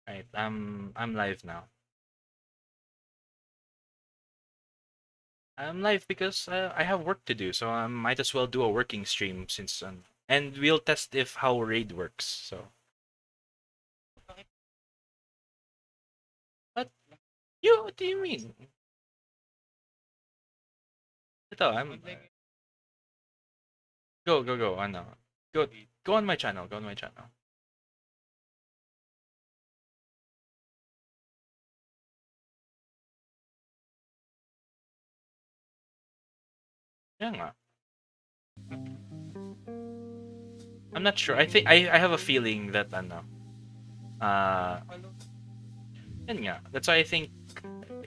Right, I'm live now. I'm live because I have work to do, so I might as well do a working stream since and we'll test if how raid works. So, what what do you mean? Ito, go. Ano, go on my channel. Go on my channel. Yeah nga. I'm not sure. I think I have a feeling that uh yan nga. That's why I think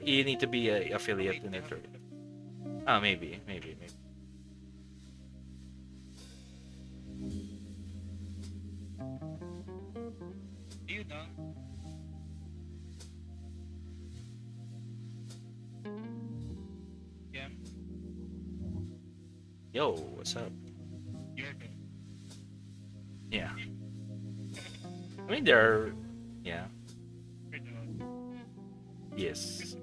you need to be a affiliate in it. Oh, maybe. Yo, what's up? Yeah. I mean, there are, yeah, yes.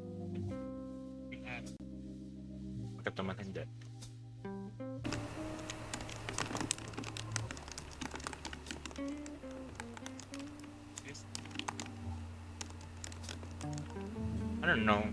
Bakit naman hindi? I don't know.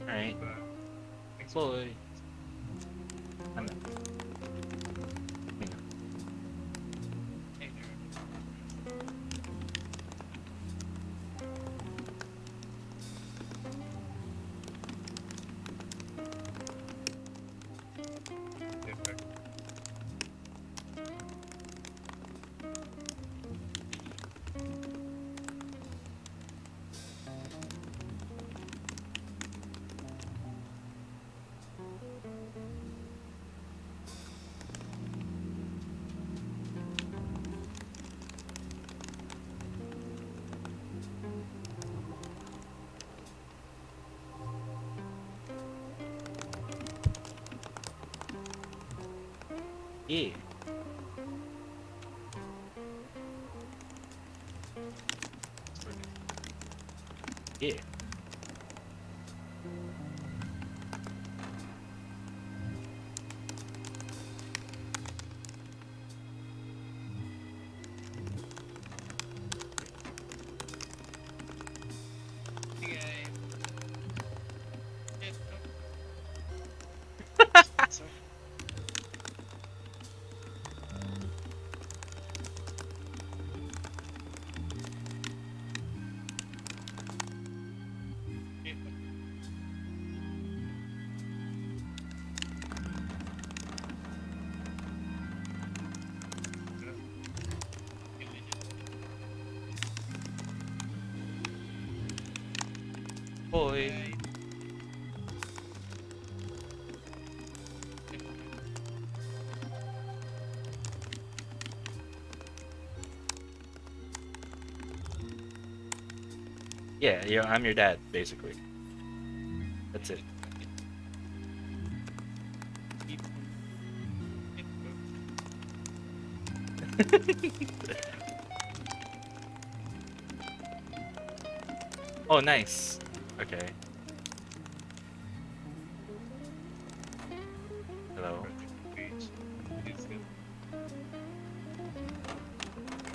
Alright. Boy. Ano? Yeah. Yeah. Boy. Yeah, I'm your dad, basically. That's it. Oh, nice. Okay. Hello.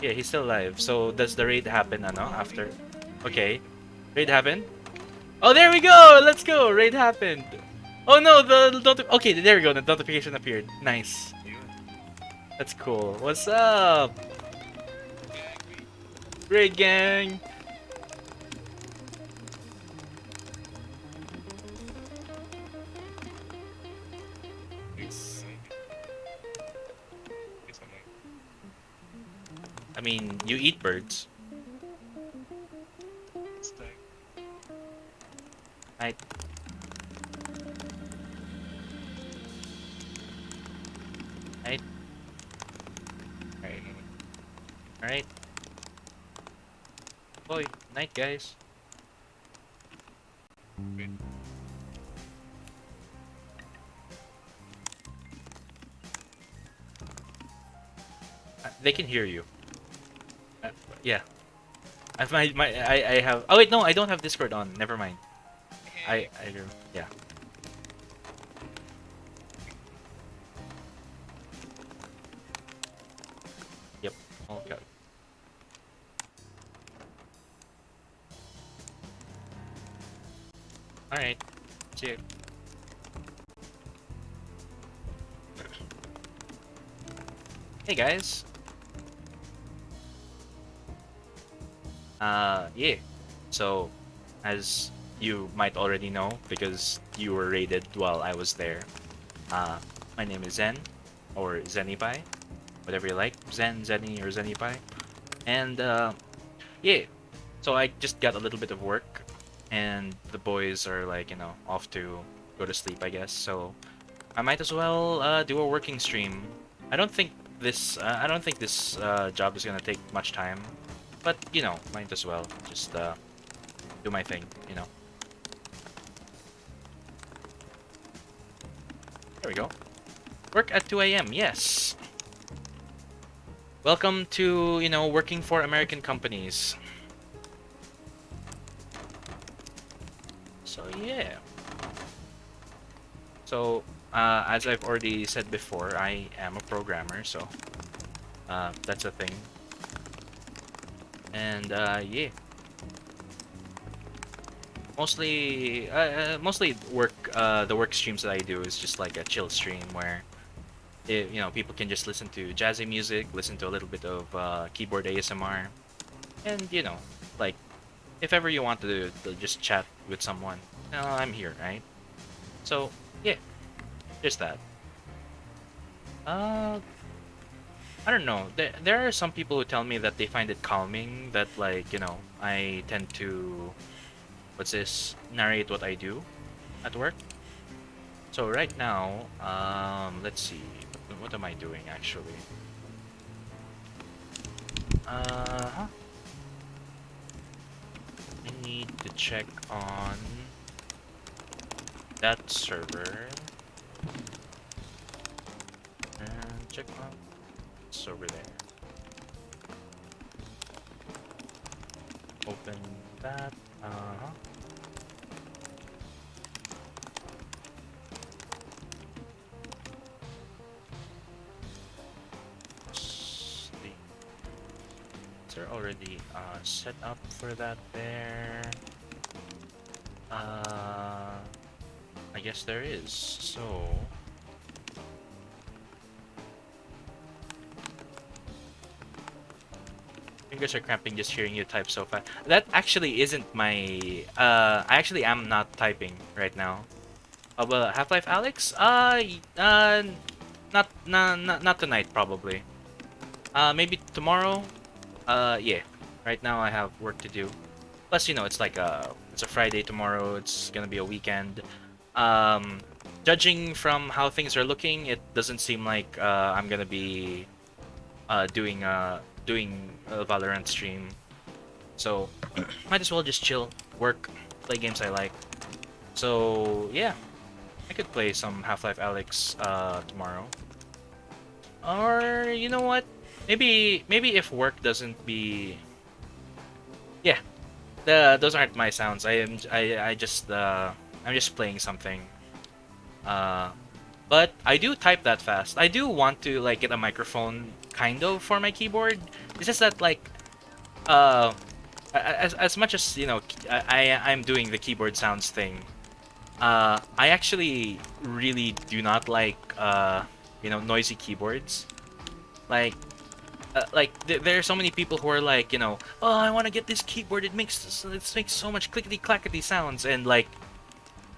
Yeah, he's still alive. So does the raid happen, after? Okay. Raid happen? Oh, there we go! Let's go! Raid happened! Oh no, okay, there we go. The notification appeared. Nice. That's cool. What's up? Raid gang! I mean, you eat birds. I Alright. Boy, night, guys. They can hear you. Uh, yeah. I have. Oh wait, no, I don't have Discord on. Never mind. I do. Yeah. Yep. Okay. All right. See you. Hey guys. Yeah. So, as you might already know, because you were raided while I was there. Uh, my name is Zen, or Zenipai, whatever you like, Zen, Zeni, or Zenipai. And yeah, so I just got a little bit of work, and the boys are like, off to go to sleep, I guess. So I might as well do a working stream. I don't think this job is gonna take much time, but might as well just do my thing. There we go. Work at 2 a.m. Yes. Welcome to, working for American companies. So yeah. So as I've already said before, I am a programmer, so that's a thing. And yeah. Mostly work. The work streams that I do is just like a chill stream where, people can just listen to jazzy music, listen to a little bit of keyboard ASMR, and like if ever you want to just chat with someone, I'm here, right? So yeah, just that. Uh, I don't know. There are some people who tell me that they find it calming that like I tend to narrate what I do at work. So right now, let's see, what am I doing actually? Uh-huh. I need to check on that server and check on this over there. Open that. Uh-huh. Is there already set up for that there? I guess there is. So fingers are cramping just hearing you type so fast. That actually isn't my. I actually am not typing right now. Well, Half-Life Alex? Not tonight probably. Maybe tomorrow. Yeah. Right now I have work to do. Plus, it's like it's a Friday tomorrow. It's gonna be a weekend. Um, Judging from how things are looking, it doesn't seem like I'm gonna be doing a Valorant stream. So might as well just chill, work, play games I like. So yeah, I could play some Half-Life Alex tomorrow. Or you know what? Maybe if work doesn't be, yeah, those aren't my sounds. I just I'm just playing something. Uh, but I do type that fast. I do want to like get a microphone kind of for my keyboard. It's just that like uh as much as I'm doing the keyboard sounds thing. I actually really do not like noisy keyboards. Like there are so many people who are like, oh, I want to get this keyboard. It makes so much clickety clackety sounds, and like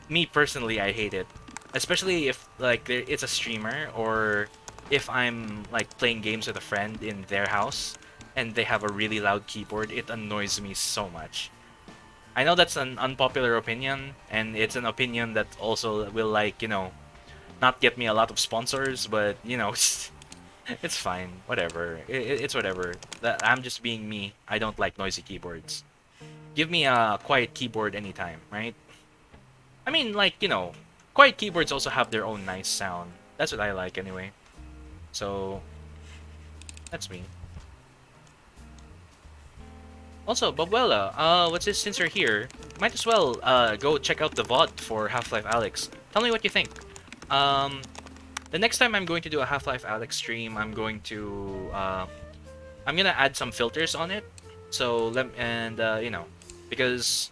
me personally, I hate it. Especially if like it's a streamer or if I'm like playing games with a friend in their house and they have a really loud keyboard. It annoys me so much. I know that's an unpopular opinion, and it's an opinion that also will like not get me a lot of sponsors, but It's fine. Whatever. It's whatever. I'm just being me. I don't like noisy keyboards. Give me a quiet keyboard anytime, right? I mean, like, quiet keyboards also have their own nice sound. That's what I like anyway. So, that's me. Also, Bobuela, what's this? Since you're here, might as well go check out the VOD for Half-Life Alyx. Tell me what you think. Um, the next time I'm going to do a Half-Life Alyx stream, I'm gonna add some filters on it. So because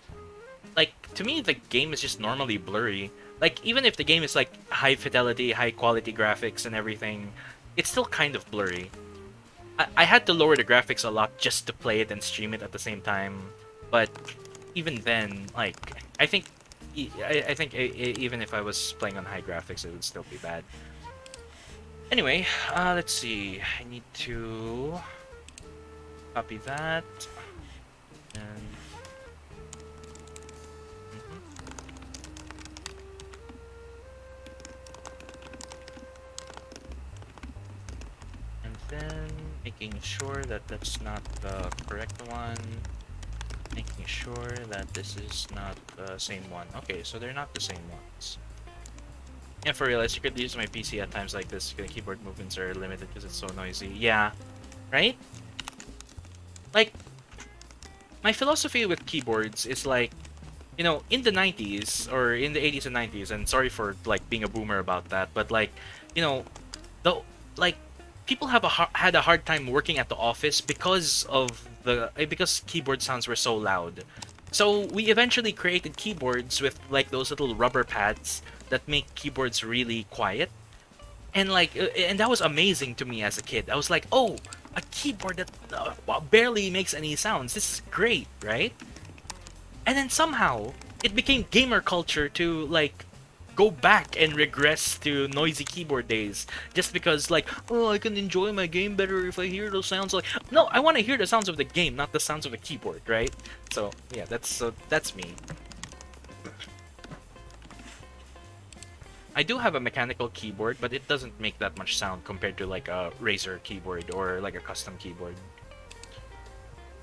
like to me the game is just normally blurry. Like even if the game is like high fidelity, high quality graphics and everything, it's still kind of blurry. I had to lower the graphics a lot just to play it and stream it at the same time. But even then, like I think even if I was playing on high graphics, it would still be bad. Anyway, let's see. I need to copy that and mhm. And then making sure that that's not the correct one. Making sure that this is not the same one. Okay, so they're not the same ones. Yeah, for real, I secretly use my PC at times like this. The keyboard movements are limited because it's so noisy. Yeah, right? Like, my philosophy with keyboards is like, in the 90s or in the 80s and 90s, and sorry for like being a boomer about that, but like, you know, the like people had a hard time working at the office because keyboard sounds were so loud. So we eventually created keyboards with like those little rubber pads that make keyboards really quiet. And and that was amazing to me as a kid. I was like, "Oh, a keyboard that barely makes any sounds. This is great, right?" And then somehow it became gamer culture to like go back and regress to noisy keyboard days just because like, oh, I can enjoy my game better if I hear those sounds. Like, no, I want to hear the sounds of the game, not the sounds of the keyboard, right? So yeah, that's me. I do have a mechanical keyboard, but it doesn't make that much sound compared to like a Razer keyboard or like a custom keyboard.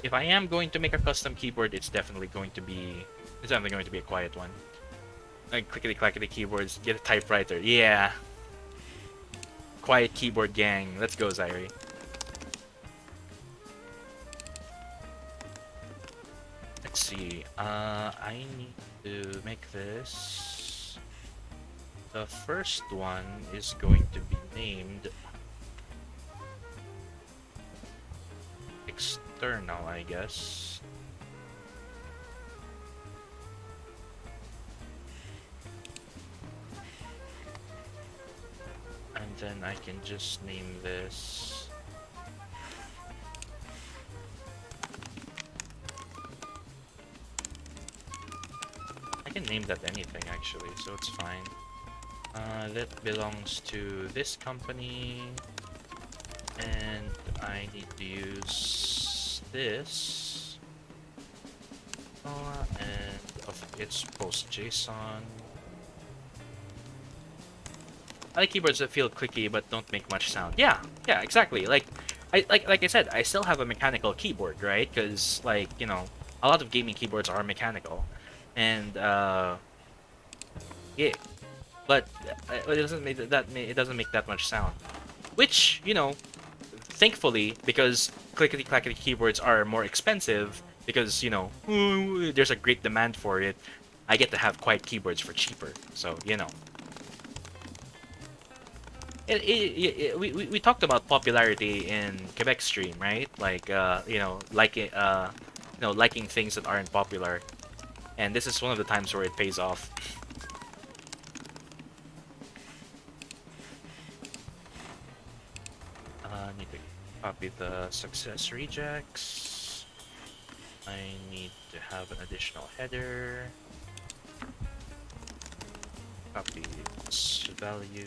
If I am going to make a custom keyboard, it's definitely going to be a quiet one. Like clickety clackety keyboards, get a typewriter. Yeah. Quiet keyboard gang. Let's go, Zairi. Let's see. I need to make this. The first one is going to be named external, I guess. And then I can just name this I can name that anything actually, so it's fine. That belongs to this company, and I need to use this, and of its post JSON. I like keyboards that feel clicky but don't make much sound. Yeah, yeah, exactly. Like I said, I still have a mechanical keyboard, right? Because a lot of gaming keyboards are mechanical, and yeah, but it doesn't make that much sound. Which thankfully, because clickety clackety keyboards are more expensive, because there's a great demand for it, I get to have quiet keyboards for cheaper. So we talked about popularity in Quebec stream, right? Like liking things that aren't popular, and this is one of the times where it pays off. Need to copy the success rejects. I need to have an additional header. Copy this value.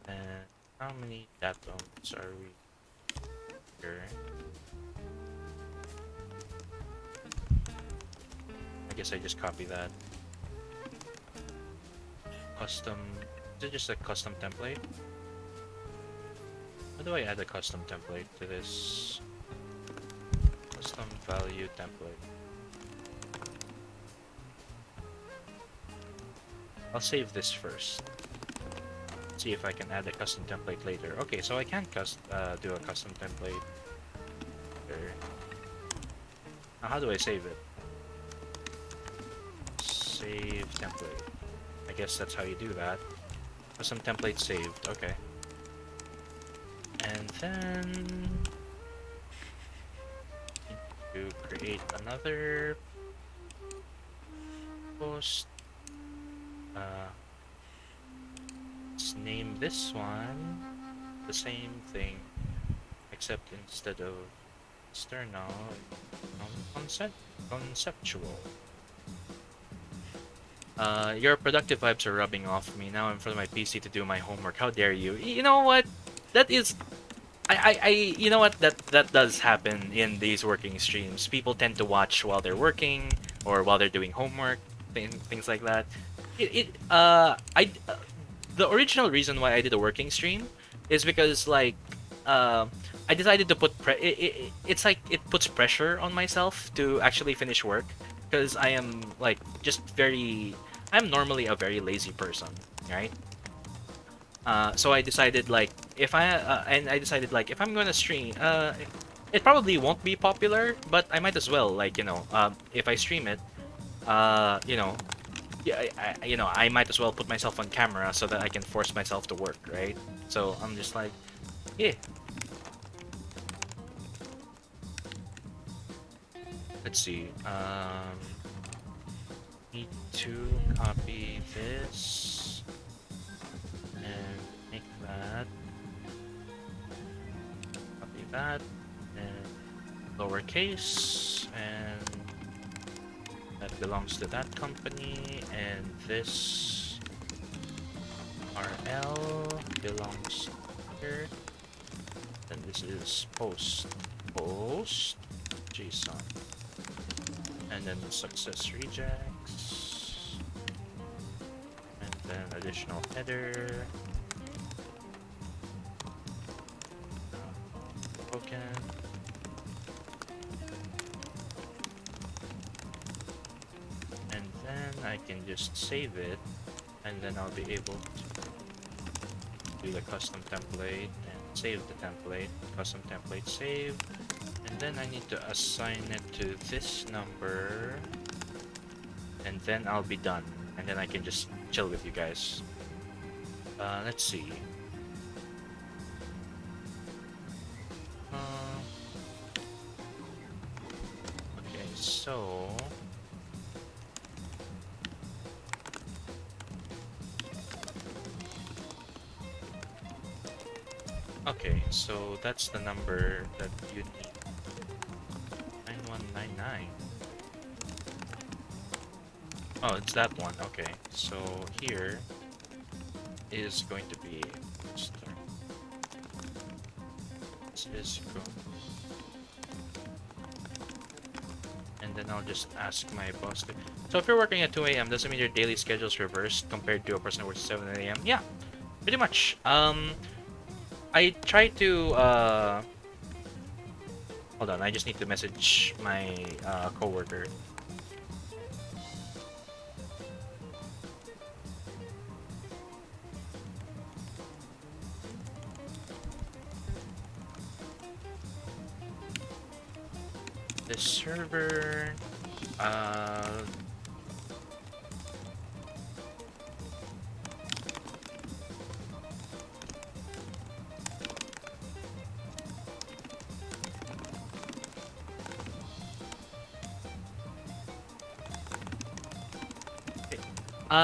And how many datums are we here? I guess I just copy that. Custom Is it just a custom template? How do I add a custom template to this? Custom value template. I'll save this first. See if I can add a custom template later. Okay, so I can do a custom template. There. Now, how do I save it? Save template. I guess that's how you do that. Custom template saved. Okay. And then to create another post. Let's name this one the same thing, except instead of external, conceptual. Your productive vibes are rubbing off me. Now I'm in front of my PC to do my homework. How dare you? You know what? That is, you know what? That does happen in these working streams. People tend to watch while they're working or while they're doing homework, things like that. The original reason why I did a working stream is because like I decided to put it's like it puts pressure on myself to actually finish work because I am like I'm normally a very lazy person, right? So I decided like if I'm gonna stream, it probably won't be popular, but I might as well like if I stream it, you know, yeah, I might as well put myself on camera so that I can force myself to work, right? So I'm just like, yeah. Let's see. Need to copy this and make that. Copy that and lowercase, and that belongs to that company, and this RL belongs here. And this is post JSON, and then success rejects, and then additional header, token, and then I can just save it, and then I'll be able to do the custom template and save the template. Custom template saved, and then I need to assign it to this number, and then I'll be done, and then I can just chill with you guys. Let's see. Okay, so okay, so that's the number that you need. 9199. Oh, it's that one. Okay, so here is going to be this is go, and then I'll just ask my boss to. So if you're working at 2 a.m., does it mean your daily schedule is reversed compared to a person who works at 7 a.m.? Yeah, pretty much. I try to hold on, I just need to message my coworker. The server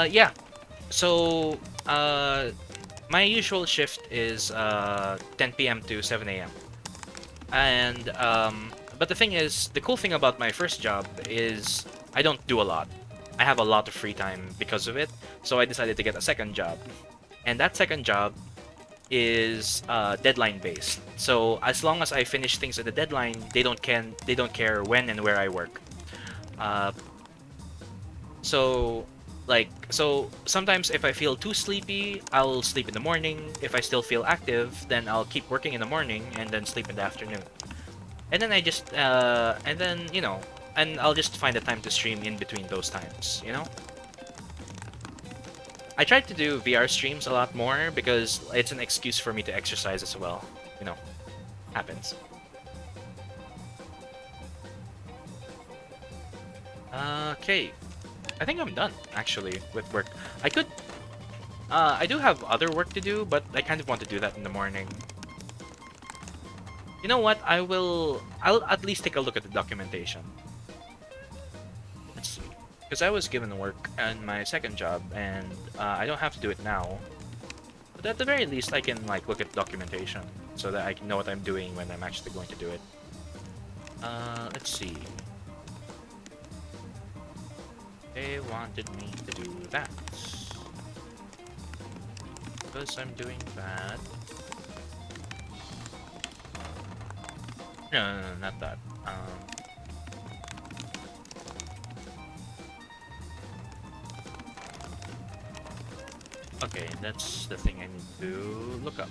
yeah. So, my usual shift is 10 p.m. to 7 a.m. And but the thing is, the cool thing about my first job is I don't do a lot. I have a lot of free time because of it. So I decided to get a second job, and that second job is deadline based. So as long as I finish things at the deadline, they don't care when and where I work. So Like, so sometimes if I feel too sleepy, I'll sleep in the morning. If I still feel active, then I'll keep working in the morning and then sleep in the afternoon. And then and then, and I'll just find a time to stream in between those times, you know? I try to do VR streams a lot more because it's an excuse for me to exercise as well. You know, happens. Okay, I think I'm done actually with work. I could, I do have other work to do, but I kind of want to do that in the morning. You know what? I'll at least take a look at the documentation. Let's see. Because I was given work on my second job, and I don't have to do it now. But at the very least, I can like look at documentation so that I can know what I'm doing when I'm actually going to do it. Let's see. They wanted me to do that. Because I'm doing that. No, not that. Okay, that's the thing I need to look up.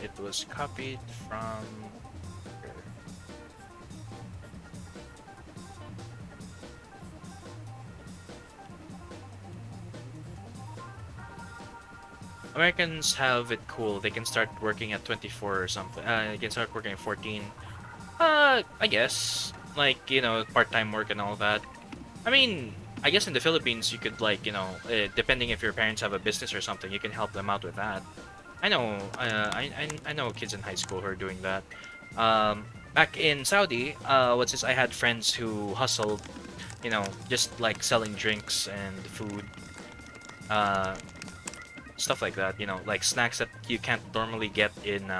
It was copied from here. Americans have it cool. They can start working at 24 or something. They can start working at 14. I guess. Like, part-time work and all that. I mean, I guess in the Philippines, you could, like, depending if your parents have a business or something, you can help them out with that. I know, I know kids in high school who are doing that. Back in Saudi, what's this? I had friends who hustled, just like selling drinks and food, uh, stuff like that. Like snacks that you can't normally get in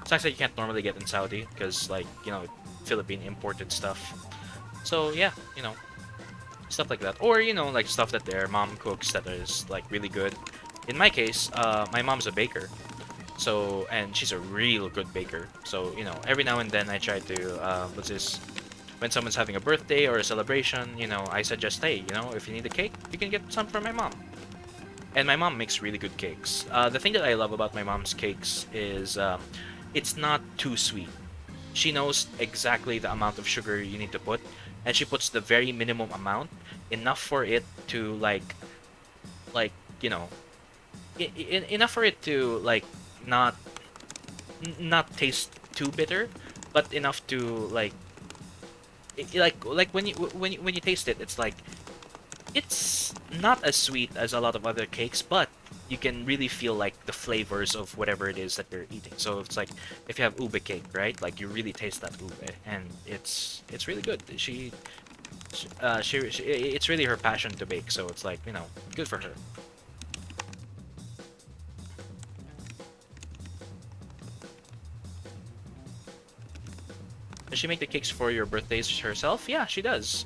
snacks that you can't normally get in Saudi because like Philippine imported stuff. So yeah, stuff like that, or like stuff that their mom cooks that is like really good. In my case, my mom's a baker, so and she's a real good baker. So every now and then I try to what's this? When someone's having a birthday or a celebration, I suggest, hey, if you need a cake, you can get some from my mom. And my mom makes really good cakes. The thing that I love about my mom's cakes is it's not too sweet. She knows exactly the amount of sugar you need to put, and she puts the very minimum amount, enough for it to like enough for it to like not taste too bitter, but enough to like when you taste it, it's like it's not as sweet as a lot of other cakes, but you can really feel like the flavors of whatever it is that you're eating. So it's like if you have ube cake, right? Like you really taste that ube, and it's really good. It's really her passion to bake, so it's like good for her. Does she make the cakes for your birthdays herself? Yeah, she does.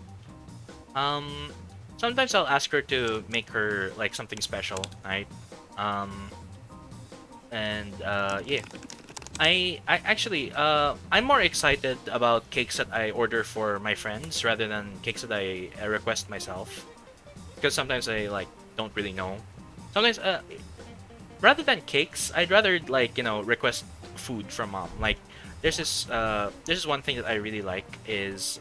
Um, Sometimes I'll ask her to make her like something special, right? Um, and yeah, I actually I'm more excited about cakes that I order for my friends rather than cakes that I request myself, because sometimes I like don't really know. Sometimes rather than cakes, I'd rather like request food from mom. Like there's this one thing that I really like is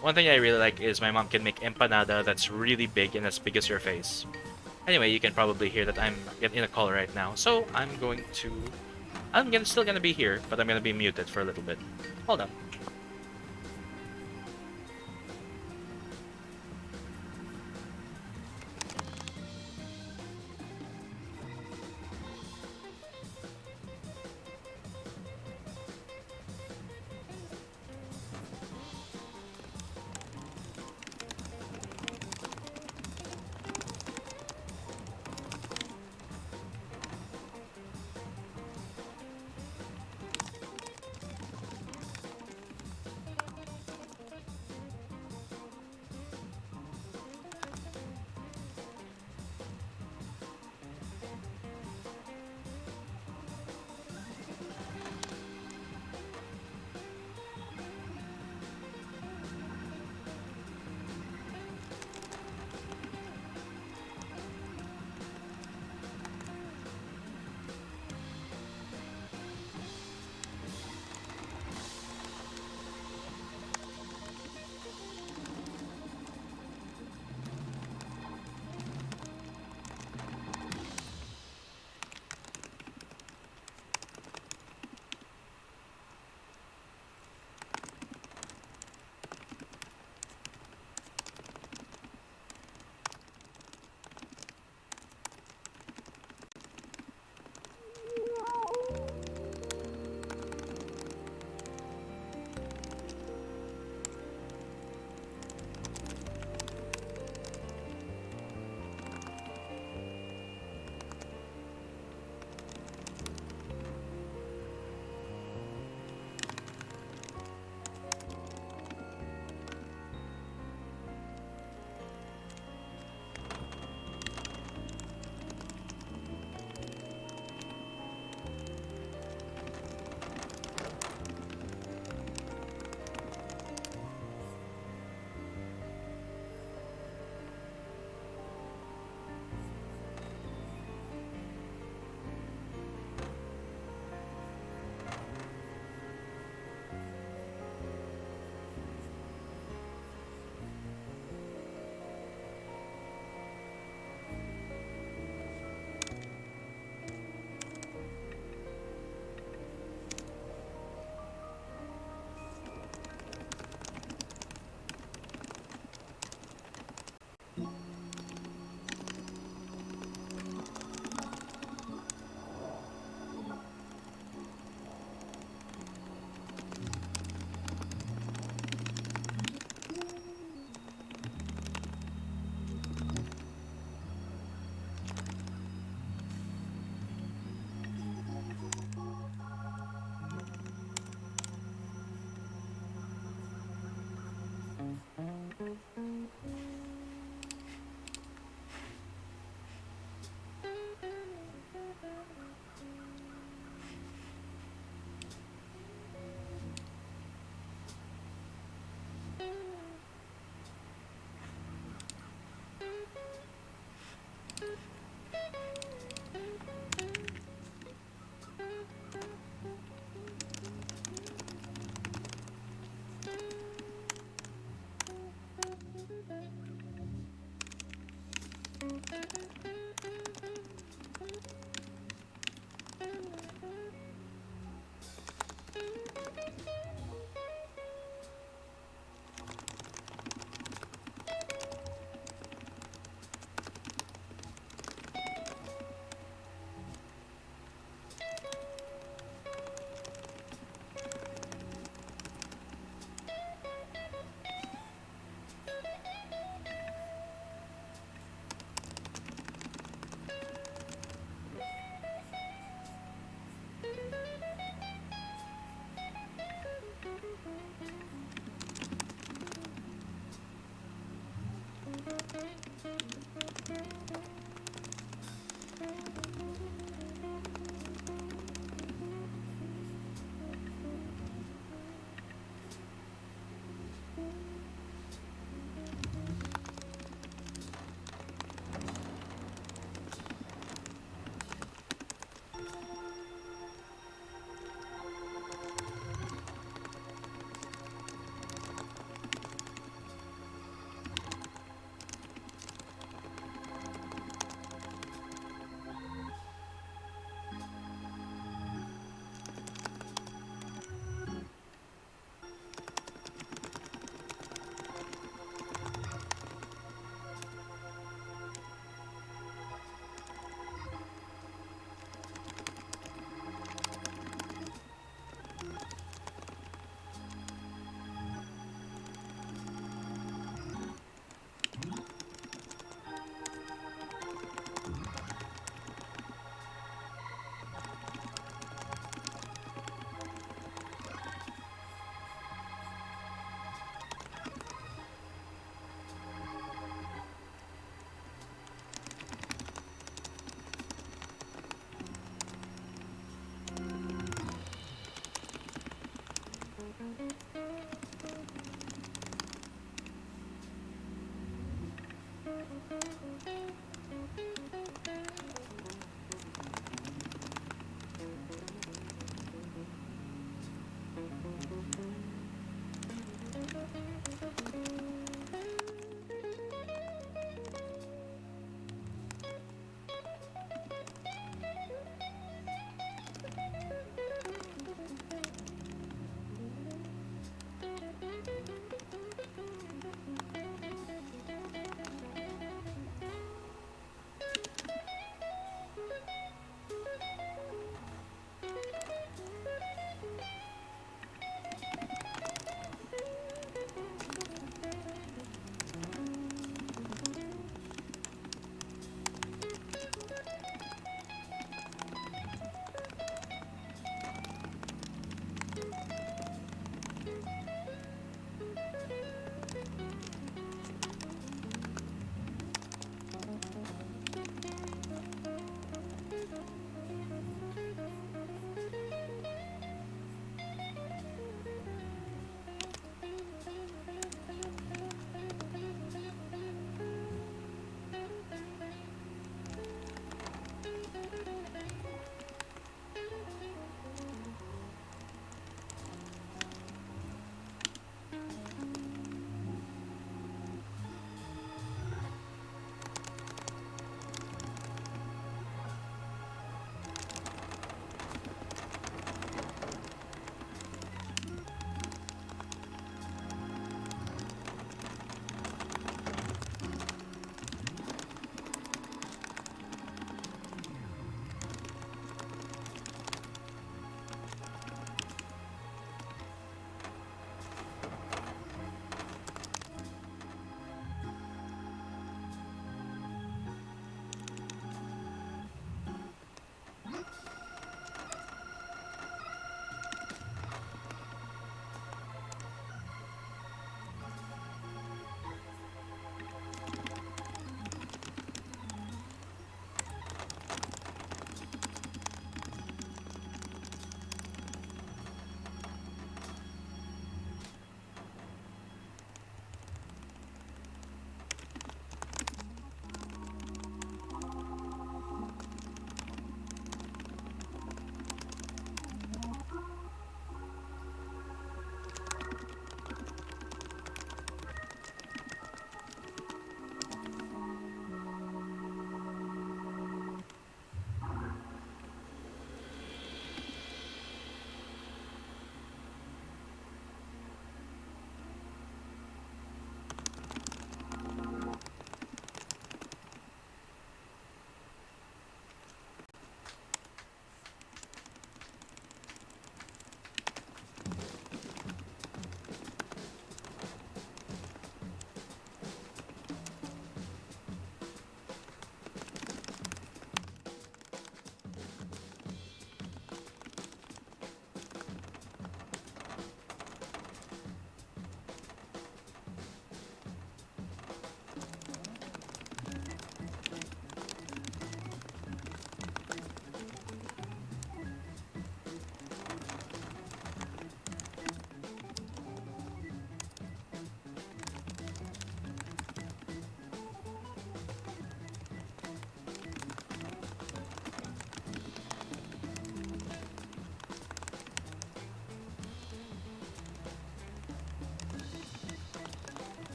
One thing I really like is my mom can make empanada that's really big and as big as your face. Anyway, you can probably hear that I'm getting a call right now, so still gonna be here, but I'm gonna be muted for a little bit. Hold on.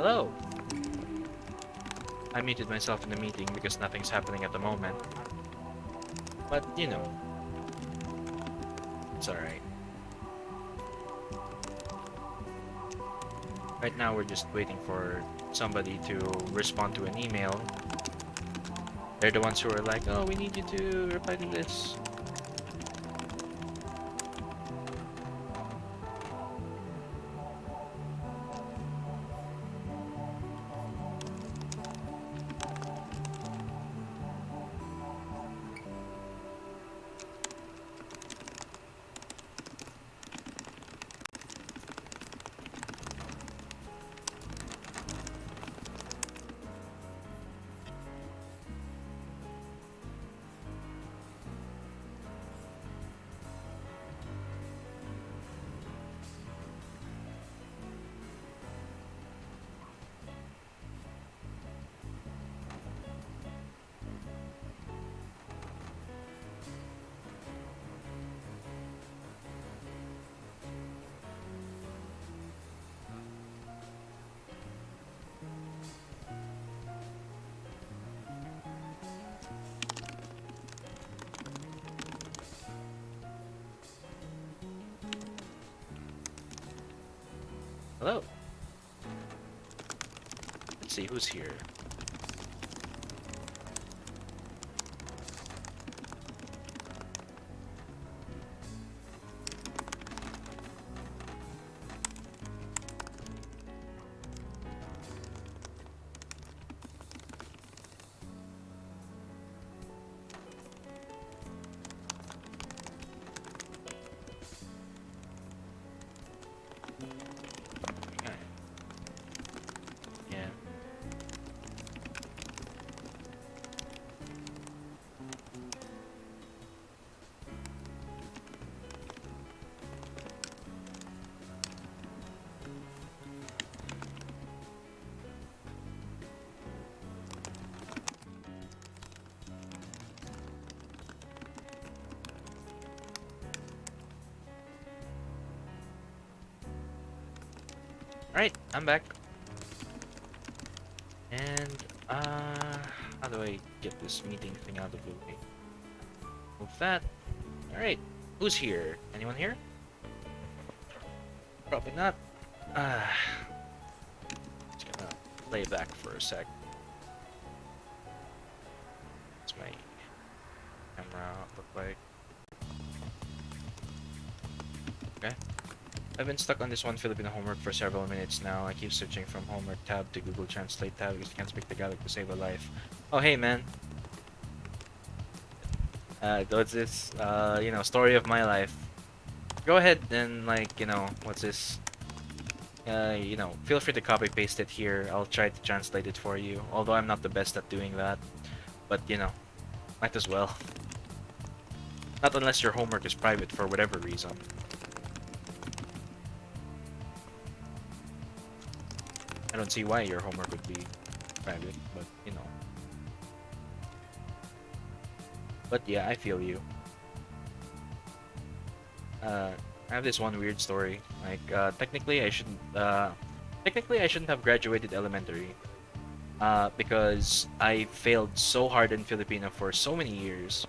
Hello. I muted myself in the meeting because nothing's happening at the moment. But, you know, it's alright. Right now, we're just waiting for somebody to respond to an email. They're the ones who are like, oh, we need you to reply to this. Hello. Let's see who's here. Yeah. Alright, I'm back. And, how do I get this meeting thing out of the way? Move that. Alright, who's here? Anyone here? Probably not. Just gonna lay back for a sec. What's my camera look like? Okay. I've been stuck on this one Filipino homework for several minutes now. I keep switching from homework tab to Google Translate tab because I can't speak Tagalog to save a life. Oh, hey, man. What's this? You know, story of my life. Go ahead and, like, you know, what's this? You know, feel free to copy paste it here. I'll try to translate it for you. Although I'm not the best at doing that. But, you know, might as well. Not unless your homework is private for whatever reason. I don't see why your homework would be private, but you know. But yeah, I feel you. I have this one weird story. Like, technically I shouldn't have graduated elementary. Because I failed so hard in Filipino for so many years,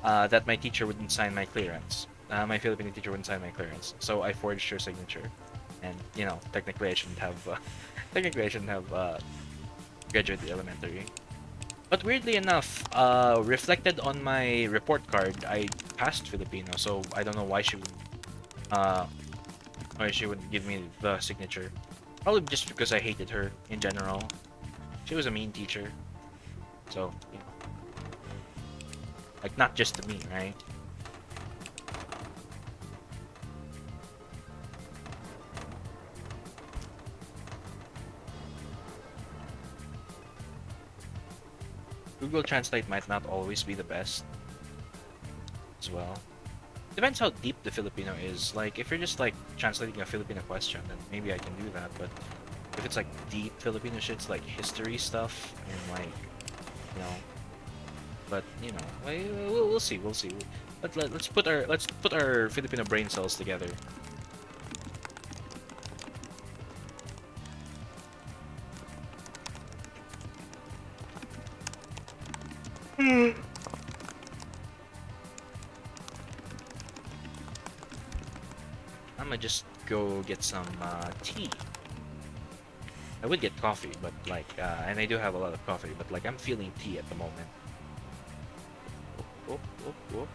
that my teacher wouldn't sign my clearance. My Filipino teacher wouldn't sign my clearance, so I forged her signature. And you know, technically I shouldn't have graduated elementary. But weirdly enough, reflected on my report card, I passed Filipino, so I don't know why she wouldn't give me the signature. Probably just because I hated her in general. She was a mean teacher. So, you know. Like, not just to me, right? Google Translate might not always be the best as well. Depends how deep the Filipino is. Like, if you're just like translating a Filipino question, then maybe I can do that. But if it's like deep Filipino shits, like history stuff and like, you know, but you know, we'll see, we'll see. But let's put our Filipino brain cells together. I'm gonna just go get some tea. I would get coffee, but like, and I do have a lot of coffee, but like, I'm feeling tea at the moment. Oh, oh, oh.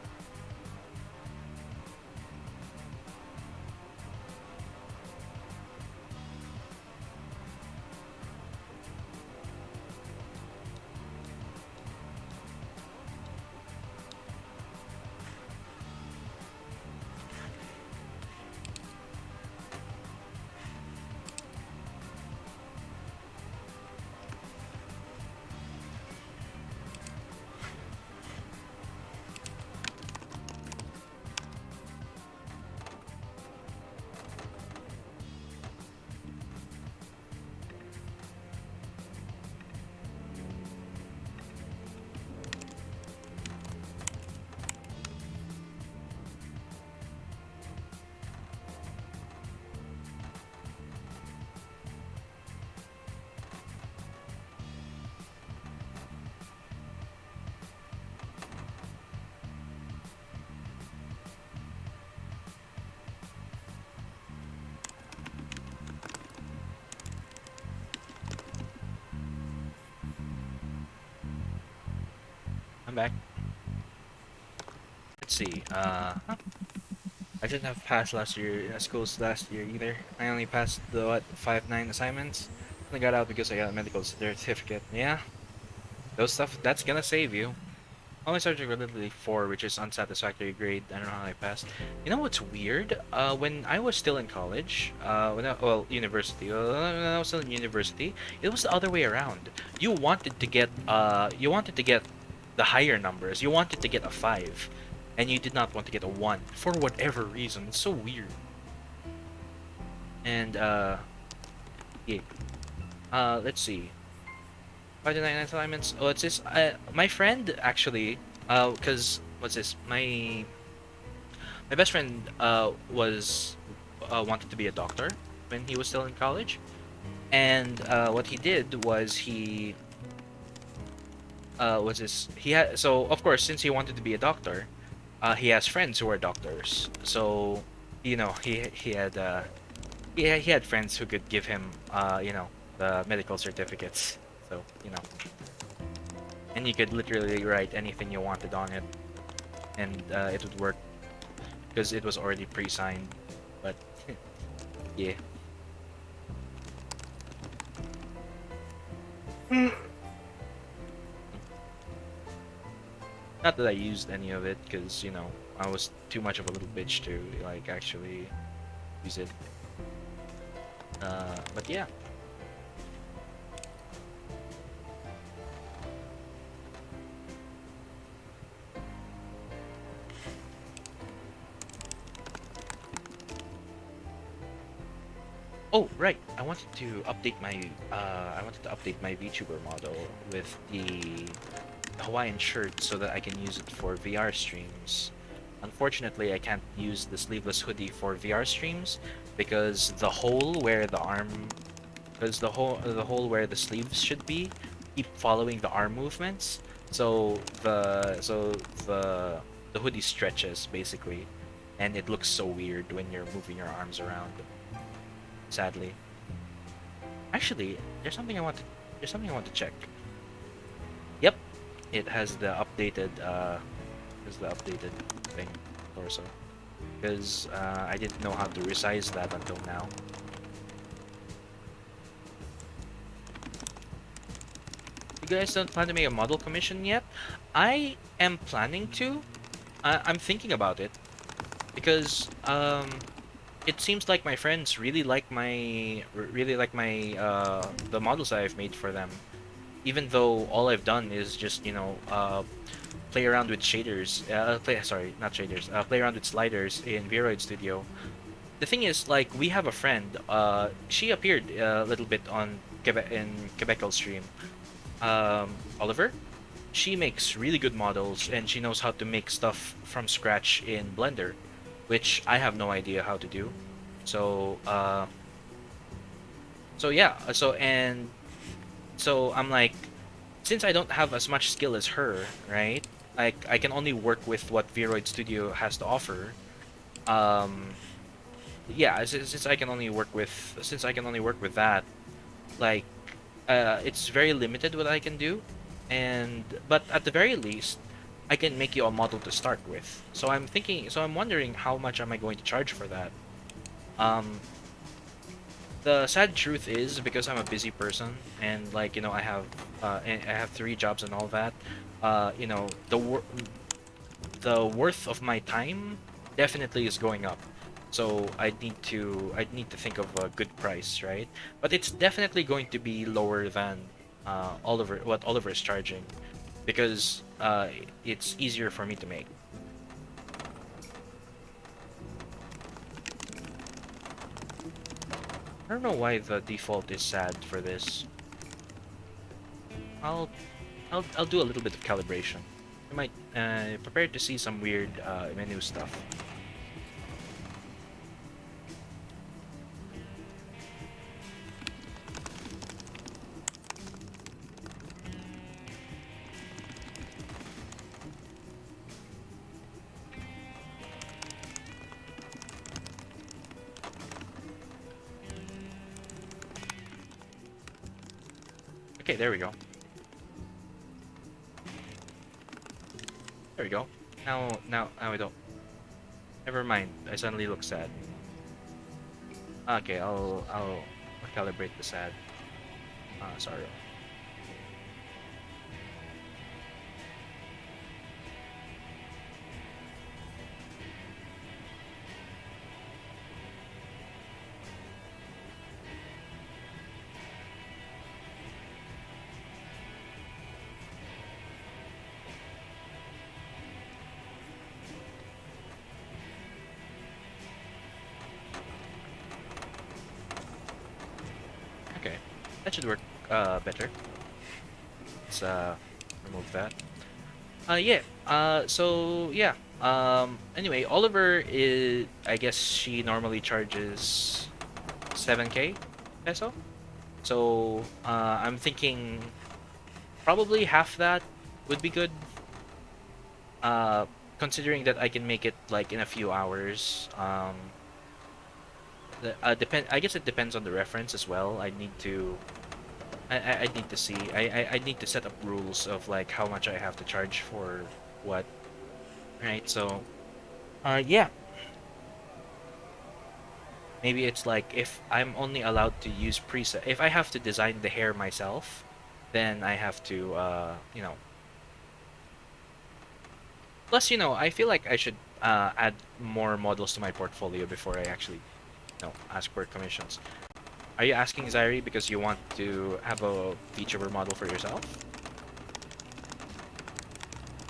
I'm back. Let's see. I didn't have passed last year schools last year either. I only passed the what 5-9 assignments. I got out because I got a medical certificate. Yeah, those stuff that's gonna save you. Only subject relatively 4, which is unsatisfactory grade. I don't know how I passed. You know what's weird? When I was still in college, well, university. When I was still in university, it was the other way around. You wanted to get the higher numbers. You wanted to get a 5, and you did not want to get a 1 for whatever reason. It's so weird. And yeah. Let's see. 5 to 9 assignments. Oh, it's this. My friend actually. Cause what's this? My best friend was wanted to be a doctor when he was still in college, and what he did was was this he had so of course since he wanted to be a doctor, he has friends who are doctors. So you know he had friends who could give him the medical certificates. So and you could literally write anything you wanted on it, and it would work because it was already pre-signed. But yeah. Not that I used any of it, because I was too much of a little bitch to like actually use it. But yeah. Oh, right. I wanted to update my VTuber model with the Hawaiian shirt so that I can use it for VR streams. Unfortunately, I can't use the sleeveless hoodie for VR streams because the hole where the sleeves should be keep following the arm movements. So the hoodie stretches basically, and it looks so weird when you're moving your arms around. Sadly. Actually, there's something I want to check. Yep, it has the updated thing torso. Because I didn't know how to resize that until now. You guys don't plan to make a model commission yet? I am planning to. I'm thinking about it because it seems like my friends really like my the models I've made for them, even though all I've done is just play around with shaders, not shaders, play around with sliders in Viroid Studio. The thing is, like, we have a friend, she appeared a little bit on Kebekel stream, Oliver. She makes really good models, and she knows how to make stuff from scratch in Blender, which I have no idea how to do. So, so yeah, so I'm like, since I don't have as much skill as her, right? I can only work with what Viroid Studio has to offer. Um, yeah, since I can only work with that, like it's very limited what I can do, and but at the very least, I can make you a model to start with. So I'm wondering how much am I going to charge for that? Um, the sad truth is because I'm a busy person and like I have 3 jobs and all that. The worth of my time definitely is going up. So I need to think of a good price, right? But it's definitely going to be lower than what Oliver is charging because it's easier for me to make. I don't know why the default is sad for this. I'll I'll do a little bit of calibration. I might prepare to see some weird menu stuff. Okay, there we go. There we go. Now I don't. Never mind. I suddenly look sad. Okay, I'll calibrate the sad. Sorry. Okay, that should work better. Let's remove that. Yeah. So yeah. Anyway, Oliver is. I guess she normally charges 7K peso. So I'm thinking probably half that would be good. Uh, Considering that I can make it like in a few hours. Depend. I guess it depends on the reference as well. I need to. I need to see. I need to set up rules of like how much I have to charge for what. Right. So. Yeah. Maybe it's like if I'm only allowed to use preset. If I have to design the hair myself, then I have to. Plus, I feel like I should add more models to my portfolio before I actually, ask for commissions. Are you asking Zairi because you want to have a VTuber model for yourself?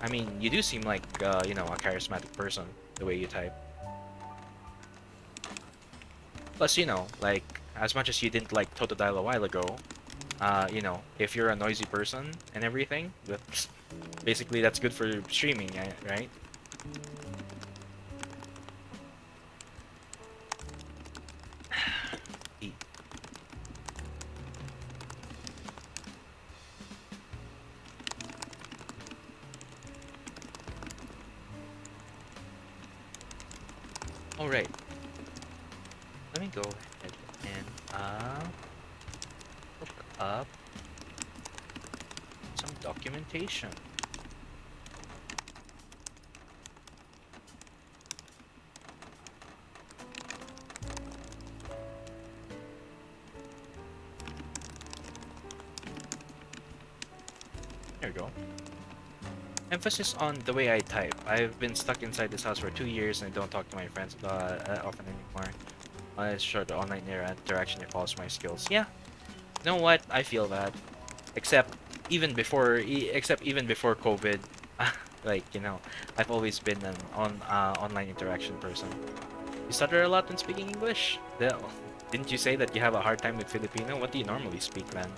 I mean, you do seem like, a charismatic person, the way you type. Plus, like, as much as you didn't like Totodile a while ago, if you're a noisy person and everything, basically that's good for streaming, right? Alright, let me go ahead and look up some documentation. There we go. Emphasis on the way I type. I've been stuck inside this house for 2 years and I don't talk to my friends often anymore. It's short the online interaction that follows my skills. Yeah, you know what? I feel that. Except except even before COVID, like I've always been an online interaction person. You stutter a lot when speaking English. Didn't you say that you have a hard time with Filipino? What do you normally speak, man?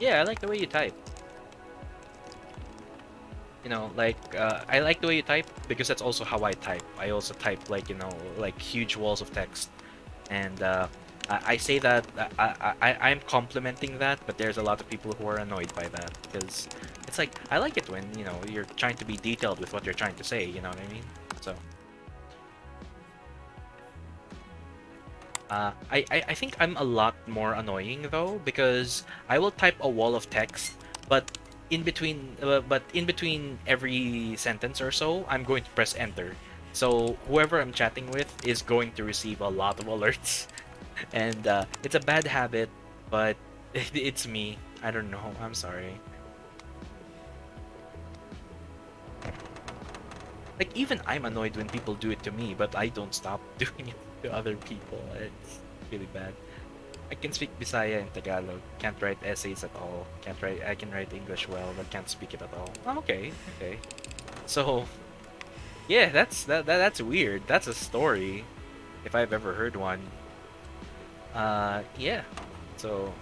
Yeah, I like the way you type. Like I like the way you type because that's also how I type. I also type like like huge walls of text, and I say that I'm complimenting that, but there's a lot of people who are annoyed by that because it's like I like it when you're trying to be detailed with what you're trying to say. You know what I mean? So I think I'm a lot more annoying though because I will type a wall of text, but in between every sentence or so, I'm going to press enter. So whoever I'm chatting with is going to receive a lot of alerts, and it's a bad habit, but it's me. I don't know. I'm sorry. Like even I'm annoyed when people do it to me, but I don't stop doing it to other people. It's really bad. I can speak Bisaya and Tagalog. Can't write essays at all. Can't write. I can write English well, but can't speak it at all. Oh, okay, okay. So yeah, that's weird. That's a story, if I've ever heard one. Yeah. So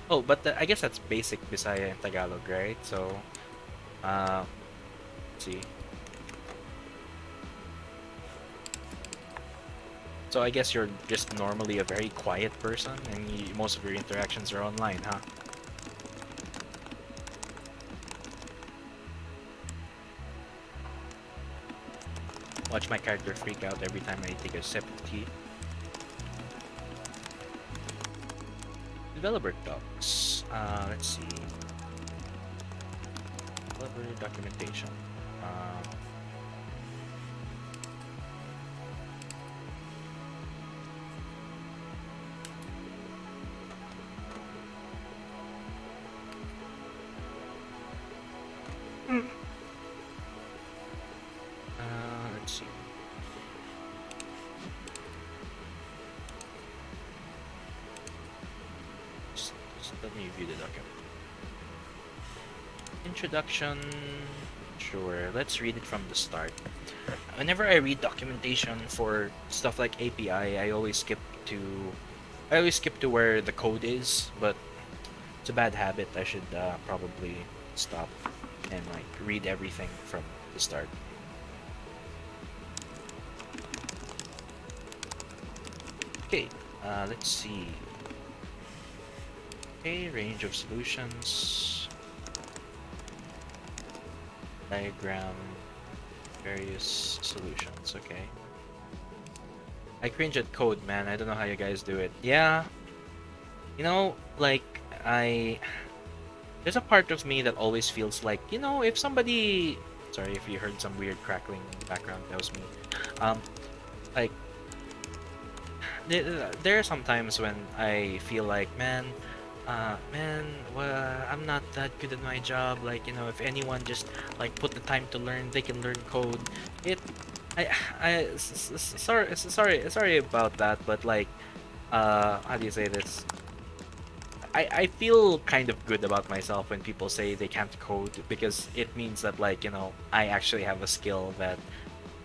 oh, but I guess that's basic Bisaya and Tagalog, right? So uh, let's see. So I guess you're just normally a very quiet person, and most of your interactions are online, huh? Watch my character freak out every time I take a sip of tea. Developer docs. Let's see. Developer documentation. Um, let's see. Just let me view the document. Introduction. Sure, let's read it from the start. Whenever I read documentation for stuff like API, to I always skip to where the code is, but it's a bad habit. I should probably stop and like read everything from the start. Okay, let's see. Okay, range of solutions, diagram, various solutions. Okay. I cringe at code, man. I don't know how you guys do it. Yeah, like I there's a part of me that always feels like, if somebody, sorry if you heard some weird crackling in the background, that was me. Um, like there are some times when I feel like, well, I'm not that good at my job. Like, if anyone just like put the time to learn, they can learn code. It, sorry about that, but like, how do you say this? I feel kind of good about myself when people say they can't code because it means that like I actually have a skill that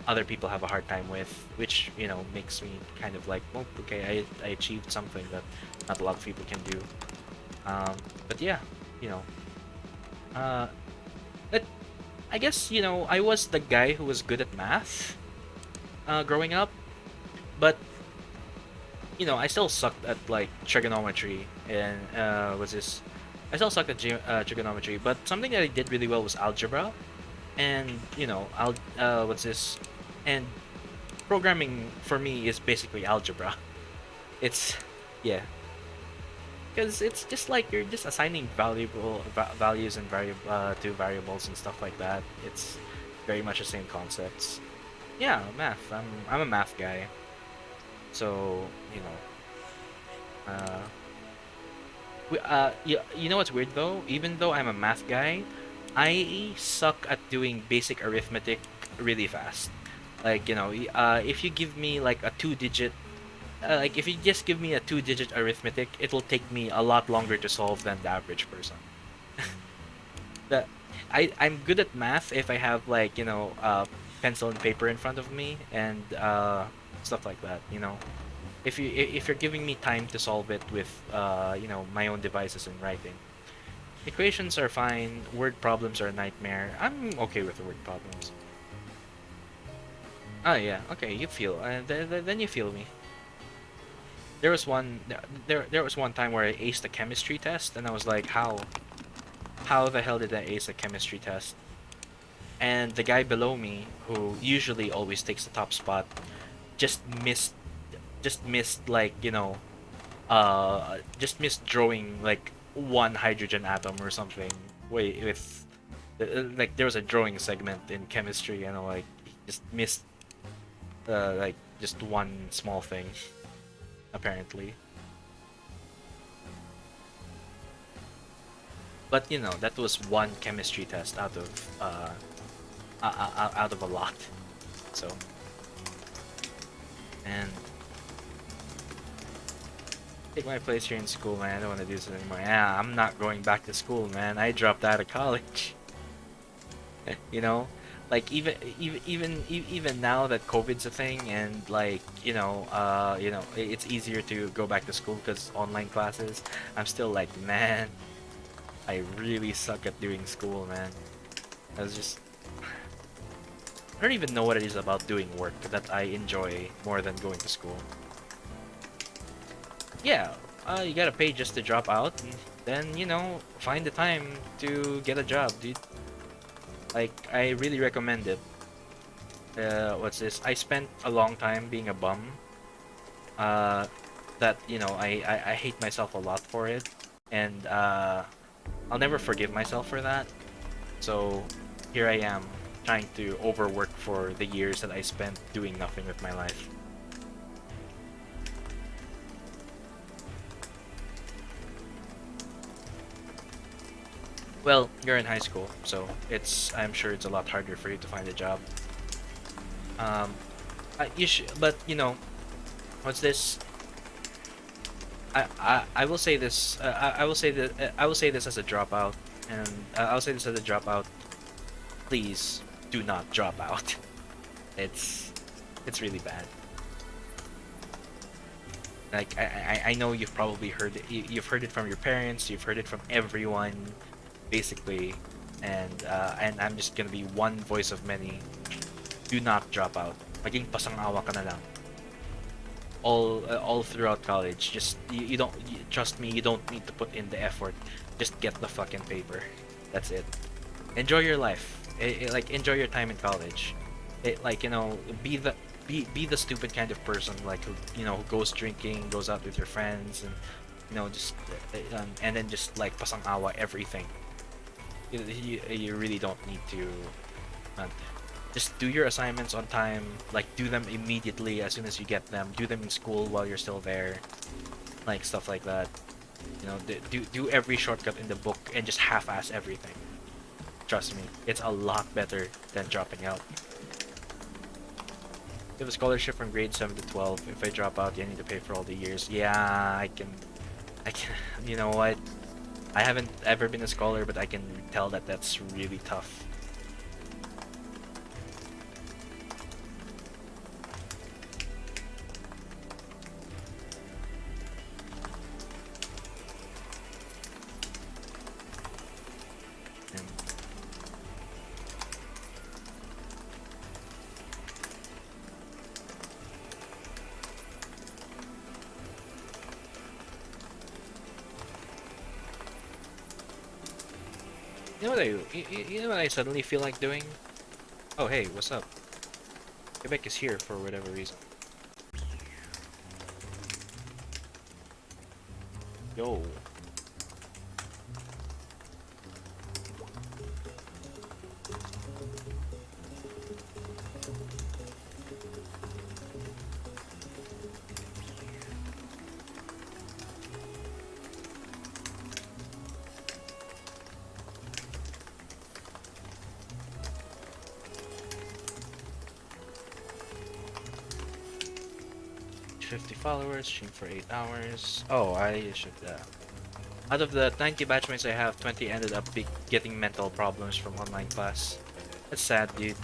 other people have a hard time with, which makes me kind of like, oh, okay, I achieved something that not a lot of people can do. But yeah, you know, uh, but I guess I was the guy who was good at math growing up, but I still sucked at like trigonometry and was this. I still sucked at trigonometry, but something that I did really well was algebra, and what's this, and programming for me is basically algebra. It's yeah, because it's just like you're just assigning values and to variables and stuff like that. It's very much the same concepts. Yeah, math. I'm a math guy, so uh, you know what's weird though? Even though I'm a math guy, I suck at doing basic arithmetic really fast. Like, if you give me like a two-digit, like if you just give me a two-digit arithmetic, it'll take me a lot longer to solve than the average person. The I'm good at math if I have like pencil and paper in front of me and stuff like that. If you're giving me time to solve it with my own devices and writing, Equations are fine. Word problems are a nightmare. I'm okay with word problems. Oh yeah, okay, you feel. Then you feel me. There was one there was one time where I aced a chemistry test, and I was like, how the hell did I ace a chemistry test? And the guy below me, who usually always takes the top spot, just missed just missed like just missed drawing like one hydrogen atom or something. Wait, with like there was a drawing segment in chemistry, and I like just missed like just one small thing apparently. But that was one chemistry test out of a lot. So, and take my place here in school, man. I don't want to do this anymore. Yeah, I'm not going back to school, man. I dropped out of college. you know, like even now that COVID's a thing, and like it's easier to go back to school because online classes. I'm still like, man, I really suck at doing school, man. I was just I don't even know what it is about doing work that I enjoy more than going to school. Yeah, you gotta pay just to drop out, and then find the time to get a job, dude. Like, I really recommend it. What's this? I spent a long time being a bum. Uh, that I hate myself a lot for it, and I'll never forgive myself for that. So here I am trying to overwork for the years that I spent doing nothing with my life. Well, you're in high school, so I'm sure it's a lot harder for you to find a job. Um, but what's this? I will say this. I will say this as a dropout, and I'll say this as a dropout. Please do not drop out. It's it's really bad. Like I know you've probably heard it. You've heard it from your parents. You've heard it from everyone, basically, and I'm just gonna be one voice of many. Do not drop out. Maging pasang-awa ka na lang. All throughout college. Just you don't trust me. You don't need to put in the effort. Just get the fucking paper. That's it. Enjoy your life. Like enjoy your time in college. Like be the stupid kind of person like who goes drinking, goes out with your friends, and just and then just like pasang-awa everything. You really don't need to. Uh, just do your assignments on time, like do them immediately as soon as you get them, do them in school while you're still there, like stuff like that. Do every shortcut in the book and just half-ass everything. Trust me, it's a lot better than dropping out. You have a scholarship from grade 7 to 12. If I drop out, you need to pay for all the years. Yeah, I can, you know what, I haven't ever been a scholar, but I can tell that that's really tough. You know what I suddenly feel like doing? Oh hey, what's up? Quebec is here for whatever reason. Yo. Followers, stream for 8 hours. Oh, I should. Out of the 90 batchmates I have, 20 ended up getting mental problems from online class. That's sad, dude.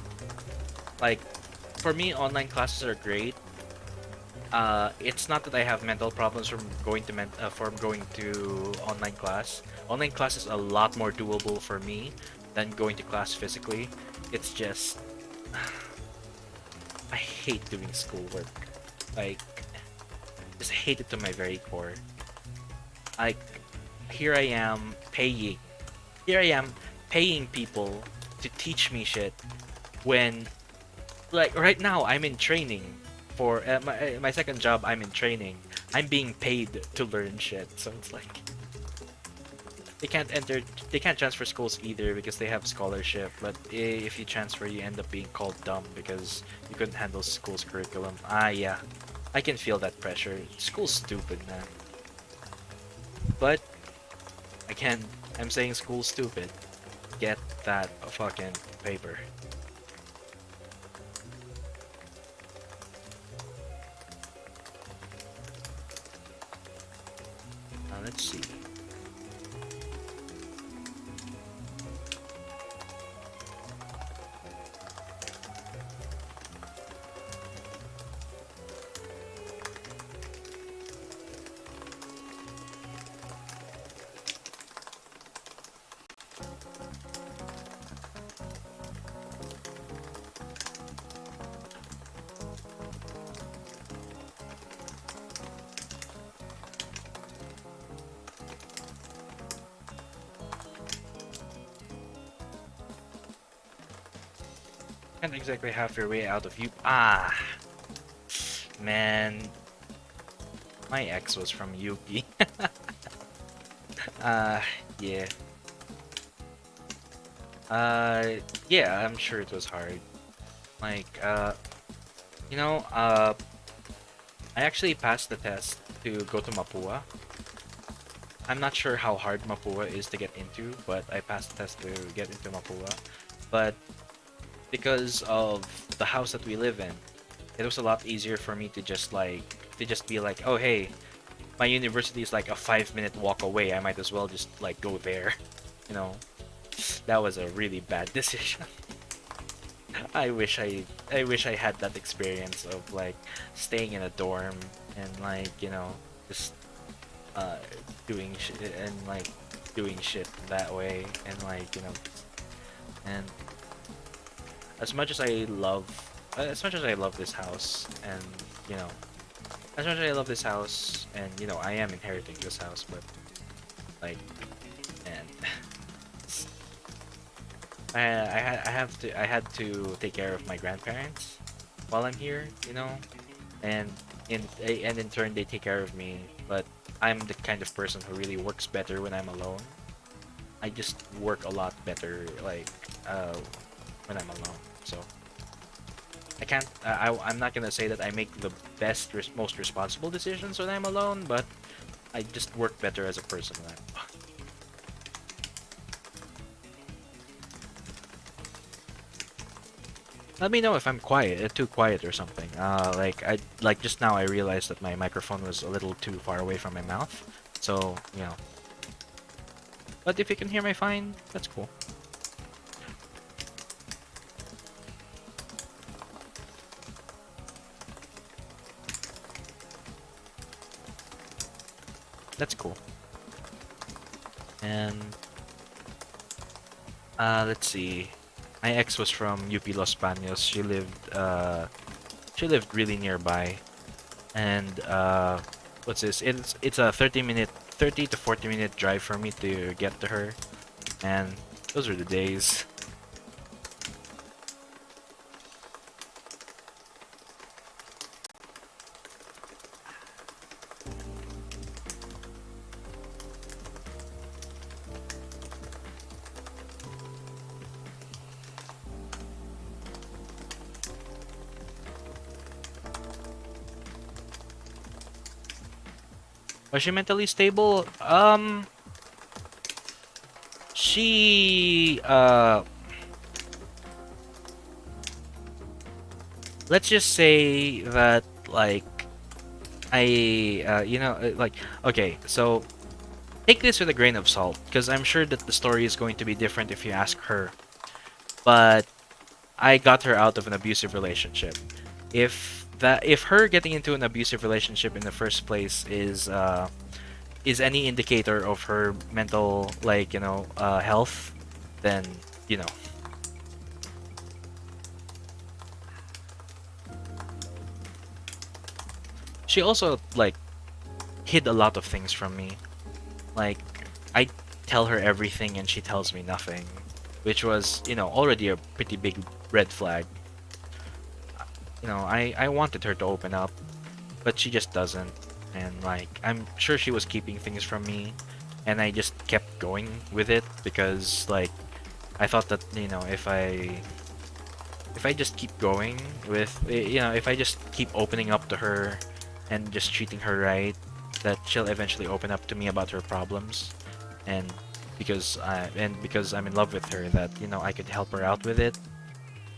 Like, for me, online classes are great. it's not that I have mental problems from going to online class. Online class is a lot more doable for me than going to class physically. It's just I hate doing schoolwork. Like, just hate it to my very core. Like, here I am paying. Here I am paying people to teach me shit when, like, right now I'm in training for my second job. I'm in training. I'm being paid to learn shit. So it's like they can't enter. They can't transfer schools either because they have scholarship. But if you transfer, you end up being called dumb because you couldn't handle school's curriculum. Ah, yeah, I can feel that pressure. School's stupid, man. But again, I'm saying school's stupid. Get that fucking paper. Let's see. Can't exactly half your way out of you. Ah, man. My ex was from Yuki. uh, yeah. Yeah, I'm sure it was hard. Like, you know, I actually passed the test to go to Mapua. I'm not sure how hard Mapua is to get into, but I passed the test to get into Mapua. But because of the house that we live in, it was a lot easier for me to just be like, oh hey, my university is like a 5-minute walk away. I might as well just like go there. You know, that was a really bad decision. I wish I had that experience of like staying in a dorm and like just uh doing shit and like doing shit that way and like and as much as I love this house and you know as much as I love this house and I am inheriting this house, but like and I had to take care of my grandparents while I'm here, and in turn they take care of me, but I'm the kind of person who really works better when I'm alone. I just work a lot better like when I'm alone. So I can't I'm not gonna say that I make the most responsible decisions when I'm alone, but I just work better as a person when I'm alone. Let me know if I'm too quiet or something. Like just now I realized that my microphone was a little too far away from my mouth. So, But if you can hear me fine, that's cool. That's cool. And let's see. My ex was from UP Los Baños. She lived really nearby. And what's this? It's a 30 to 40-minute drive for me to get to her. And those were the days. Was she mentally stable? She let's just say that like like okay, so take this with a grain of salt because I'm sure that the story is going to be different if you ask her. But I got her out of an abusive relationship. If that if her getting into an abusive relationship in the first place is any indicator of her mental, like, health, then, you know. She also, like, hid a lot of things from me. Like, I tell her everything and she tells me nothing, which was, already a pretty big red flag. I wanted her to open up, but she just doesn't. And, like, I'm sure she was keeping things from me, and I just kept going with it because, like, I thought that, if I just keep going with, if I just keep opening up to her and just treating her right, that she'll eventually open up to me about her problems, and because I'm in love with her, that I could help her out with it.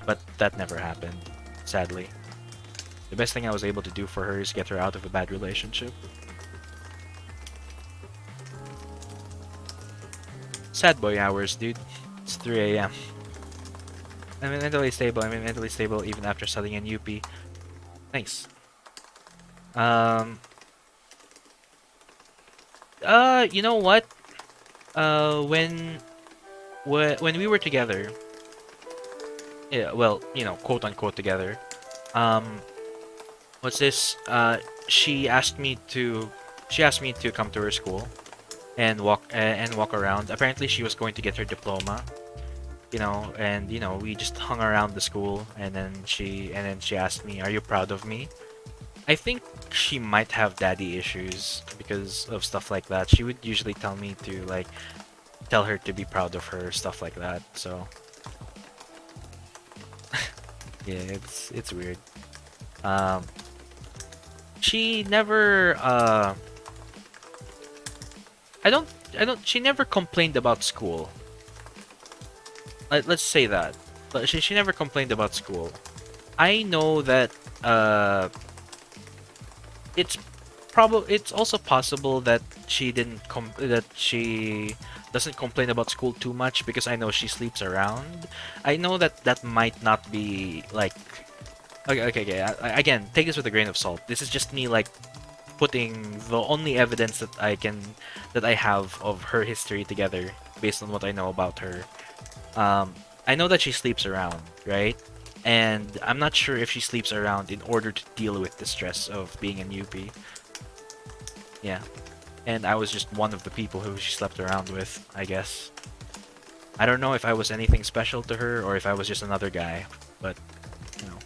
But that never happened, sadly. The best thing I was able to do for her is get her out of a bad relationship. Sad boy hours, dude. It's 3 a.m. I'm mentally stable. I'm mentally stable even after studying in UP. Nice. Um. You know what? When we were together, yeah, well, quote unquote together. Um, what's this? She asked me to, come to her school and walk around. Apparently, she was going to get her diploma. And we just hung around the school, and then she asked me, "Are you proud of me?" I think she might have daddy issues because of stuff like that. She would usually tell me to, like, tell her to be proud of her, stuff like that. So yeah, it's weird. Um, she never she never complained about school. Let's say that. But she never complained about school. I know that it's also possible that she doesn't complain about school too much because I know she sleeps around. I know that might not be like, okay. Again, take this with a grain of salt. This is just me, like, putting the only evidence that I have of her history together based on what I know about her. I know that she sleeps around, right? And I'm not sure if she sleeps around in order to deal with the stress of being in UP. Yeah. And I was just one of the people who she slept around with, I guess. I don't know if I was anything special to her or if I was just another guy, but, you know.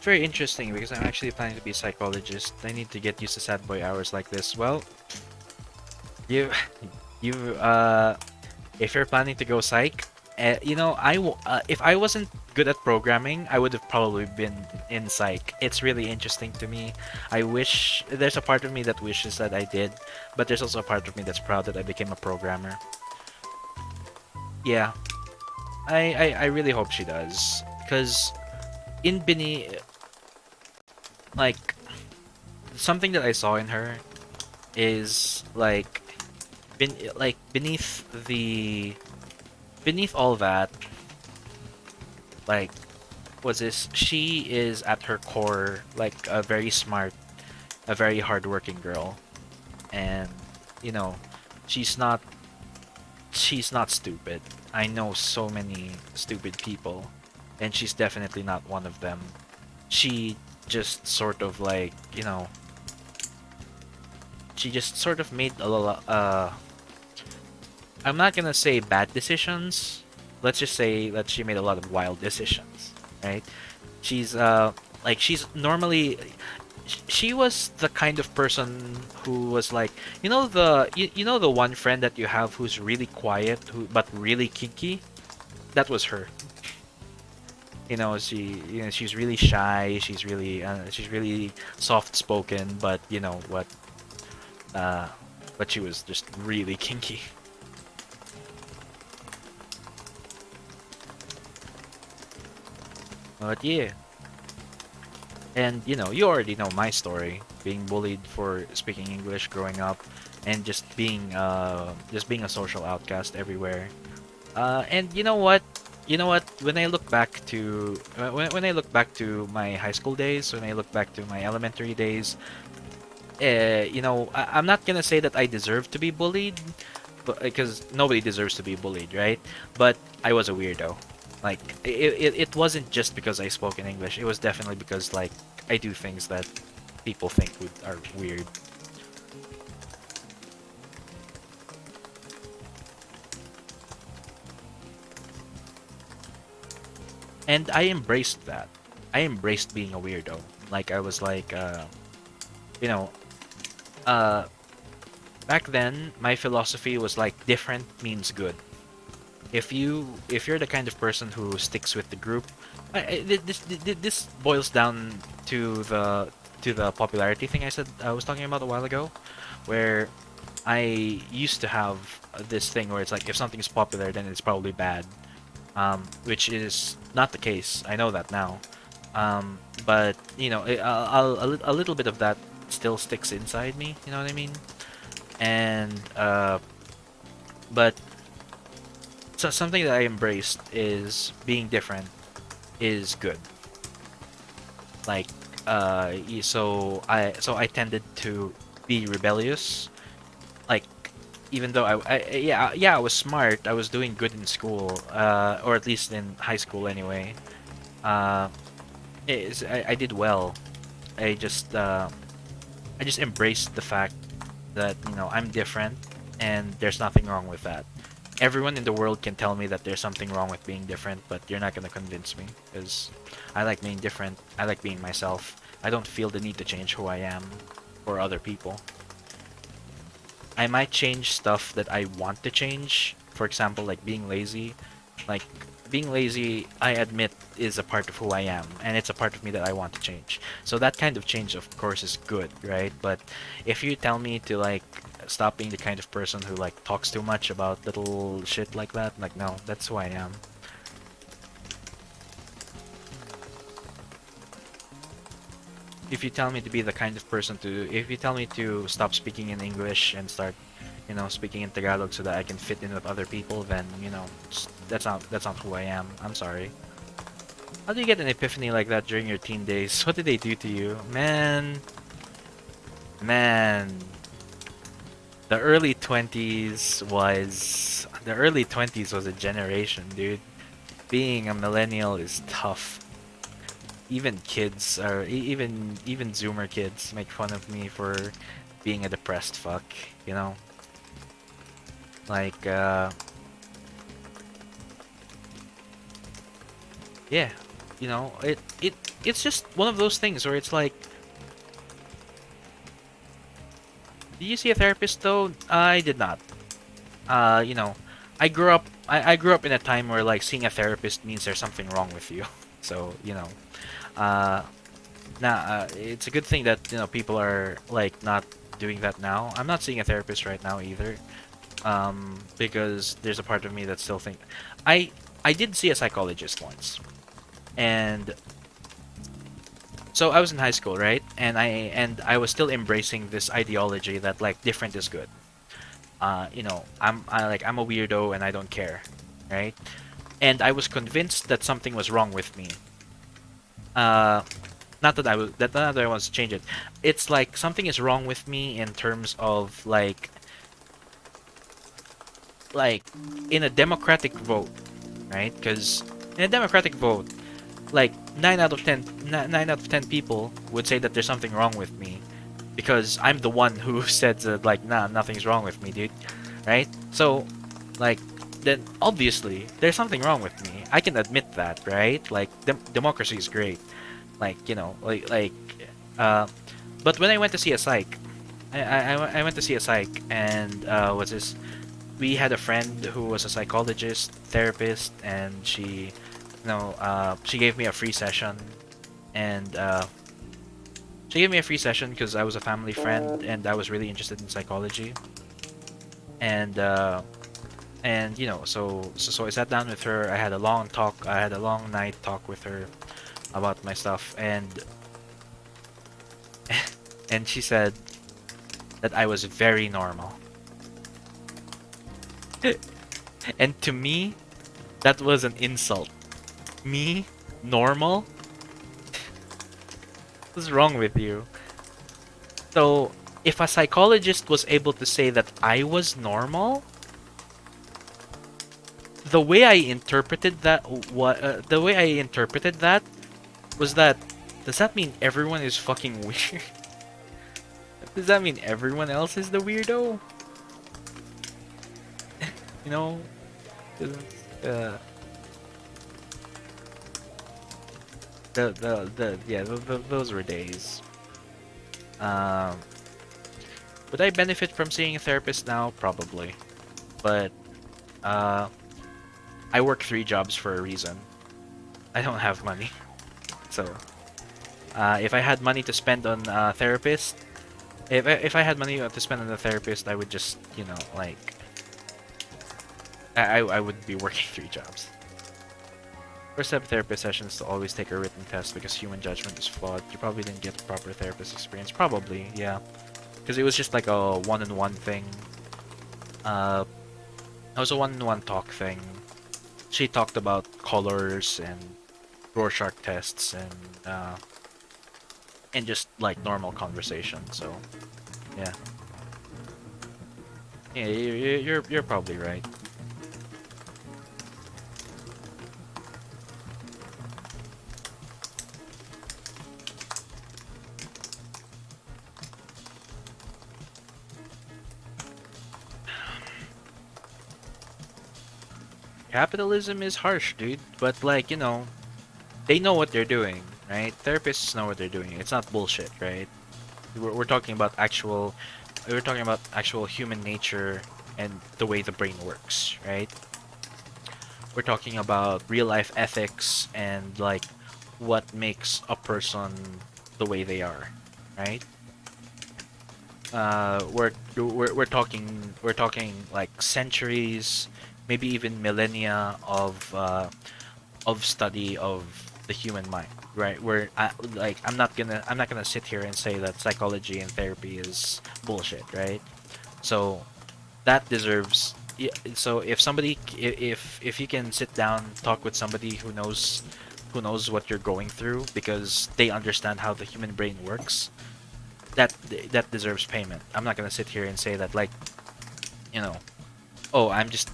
Very interesting because I'm actually planning to be a psychologist. I need to get used to sad boy hours like this. Well, you, you, if you're planning to go psych, if I wasn't good at programming, I would have probably been in psych. It's really interesting to me. There's a part of me that wishes that I did, but there's also a part of me that's proud that I became a programmer. Yeah, I really hope she does, because in Bini, like, something that I saw in her is like, beneath all that, like, she is at her core like a very smart, a very hardworking girl, and you know, she's not stupid. I know so many stupid people, and she's definitely not one of them. She just sort of, like, she just sort of made a lot, I'm not gonna say bad decisions. Let's just say that she made a lot of wild decisions, right? She's she's normally, she was the kind of person who was like, the one friend that you have who's really quiet, but really kinky. That was her. she's really shy. She's really soft spoken, uh, but she was just really kinky. But yeah, and you already know my story, being bullied for speaking English growing up, and just being a social outcast everywhere. And you know what? When I look back to when I look back to my high school days, when I look back to my elementary days, I'm not gonna say that I deserve to be bullied, but because nobody deserves to be bullied, right? But I was a weirdo. Like it wasn't just because I spoke in English. It was definitely because like I do things that people think are weird. And I embraced that. I embraced being a weirdo. Like I was like, you know, uh, back then my philosophy was like different means good. If you're the kind of person who sticks with the group, this boils down to the popularity thing I was talking about a while ago, where I used to have this thing where it's like if something's popular, then it's probably bad, which is not the case. I know that now. But a little bit of that still sticks inside me. You know what I mean? And but so something that I embraced is being different is good. Like so I tended to be rebellious. Like even though I was smart, I was doing good in school, or at least in high school anyway. Uh, I did well. I just embraced the fact that I'm different, and there's nothing wrong with that. Everyone in the world can tell me that there's something wrong with being different, but you're not gonna convince me because I like being different. I like being myself. I don't feel the need to change who I am for other people. I might change stuff that I want to change. For example, like being lazy. Like being lazy, I admit, is a part of who I am, and it's a part of me that I want to change. So that kind of change, of course, is good, right? But if you tell me to like stop being the kind of person who like talks too much about little shit like that, like no, that's who I am. If you tell me to stop speaking in English and start, speaking in Tagalog so that I can fit in with other people, then that's not who I am. I'm sorry. How do you get an epiphany like that during your teen days? What did they do to you, man? Man, the early 20s was a generation, dude. Being a millennial is tough. Even kids are even Zoomer kids make fun of me for being a depressed fuck, you know? Like yeah, it's just one of those things where it's like, did you see a therapist though? I did not. Uh, you know, I grew up in a time where like seeing a therapist means there's something wrong with you. So, uh it's a good thing that people are like not doing that now. I'm not seeing a therapist right now either, because there's a part of me that still think I I did see a psychologist once, and so I was in high school, right? And I was still embracing this ideology that like different is good. I'm a weirdo and I don't care, right? And I was convinced that something was wrong with me. Uh, not that I want to change it. It's like something is wrong with me in terms of like in a democratic vote, right? Because in a democratic vote, like 9 out of 10 people would say that there's something wrong with me because I'm the one who said that like nah, nothing's wrong with me, dude, right? So like then obviously there's something wrong with me. I can admit that, right? Like democracy is great, like uh but when I went to see a psych, I went to see a psych, and what's this we had a friend who was a psychologist therapist, and she gave me a free session, and she gave me a free session because I was a family friend and I was really interested in psychology. And so I sat down with her. I had a long talk. I had a long night talk with her about my stuff, and and she said that I was very normal. And to me, that was an insult. Me, normal? What's wrong with you? So, if a psychologist was able to say that I was normal, the way I interpreted that, the way I interpreted that was that, does that mean everyone is fucking weird? Does that mean everyone else is the weirdo? You know, 'cause, uh, those were days. Um, would I benefit from seeing a therapist now? Probably, but uh, I work 3 jobs for a reason. I don't have money, so if I had money to spend on a therapist, if I had money to spend on a therapist, I would just like I would be working 3 jobs. First step therapist session is to always take a written test because human judgment is flawed. You probably didn't get the proper therapist experience. Probably, yeah. Because it was just like a one-on-one thing. It was a one-on-one talk thing. She talked about colors and Rorschach tests and just like normal conversation. So, yeah. Yeah, you're probably right. Capitalism is harsh, dude, but like, they know what they're doing, right? Therapists know what they're doing. It's not bullshit, right? We're talking about actual human nature and the way the brain works, right? We're talking about real life ethics and like what makes a person the way they are, right? We're talking like centuries, maybe even millennia of study of the human mind, right? I'm not gonna sit here and say that psychology and therapy is bullshit, right? So that deserves. Yeah, so if you can sit down, talk with somebody who knows what you're going through because they understand how the human brain works, that that deserves payment. I'm not gonna sit here and say that like, you know, oh, I'm just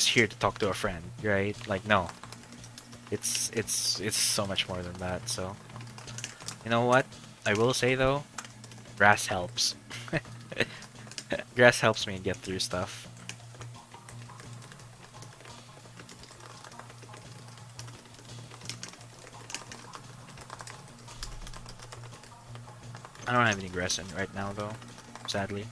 here to talk to a friend, right? Like, no, it's so much more than that. So, you know what? I will say though, grass helps. Grass helps me get through stuff. I don't have any grass in right now though, sadly.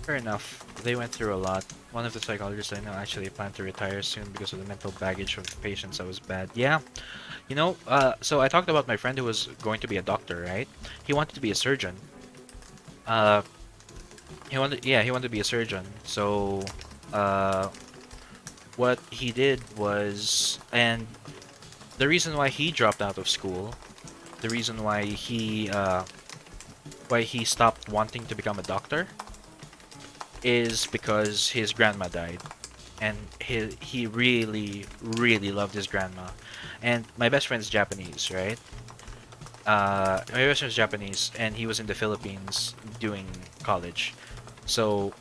Fair enough. They went through a lot. One of the psychologists I know actually planned to retire soon because of the mental baggage of patients that was bad. Yeah, so I talked about my friend who was going to be a doctor, right? He wanted to be a surgeon. Uh, he wanted to be a surgeon. So, uh, what he did was, and the reason why he dropped out of school, the reason why he stopped wanting to become a doctor, is because his grandma died, and he really really loved his grandma. And my best friend's Japanese, right? My best friend's Japanese, and he was in the Philippines doing college. So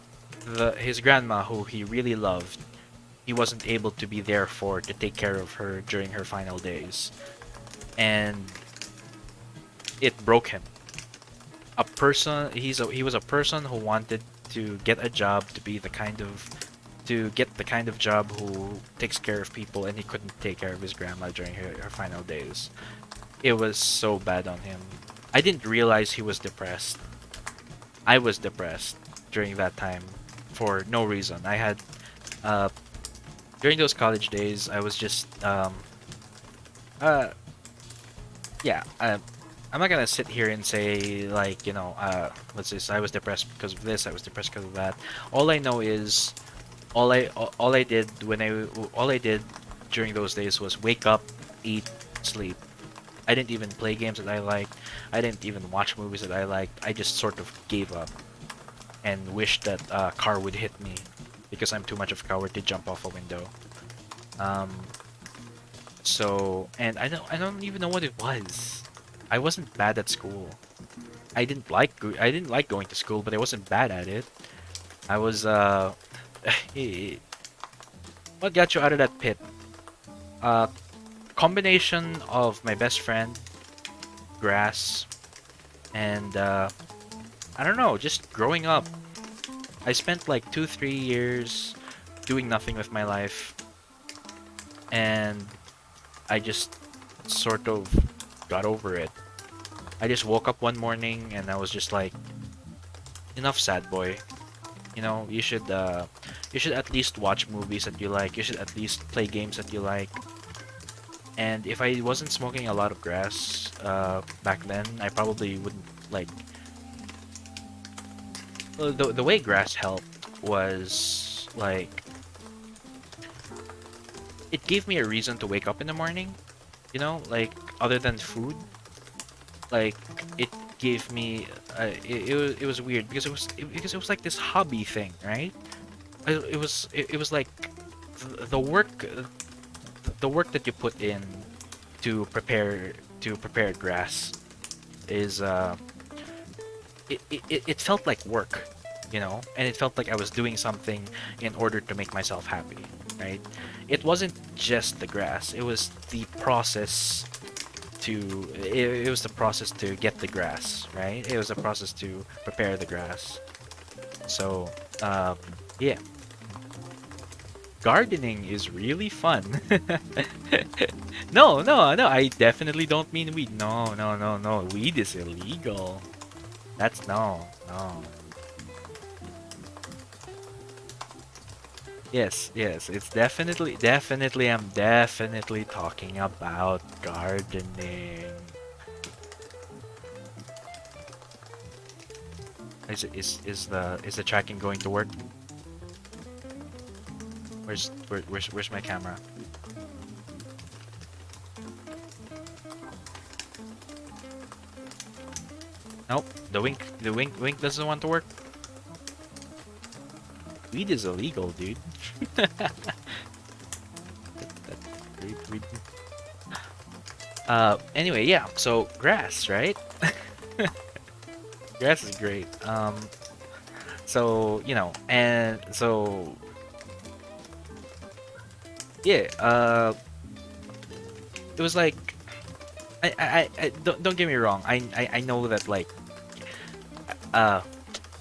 his grandma, who he really loved, he wasn't able to be there for to take care of her during her final days, and it broke him. He was a person who wanted to get a job to get the kind of job who takes care of people, and he couldn't take care of his grandma during her final days. It was so bad on him. I didn't realize he was depressed I was depressed during that time for no reason. I had uh, during those college days, I was just uh, yeah. I'm not gonna sit here and say like what's this? I was depressed because of this. I was depressed because of that. All I know is all I did all I did during those days was wake up, eat, sleep. I didn't even play games that I liked. I didn't even watch movies that I liked. I just sort of gave up and wished that a car would hit me because I'm too much of a coward to jump off a window. Um, and I don't even know what it was. I wasn't bad at school. I didn't like going to school, but I wasn't bad at it. I was what got you out of that pit? Uh, Combination of my best friend, grass, and I don't know, just growing up. I spent like 2-3 years doing nothing with my life, and I just sort of got over it. I just woke up one morning and I was just like, enough, sad boy. You should at least watch movies that you like. You should at least play games that you like. And if I wasn't smoking a lot of grass back then, I probably wouldn't like. Well, the way grass helped was like it gave me a reason to wake up in the morning. Like other than food, like it gave me it was weird because because it was like this hobby thing, right? It was like the work that you put in to prepare grass is it felt like work, and it felt like I was doing something in order to make myself happy, right? It wasn't just the grass, it was the process it was the process to get the grass, right? It was a process to prepare the grass. So yeah, gardening is really fun. No, I definitely don't mean weed. No, weed is illegal. That's no. Yes, it's definitely, I'm definitely talking about gardening. Is the tracking going to work? Where's my camera? Nope, the wink doesn't want to work. Weed is illegal, dude. Weed. Anyway, yeah. So grass, right? Grass is great. So and so yeah. It was like I don't get me wrong. I know that like uh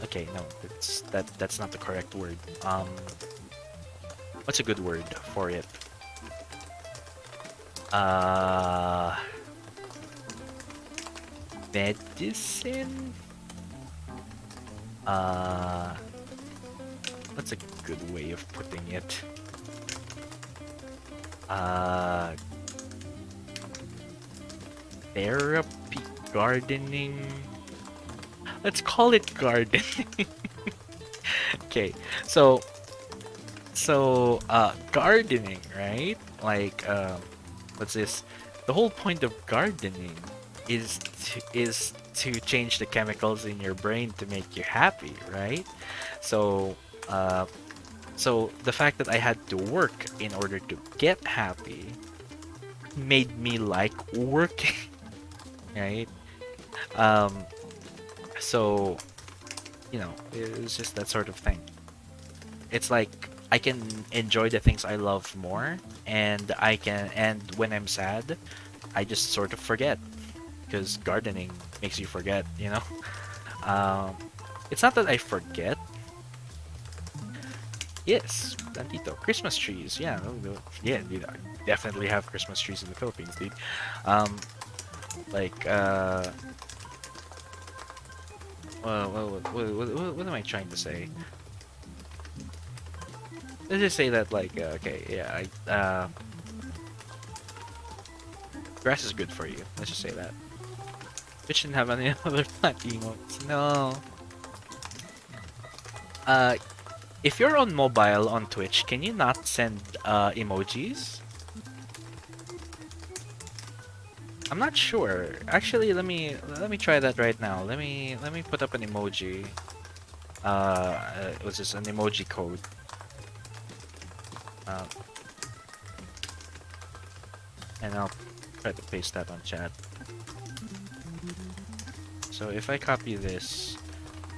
okay, no, that's not the correct word. What's a good word for it? Medicine? What's a good way of putting it? Therapy, gardening. Let's call it gardening. Okay, gardening, right? Like, what's this? The whole point of gardening is to change the chemicals in your brain to make you happy, right? So, so the fact that I had to work in order to get happy made me like working, right? Um, so it was just that sort of thing. It's like I can enjoy the things I love more, and when I'm sad, I just sort of forget because gardening makes you forget. It's not that I forget. Yes, Tantito. Christmas trees. Yeah, yeah, dude. I definitely have Christmas trees in the Philippines, dude. Um, like what am I trying to say? Let's just say that like okay, yeah, grass is good for you. Let's just say that. Twitch didn't have any other plant emotes. No. Uh, if you're on mobile on Twitch, can you not send emojis? I'm not sure. Actually, let me try that right now. Let me put up an emoji. Was this an emoji code? Uh, and I'll try to paste that on chat. So if I copy this,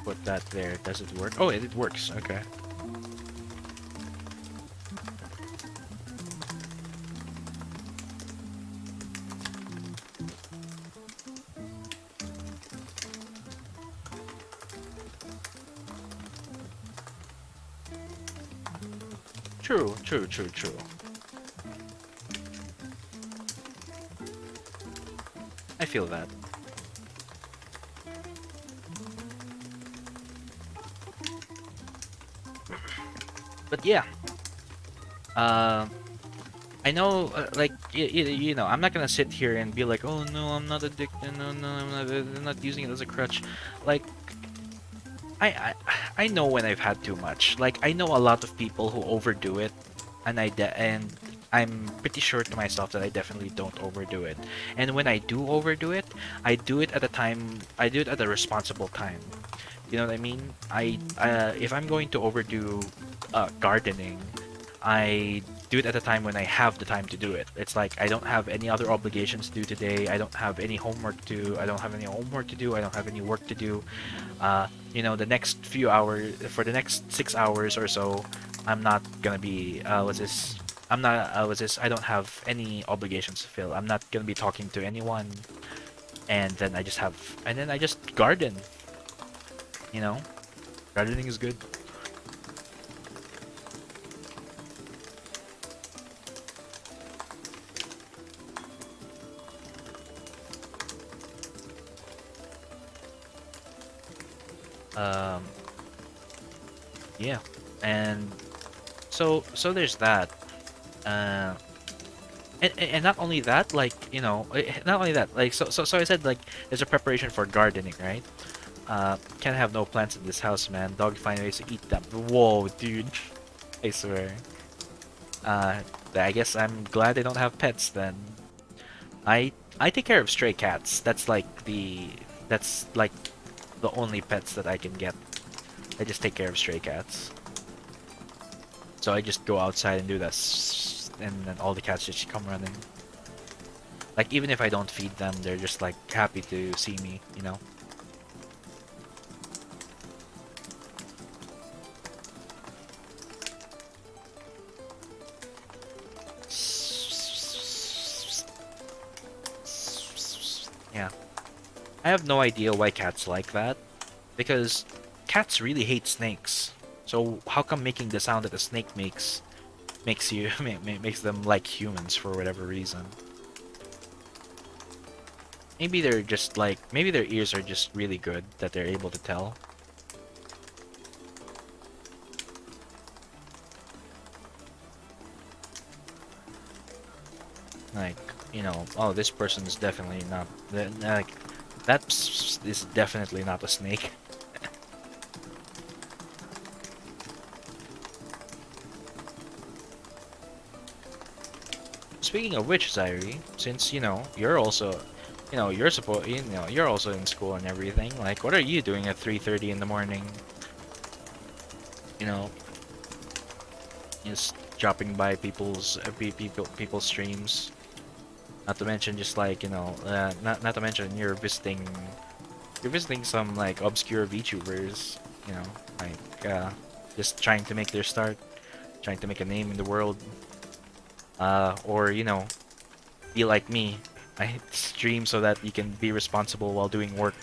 put that there, does it work? Oh, it works. Okay. True, true, true, true. I feel that. But yeah, I know, like you know, I'm not gonna sit here and be like, oh no, I'm not addicted. No, no, I'm not using it as a crutch. Like, I, I know when I've had too much. Like, I know a lot of people who overdo it, and and I'm pretty sure to myself that I definitely don't overdo it. And when I do overdo it, I do it at a time. I do it at a responsible time. You know what I mean? If I'm going to overdo gardening, I do it at a time when I have the time to do it. It's like I don't have any other obligations to do today. I don't have any homework to. I don't have any homework to do. I don't have any work to do. You know, the next few hours, for the next 6 hours or so, I'm not gonna be. What's this? I'm not. What's this? I don't have any obligations to fill. I'm not gonna be talking to anyone. And then I just have. And then I just garden. You know, gardening is good. Um, yeah, and so there's that. Uh, and not only that, like you know, not only that, like so I said like there's a preparation for gardening, right? Can't have no plants in this house, man. Dog find ways to eat them. Whoa, dude! I swear. Uh, I guess I'm glad I don't have pets then. I take care of stray cats. That's like the only pets that I can get. I just take care of stray cats. So I just go outside and do this, and then all the cats just come running. Like even if I don't feed them, they're just like happy to see me, you know. Yeah. I have no idea why cats like that, because cats really hate snakes. So how come making the sound that a snake makes you makes them like humans for whatever reason? Maybe they're just like maybe their ears are just really good that they're able to tell. Like, you know, oh, this person is definitely not like that is definitely not a snake. Speaking of which, Zairi, since you know you're also, you know, you're also in school and everything. Like, what are you doing at 3:30 in the morning? You know, just dropping by people's streams. Not to mention, just like you know, not to mention you're visiting some like obscure VTubers. You know, like just trying to make their start, trying to make a name in the world. Or you know, be like me. I stream so that you can be responsible while doing work.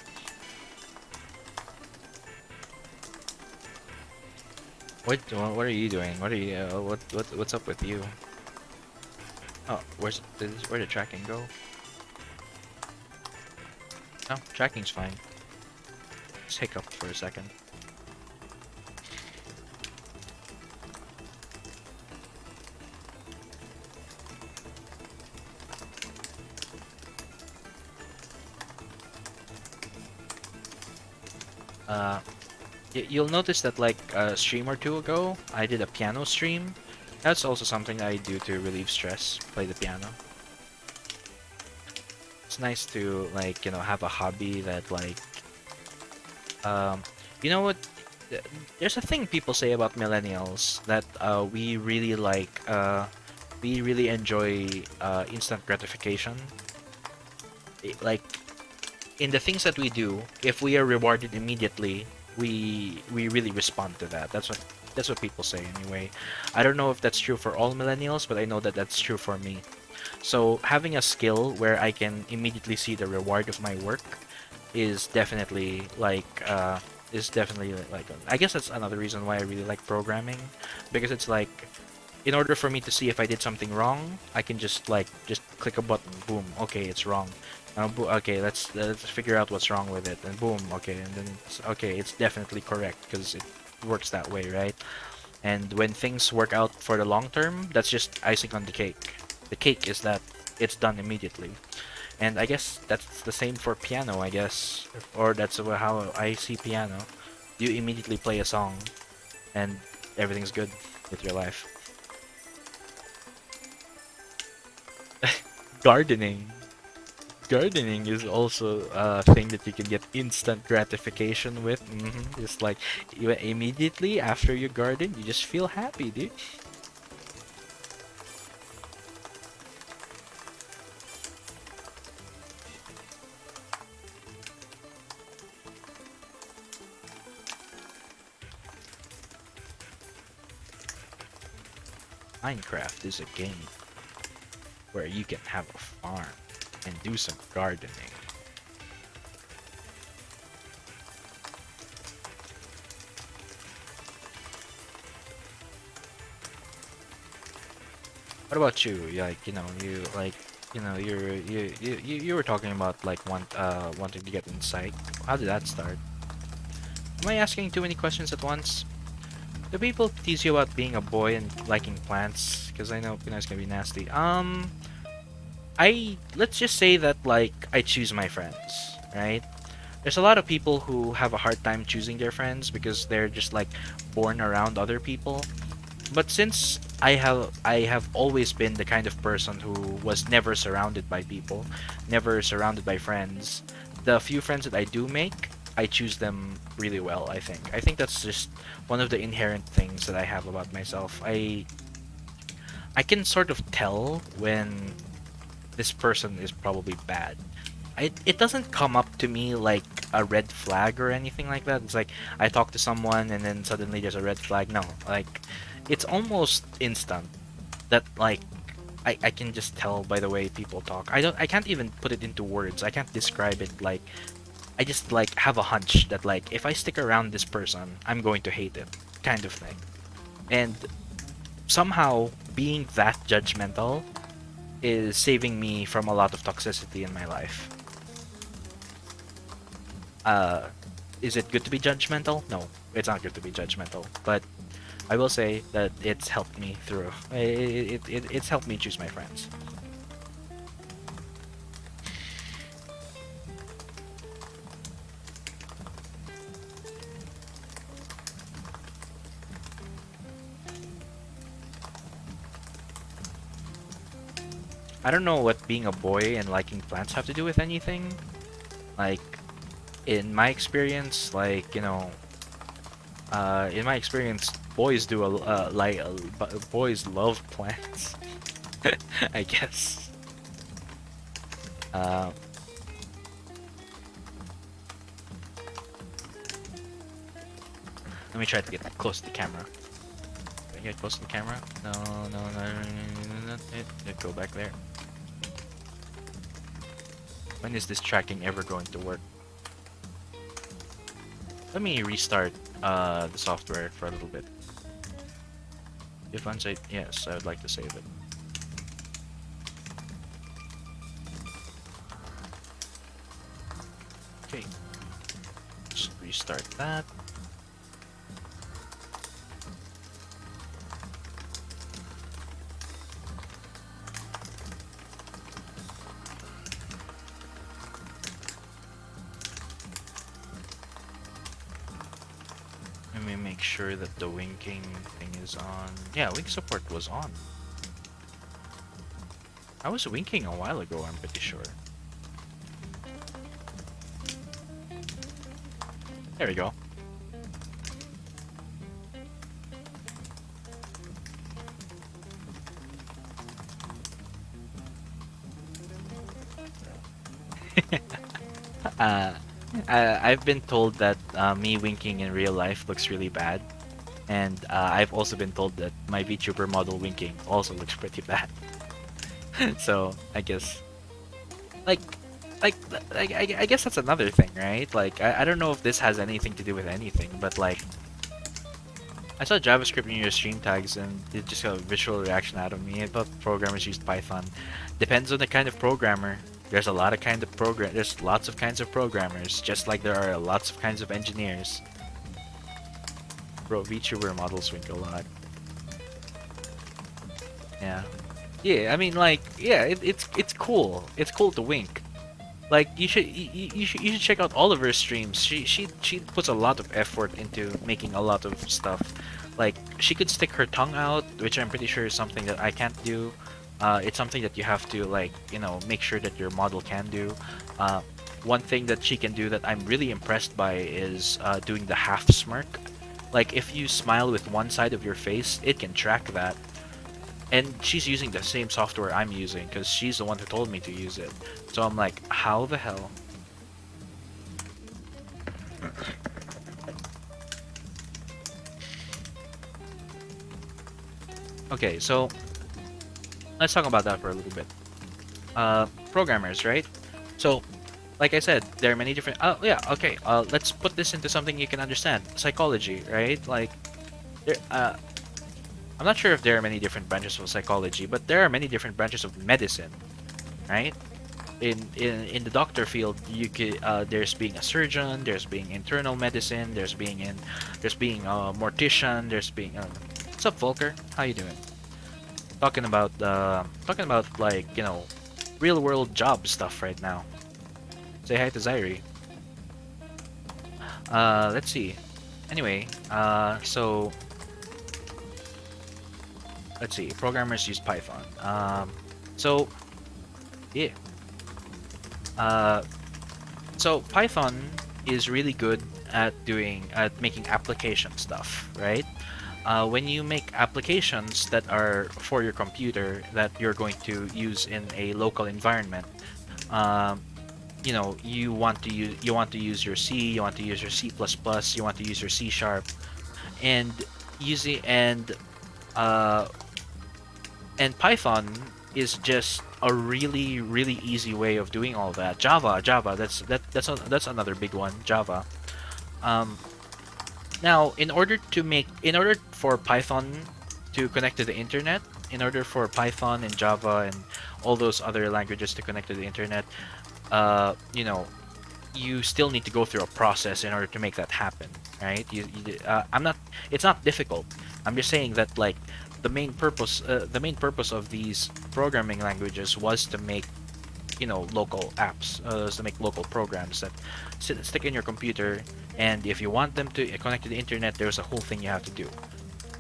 What are you doing? What are you what's up with you? Oh, where did tracking go? No, tracking's fine. Just hiccup for a second. Uh, you'll notice that like a stream or two ago, I did a piano stream. That's also something I do to relieve stress, play the piano. It's nice to like, have a hobby that like, um, you know what? There's a thing people say about millennials that we really like, we really enjoy instant gratification. Like in the things that we do, if we are rewarded immediately, we really respond to that. That's what people say anyway. I don't know if that's true for all millennials, but I know that that's true for me. So having a skill where I can immediately see the reward of my work is definitely like I guess that's another reason why I really like programming, because it's like in order for me to see if I did something wrong, I can just click a button, boom, okay, it's wrong. Okay, let's figure out what's wrong with it, and boom, okay, and then it's definitely correct because it works that way, right? And when things work out for the long term, that's just icing on the cake. The cake is that it's done immediately. And I guess that's the same for piano, I guess, or that's how I see piano. You immediately play a song, and everything's good with your life. Gardening. Gardening is also a thing that you can get instant gratification with. Just like immediately after you garden, you just feel happy, dude. Minecraft is a game where you can have a farm and do some gardening. What about you? Like, you like, you were talking about like wanting to get in psych. How did that start? Am I asking too many questions at once? Do people tease you about being a boy and liking plants? Because I know Pinoy's can be nasty. Let's just say that like I choose my friends, right? There's a lot of people who have a hard time choosing their friends because they're just like born around other people. But since I have always been the kind of person who was never surrounded by people, never surrounded by friends, the few friends that I do make, I choose them really well, I think. I think that's just one of the inherent things that I have about myself. I can sort of tell when this person is probably bad. It doesn't come up to me like a red flag or anything like that. It's like I talk to someone and then suddenly there's a red flag. No, like it's almost instant that like I can just tell by the way people talk. I can't even put it into words. I can't describe it. Like I just like have a hunch that like if I stick around this person, I'm going to hate it, kind of thing. And somehow being that judgmental is saving me from a lot of toxicity in my life. Uh, is it good to be judgmental? No, it's not good to be judgmental. But I will say that it's helped me through. It's helped me choose my friends. I don't know what being a boy and liking plants have to do with anything. Like, in my experience, like, in my experience, boys do boys love plants. I guess. Uh, Let me try to get close to the camera. Can I get close to the camera? No, no, no, no, no, no, no. Go back there. When is this tracking ever going to work? Let me restart the software for a little bit. If unsafe, yes, I would like to save it. Okay. Just restart that. Let me make sure that the winking thing is on. Yeah, wink support was on. I was winking a while ago, I'm pretty sure. There we go. uh, I've been told that me winking in real life looks really bad. And I've also been told that my VTuber model winking also looks pretty bad. So I guess, like, like, I guess that's another thing, right? Like, I don't know if this has anything to do with anything, but like, I saw JavaScript in your stream tags and it just got a visual reaction out of me. I thought programmers used Python. Depends on the kind of programmer. There's a lot of kind of program. There's lots of kinds of programmers, just like there are lots of kinds of engineers. Bro, VTuber models wink a lot. Yeah. Yeah, I mean, like, yeah, it's cool. It's cool to wink. Like, you should check out all of her streams. She puts a lot of effort into making a lot of stuff. Like, she could stick her tongue out, which I'm pretty sure is something that I can't do. It's something that you have to, like, make sure that your model can do. One thing that she can do that I'm really impressed by is doing the half smirk. Like, if you smile with one side of your face, it can track that. And she's using the same software I'm using, because she's the one who told me to use it. So I'm like, how the hell? Okay, so let's talk about that for a little bit. Programmers, right? So, like I said, there are many different. Oh yeah, okay. Let's put this into something you can understand. Psychology, right? Like, there, I'm not sure if there are many different branches of psychology, but there are many different branches of medicine, right? In the doctor field, you could there's being a surgeon, there's being internal medicine, there's being a mortician, there's being what's up, Volker? How you doing? Talking about like real world job stuff right now. Say hi to Zairi. Let's see. Anyway, so let's see. Programmers use Python. So yeah. So Python is really good at making application stuff, right? When you make applications that are for your computer that you're going to use in a local environment, you want to use your C, you want to use your C++, you want to use your C sharp, and using and Python is just a really really easy way of doing all that. Java, that's another big one. Java. Now, in order for Python to connect to the internet, in order for Python and Java and all those other languages to connect to the internet, you still need to go through a process in order to make that happen, right? It's not difficult. I'm just saying that, like, the main purpose of these programming languages was to make local apps, to make local programs that stick in your computer, and if you want them to connect to the internet, there's a whole thing you have to do.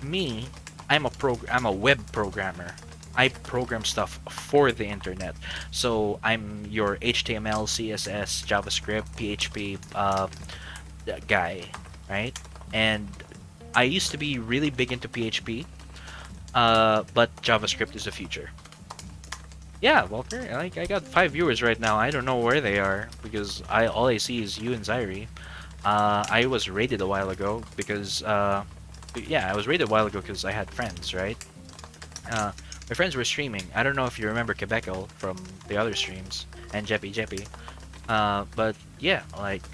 Me, I'm a web programmer. I program stuff for the internet, so I'm your HTML, CSS, JavaScript, PHP guy, right? And I used to be really big into PHP, but JavaScript is the future. Yeah, Walter, like, I got 5 viewers right now. I don't know where they are because all I see is you and Zairi. I was raided a while ago because yeah, I was raided a while ago because I had friends, right? My friends were streaming. I don't know if you remember Kebekel from the other streams and Jepy. But yeah, like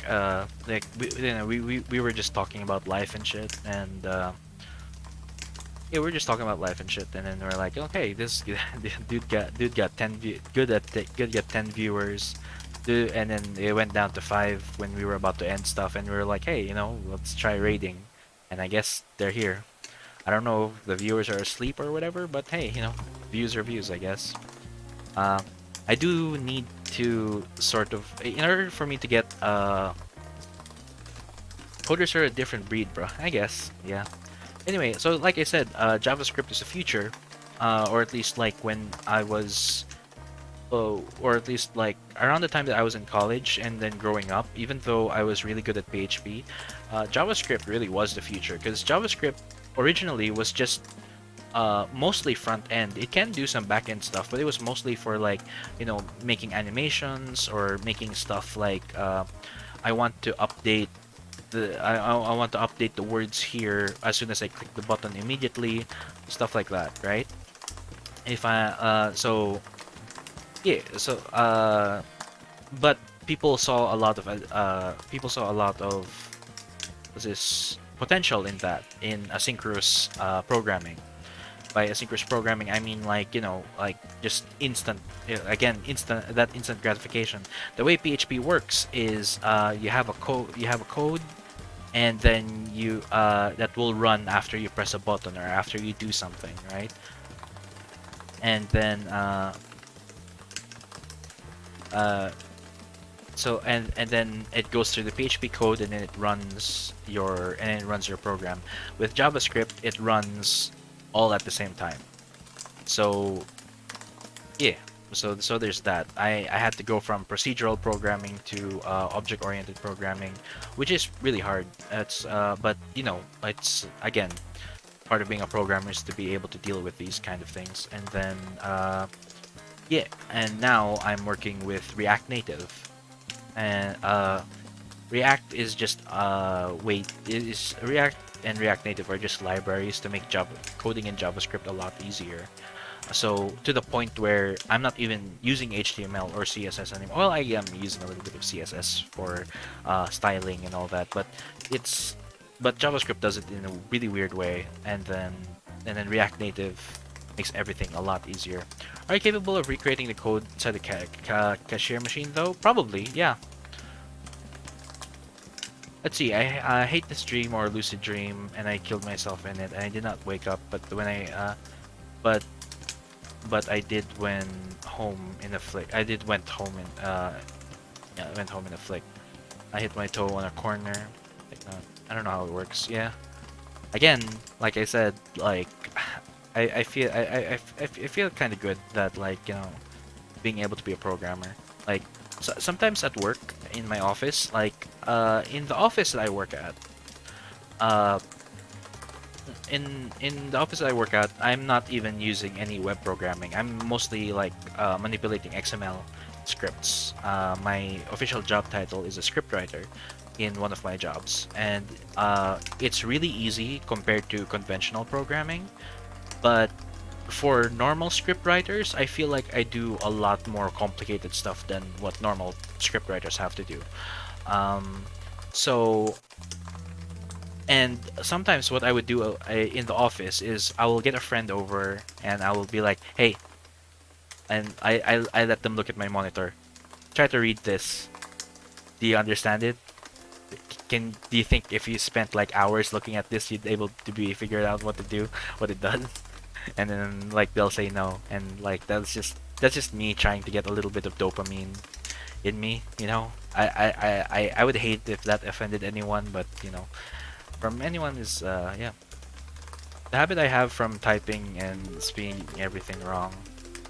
we were just talking about life and shit, and yeah, we were just talking about life and shit, and then we're like, okay, this dude got 10 viewers, And then it went down to 5 when we were about to end stuff, and we were like, hey, let's try raiding. And I guess they're here. I don't know if the viewers are asleep or whatever, but hey, views are views, I guess. Uh, I do need to sort of, in order for me to get, coders are a different breed, bro. I guess, yeah. Anyway, so like I said, JavaScript is the future, or at least like when I was, or at least like around the time that I was in college and then growing up, even though I was really good at PHP, JavaScript really was the future because JavaScript originally was just mostly front end. It can do some back end stuff, but it was mostly for like, making animations or making stuff like I want to update I want to update the words here as soon as I click the button immediately, stuff like that, right? If I so yeah, so but people saw a lot of what's this potential in that in asynchronous programming. By asynchronous programming, I mean like like just instant, instant gratification. The way PHP works is you have a code, and then you that will run after you press a button or after you do something, right? And then uh, and then it goes through the PHP code, and then it runs your program. With JavaScript, it runs all at the same time. So yeah, so there's that. I had to go from procedural programming to object-oriented programming, which is really hard. It's but it's again part of being a programmer is to be able to deal with these kind of things. And then yeah, and now I'm working with React Native, and React is just React and React Native are just libraries to make Java coding in JavaScript a lot easier. So to the point where I'm not even using HTML or CSS anymore. Well, I am using a little bit of CSS for styling and all that, but JavaScript does it in a really weird way, and then React Native makes everything a lot easier. Are you capable of recreating the code inside the cashier machine though? Probably, yeah. Let's see, I hate this dream or lucid dream, and I killed myself in it, and I did not wake up. But when but I did when home in a flick. I did went home in yeah, I went home in a flick. I hit my toe on a corner. Like, I don't know how it works. Yeah. Again, like I said, like I feel I feel kind of good that like being able to be a programmer. Like sometimes at work in my office, like in the office that I work at, uh, in the office that I work at, I'm not even using any web programming. I'm mostly like manipulating XML scripts. My official job title is a scriptwriter in one of my jobs, and it's really easy compared to conventional programming. But for normal script writers, I feel like I do a lot more complicated stuff than what normal script writers have to do. Um, so, and sometimes what I would do in the office is I will get a friend over and I will be like, hey, and I let them look at my monitor. Try to read this. Do you understand it? Do you think if you spent like hours looking at this, you'd able to be figure out what to do, what it does? And then like they'll say no, and like that's just me trying to get a little bit of dopamine in me, I would hate if that offended anyone, but from anyone is yeah, the habit I have from typing and speaking everything wrong.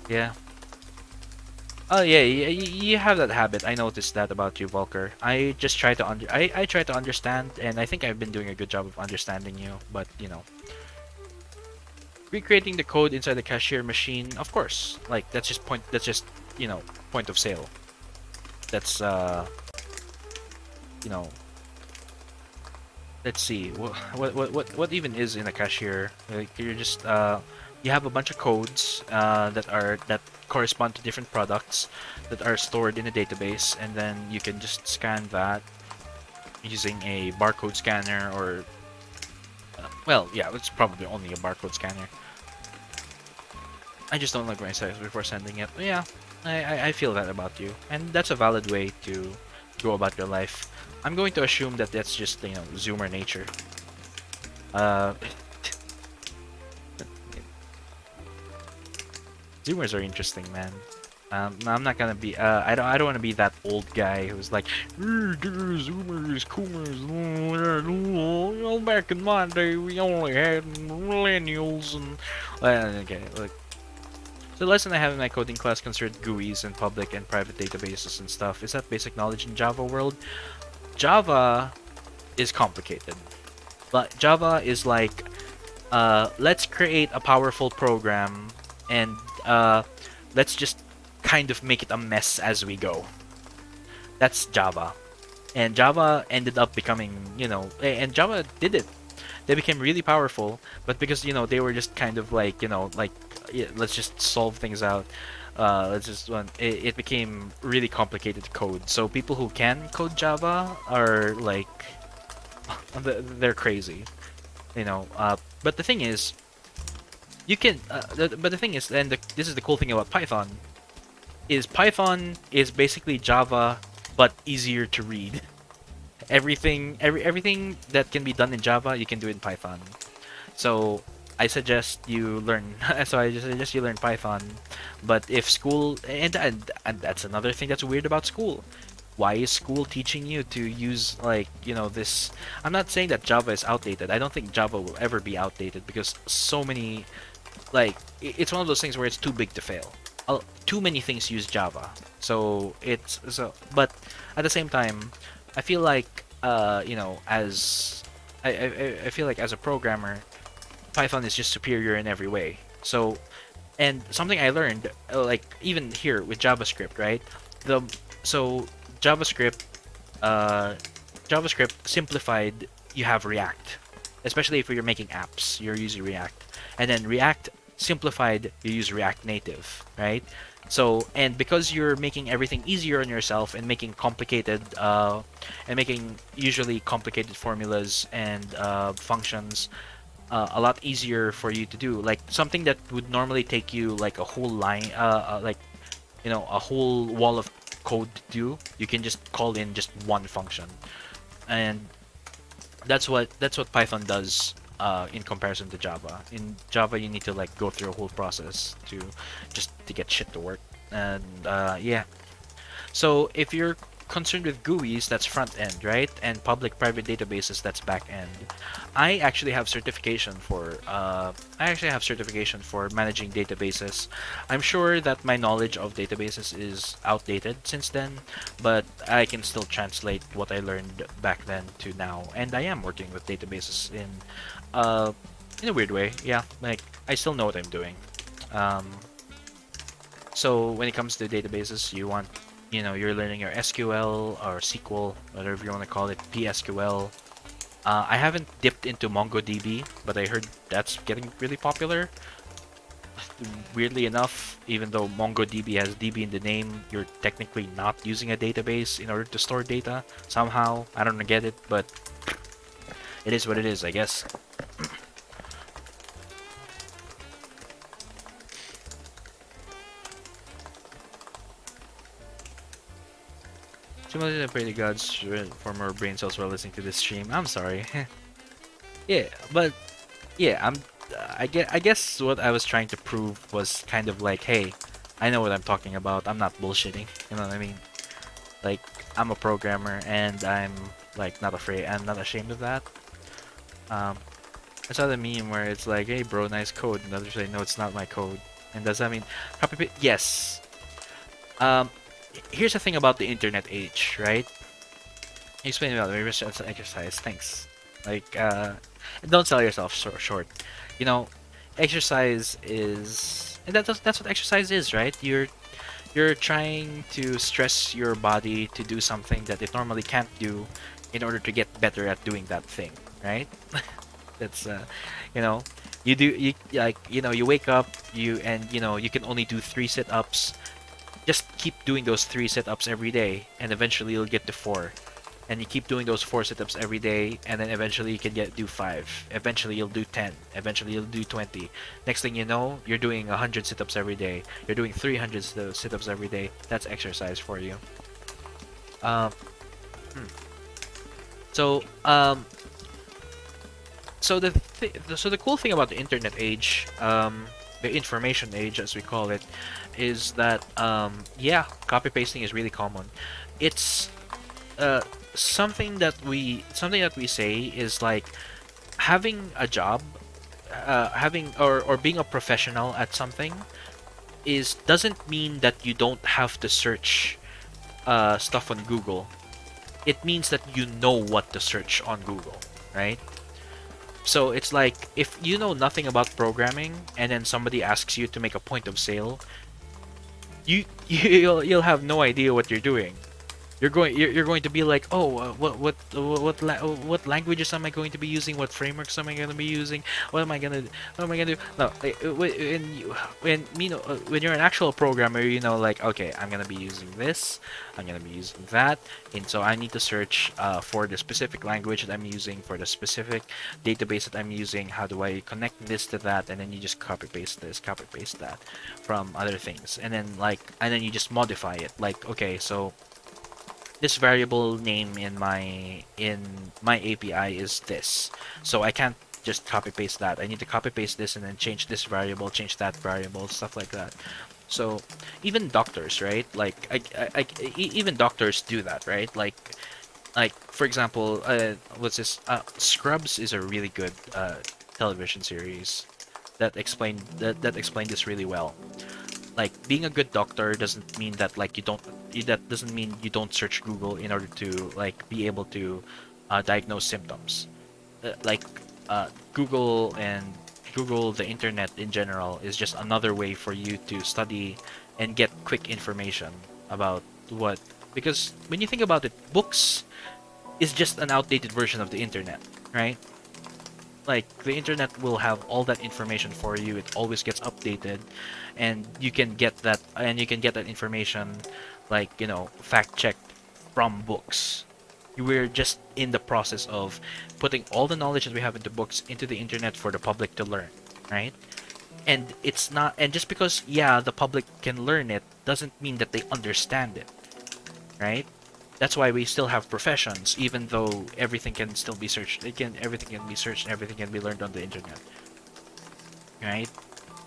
Yeah. Oh yeah, you have that habit. I noticed that about you, Volker. I just try to I try to understand, and I think I've been doing a good job of understanding you, but recreating the code inside the cashier machine, of course. Like that's just point of sale. That's you know let's see what even is in a cashier. Like you're just you have a bunch of codes that correspond to different products that are stored in a database, and then you can just scan that using a barcode scanner or well, yeah, it's probably only a barcode scanner. I just don't like my size before sending it. But yeah, I feel that about you, and that's a valid way to go about your life. I'm going to assume that that's just Zoomer nature. Uh, Zoomers are interesting, man. I'm not gonna be. I don't want to be that old guy who's like, Zoomers, Coomers. Back in my day, we only had millennials and. Okay, look. So the lesson I have in my coding class concerned GUIs and public and private databases and stuff. Is that basic knowledge in Java world? Java is complicated, but Java is like, let's create a powerful program and let's just kind of make it a mess as we go. That's Java. And Java ended up becoming, and Java did it. They became really powerful, but because, they were just kind of like, like, yeah, let's just solve things out. Let's just it became really complicated code. So people who can code Java are like, they're crazy, But the thing is, you can. But the thing is, and this is the cool thing about Python is basically Java but easier to read. Everything that can be done in Java, you can do in Python. So I suggest you learn. So I just suggest you learn Python. But if school and that's another thing that's weird about school. Why is school teaching you to use like this? I'm not saying that Java is outdated. I don't think Java will ever be outdated because so many like it's one of those things where it's too big to fail. Too many things use Java, so it's so. But at the same time, I feel like as I feel like as a programmer, Python is just superior in every way. So, and something I learned, like even here with JavaScript, right? The so JavaScript, uh, JavaScript simplified. You have React, especially if you're making apps, you're using React, and then React simplified. You use React Native, right? So, and because you're making everything easier on yourself and making complicated, and making usually complicated formulas and functions a lot easier for you to do. Like something that would normally take you like a whole line, like a whole wall of code to do, you can just call in just one function, and that's what Python does. In comparison to Java. In Java, you need to like go through a whole process to get shit to work, and yeah. So if you're concerned with GUIs, that's front end, right? And public-private databases, that's back end. I actually have certification for managing databases. I'm sure that my knowledge of databases is outdated since then, but I can still translate what I learned back then to now, and I am working with databases uh, in a weird way. Yeah, like I still know what I'm doing. Um, so when it comes to databases, you're learning your SQL or SQL, whatever you want to call it, PSQL. I haven't dipped into MongoDB, but I heard that's getting really popular. Weirdly enough, even though MongoDB has DB in the name, you're technically not using a database in order to store data. Somehow, I don't get it, but it is what it is, I guess. Similarly, I pray to gods for more brain cells while listening to this stream. I'm sorry. Yeah, but yeah, I guess what I was trying to prove was kind of like, hey, I know what I'm talking about. I'm not bullshitting. You know what I mean? Like, I'm a programmer and I'm like not afraid. I'm not ashamed of that. Um, I saw the meme where it's like, hey, bro, nice code, and others say, no, it's not my code. And does that mean copy paste? Yes. Um, Here's the thing about the internet age, right? Explain about the exercise. Thanks. Like, don't sell yourself short. You know, exercise is, and that's what exercise is, right? You're trying to stress your body to do something that it normally can't do, in order to get better at doing that thing, right? That's you know, you wake up, you can only do 3 sit-ups. Just keep doing those 3 sit-ups every day, and eventually you'll get to 4. and you keep doing those 4 sit-ups every day, and then eventually you can do 5. Eventually you'll do 10. Eventually you'll do 20. Next thing you know, you're doing 100 sit-ups every day. You're doing 300 sit-ups every day. That's exercise for you. Um, hmm. So so the cool thing about the internet age, the information age as we call it, is that yeah, copy pasting is really common. It's uh, something that we say is like having a job, having or being a professional at something is doesn't mean that you don't have to search stuff on Google. It means that you know what to search on Google, right? So it's like if you know nothing about programming and then somebody asks you to make a point of sale, you'll have no idea what you're doing. You're going to be like, oh, what languages am I going to be using? What frameworks am I going to be using? What am I gonna do? No, when you're an actual programmer, you know, like, okay, I'm gonna be using this, I'm gonna be using that, and so I need to search for the specific language that I'm using, for the specific database that I'm using. How do I connect this to that? And then you just copy paste this, copy paste that from other things, and then you just modify it. Like, okay, so this variable name in my API is this. So I can't just copy paste that. I need to copy paste this and then change this variable, change that variable, stuff like that. So even doctors, right? Like even doctors do that, right? Like for example, what's this? Scrubs is a really good television series that explained this really well. Like being a good doctor doesn't mean that that doesn't mean you don't search Google in order to like be able to diagnose symptoms. Like Google and Google, the internet in general, is just another way for you to study and get quick information about what. Because when you think about it, books is just an outdated version of the internet, right? Like the internet will have all that information for you. It always gets updated, and you can get that information, like, you know, fact checked from books. We're just in the process of putting all the knowledge that we have into books into the internet for the public to learn, right? And it's not, and just because, yeah, the public can learn it doesn't mean that they understand it, right? That's why we still have professions, even though everything can still be searched. Everything can be searched and everything can be learned on the internet, right?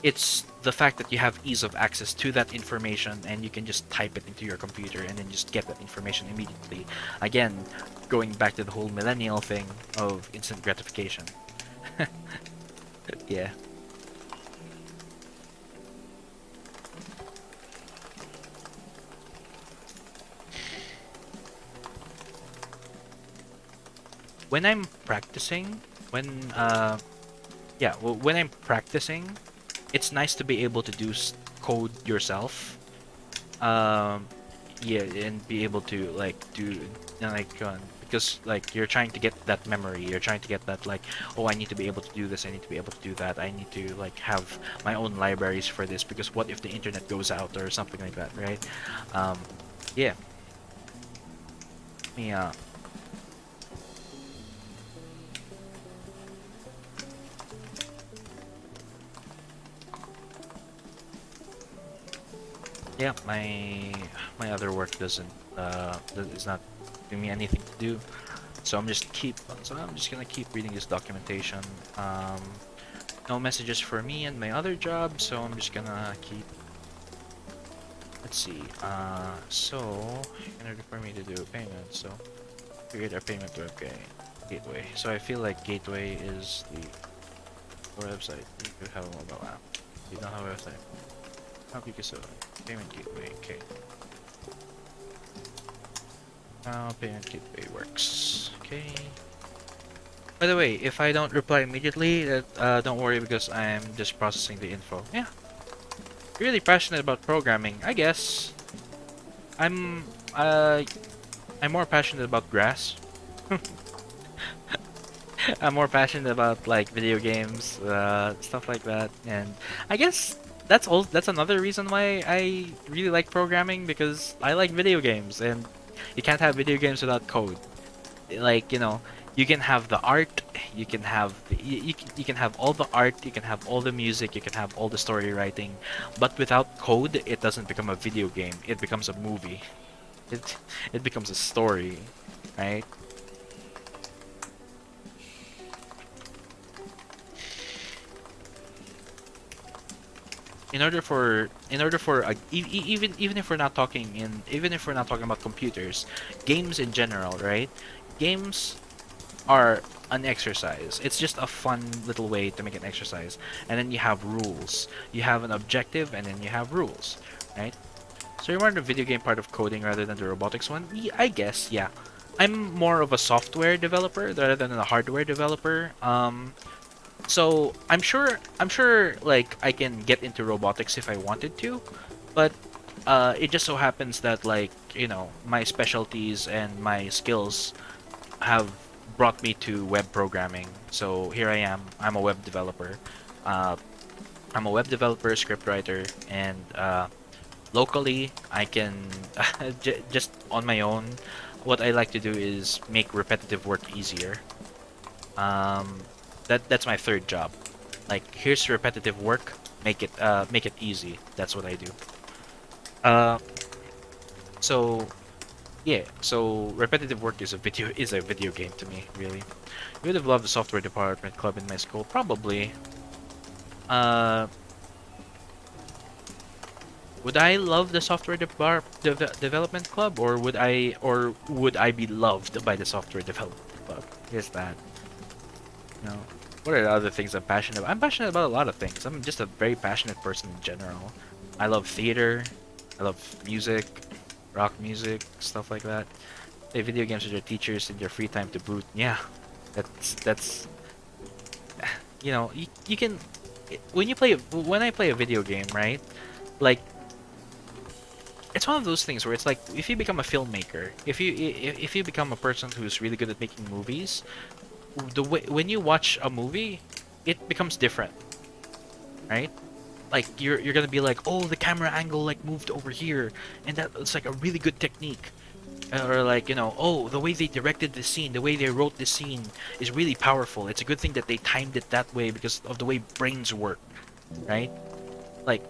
It's the fact that you have ease of access to that information and you can just type it into your computer and then just get that information immediately. Again, going back to the whole millennial thing of instant gratification. Yeah. When I'm practicing, when I'm practicing, it's nice to be able to do code yourself. Um, yeah, and be able to like do, you know, because like you're trying to get that memory, you're trying to get that, like, oh, I need to be able to do this, I need to be able to do that, I need to like have my own libraries for this, because what if the internet goes out or something like that, right? Um, yeah. Yeah. Yeah, my other work is not giving me anything to do, so I'm just gonna keep reading this documentation. No messages for me and my other job, so I'm just gonna keep. Let's see. So in order for me to do a payment, so create our payment gateway. So I feel like gateway is the website. You could have a mobile app. You don't have a website. How big is a payment gateway? Okay. How payment gateway works. Okay. By the way, if I don't reply immediately, don't worry, because I'm just processing the info. Yeah. Really passionate about programming, I guess. I'm uh I'm more passionate about grass. I'm more passionate about like video games, stuff like that, and I guess that's another reason why I really like programming, because I like video games, and you can't have video games without code. like, you can have the art, you can have you can have all the art, you can have all the music, you can have all the story writing, but without code, it doesn't become a video game. It becomes a movie. It it becomes a story, right? In order for even if we're not talking in even if we're not talking about computers, games in general, right? Games are an exercise. It's just a fun little way to make an exercise. And then you have rules. You have an objective, and then you have rules, right? So you're more the video game part of coding rather than the robotics one? I guess, yeah. I'm more of a software developer rather than a hardware developer. So I'm sure like I can get into robotics if I wanted to, but it just so happens that like my specialties and my skills have brought me to web programming. So here I am. I'm a web developer. Uh, I'm a web developer, scriptwriter, and locally I can just on my own. What I like to do is make repetitive work easier. Um, that's my third job. Like here's repetitive work, make it easy. That's what I do. Uh, so yeah, so repetitive work is a video game to me, really. You would have loved the software department club in my school, probably. Uh, would I love the development club, or would I be loved by the software development club? Is that you know? What are the other things I'm passionate about? I'm passionate about a lot of things. I'm just a very passionate person in general. I love theater. I love music, rock music, stuff like that. Play video games with your teachers in your free time to boot. Yeah, that's you can when I play a video game, right? Like it's one of those things where it's like if you become a filmmaker, if you become a person who's really good at making movies, the way when you watch a movie, it becomes different, right? Like you're gonna be like, oh, the camera angle like moved over here, and that's like a really good technique. Or like oh, the way they directed the scene, the way they wrote the scene is really powerful. It's a good thing that they timed it that way because of the way brains work, right? Like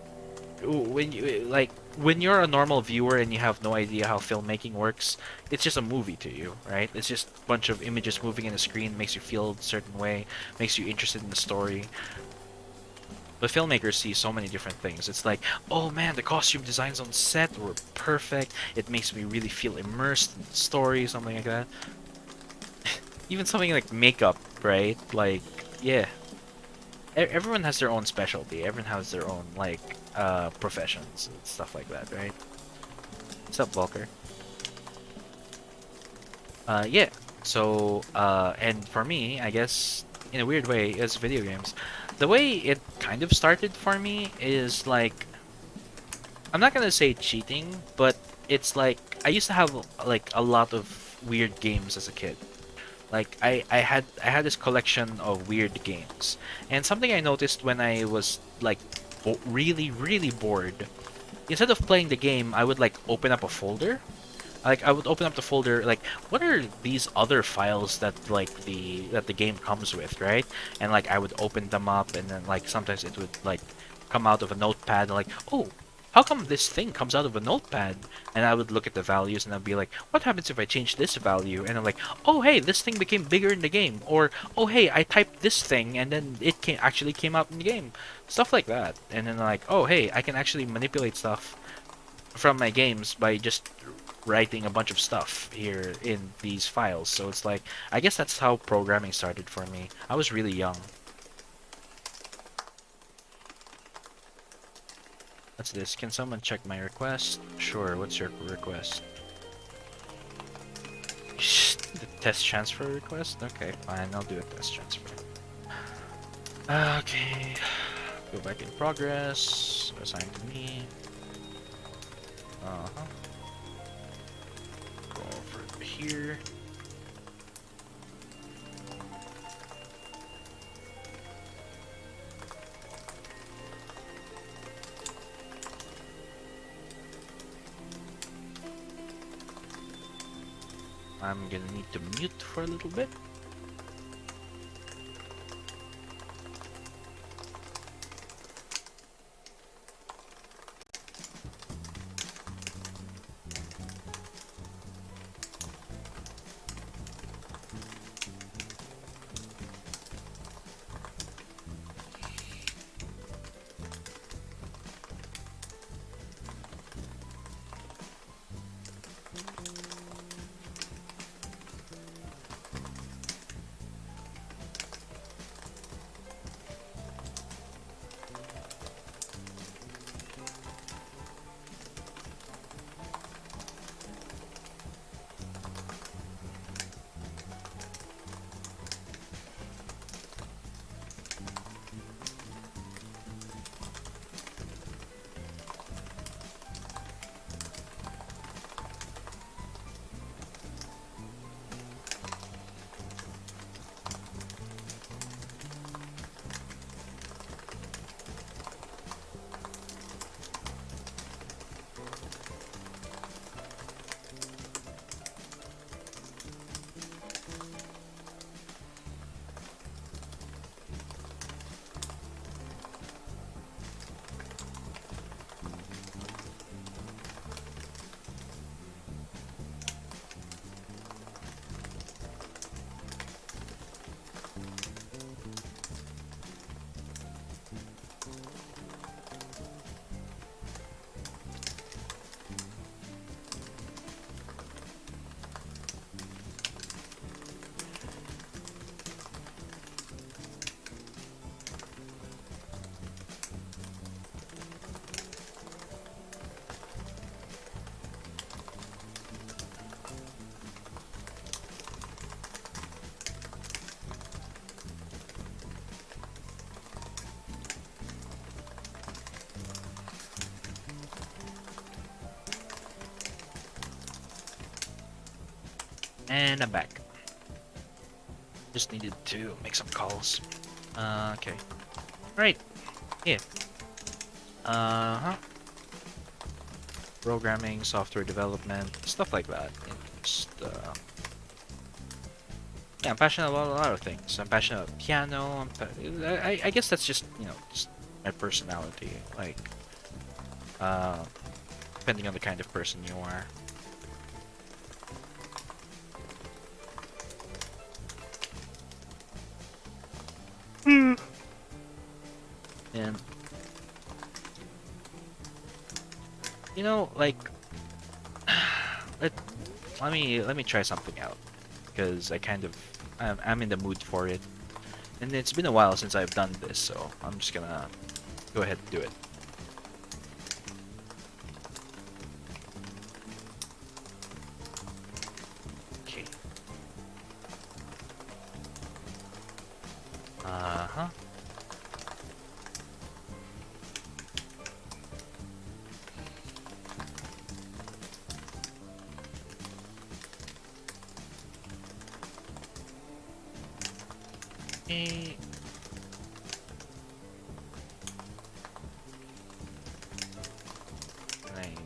when you're a normal viewer and you have no idea how filmmaking works, it's just a movie to you, right? It's just a bunch of images moving in the screen, makes you feel a certain way, makes you interested in the story. But filmmakers see so many different things. It's like, oh man, the costume designs on set were perfect. It makes me really feel immersed in the story, something like that. Even something like makeup, right? Like, yeah, everyone has their own specialty. Everyone has their own like professions and stuff like that, right? What's up, Volker? Yeah. So, and for me, I guess in a weird way, is video games. The way it kind of started for me is like I'm not gonna say cheating, but it's like I used to have like a lot of weird games as a kid. Like I had this collection of weird games, and something I noticed when I was like really bored, instead of playing the game, I would like open up a folder. Like I would open up the folder, like what are these other files that the game comes with, right? And like I would open them up, and then like sometimes it would like come out of a notepad, and like, oh, how come this thing comes out of a notepad? And I would look at the values, and I'd be like, what happens if I change this value? And I'm like, oh hey, this thing became bigger in the game, or oh hey, I typed this thing, and then it actually came out in the game, stuff like that. And then like, oh hey, I can actually manipulate stuff from my games by just writing a bunch of stuff here in these files. So it's like, I guess that's how programming started for me. I was really young. What's this? Can someone check my request? Sure, what's your request? The test transfer request? Okay, fine, I'll do a test transfer. Okay, go back in progress, assign to me. Uh-huh. Go over here. I'm gonna need to mute for a little bit. And I'm back. Just needed to make some calls. Okay. Right. Yeah. Uh-huh. Programming, software development, stuff like that. You know, just, yeah, I'm passionate about a lot of things. I'm passionate about piano. I guess that's just, you know, just my personality. Like, uh, depending on the kind of person you are. And you know, like, let let me try something out because I'm in the mood for it, and it's been a while since I've done this, so I'm just gonna go ahead and do it. Okay. Uh-huh. Okay. Right.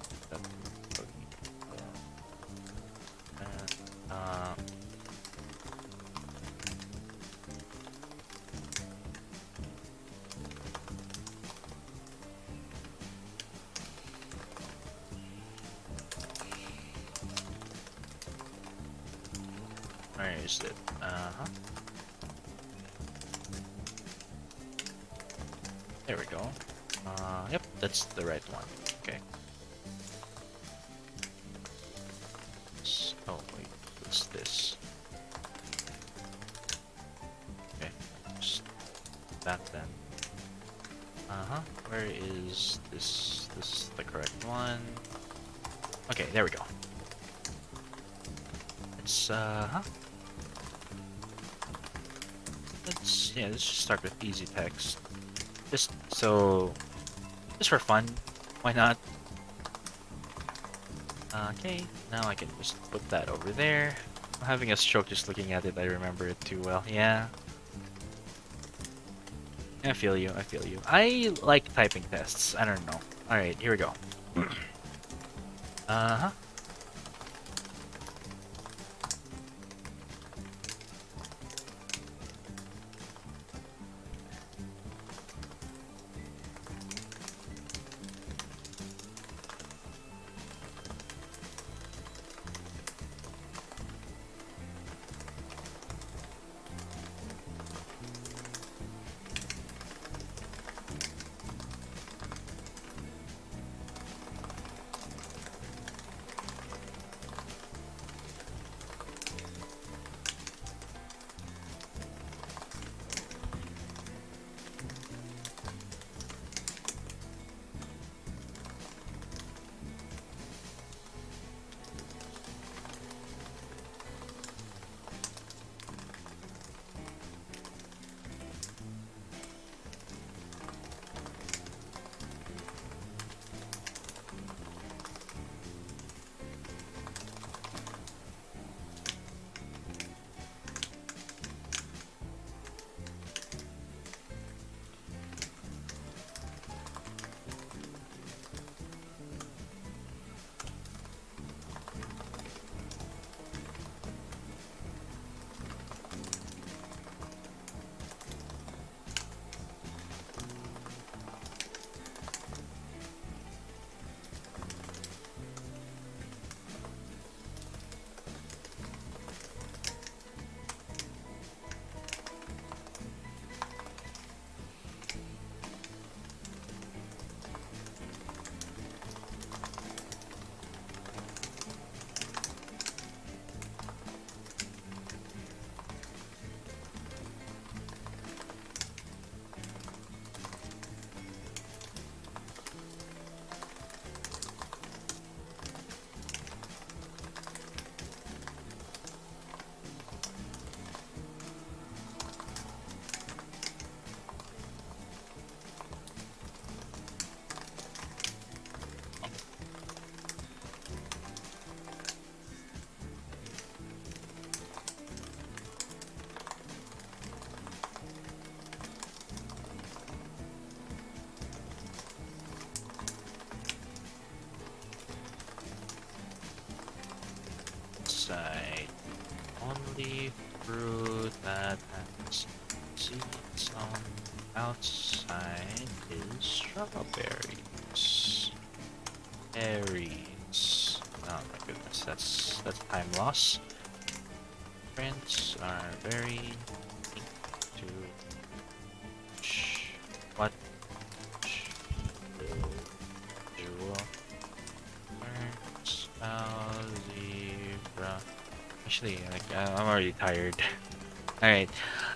Uh, where is it? Uh-huh. There we go. Yep, that's the right one. Okay. Oh, wait, what's this? Okay, just that then. Uh-huh. Where is this? This is the correct one. Okay, there we go. It's, huh? Let's just start with easy text. Just for fun. Why not? Okay, now I can just put that over there. I'm having a stroke just looking at it, I remember it too well. Yeah. I feel you, I feel you. I like typing tests, I don't know. Alright, here we go. Uh-huh. the fruit that has seeds on outside is strawberries. Berries. Oh my goodness, that's time loss. Prints are very to what Jewel turns zebra. Actually, like I'm already tired. All right,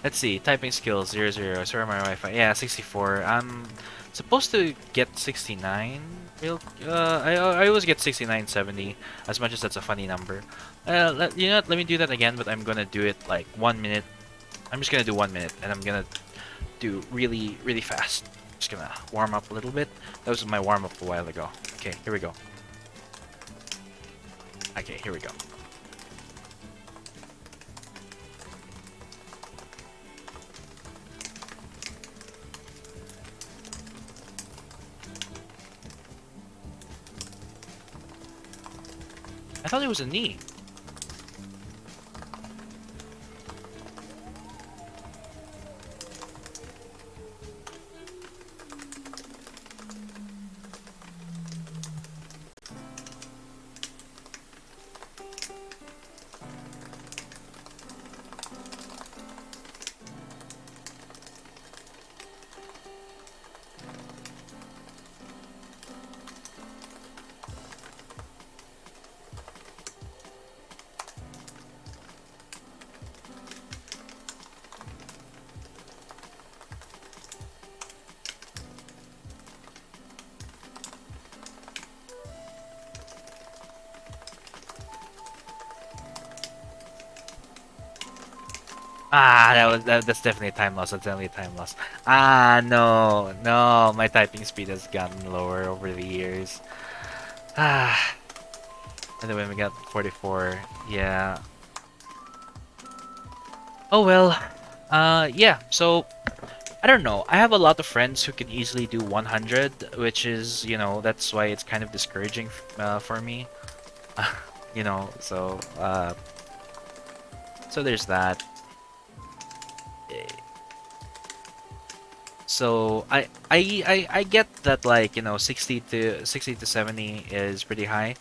let's see. Typing skills 00. Sorry, my Wi-Fi. Yeah, 64. I'm supposed to get 69. I always get 69, 70. As much as that's a funny number. You know what? Let me do that again, but I'm gonna do it like 1 minute. I'm just gonna do 1 minute, and I'm gonna do really, really fast. Just gonna warm up a little bit. That was my warm up a while ago. Okay, here we go. Okay, here we go. I thought it was a knee. Ah, that's definitely a time loss. That's definitely a time loss. Ah, no, no, my typing speed has gotten lower over the years. Ah, and then when we got 44, yeah. Oh well. Yeah. So I don't know. I have a lot of friends who can easily do 100, which is, that's why it's kind of discouraging for me. You know, so there's that. So I get that, like, 60 to 70 is pretty high.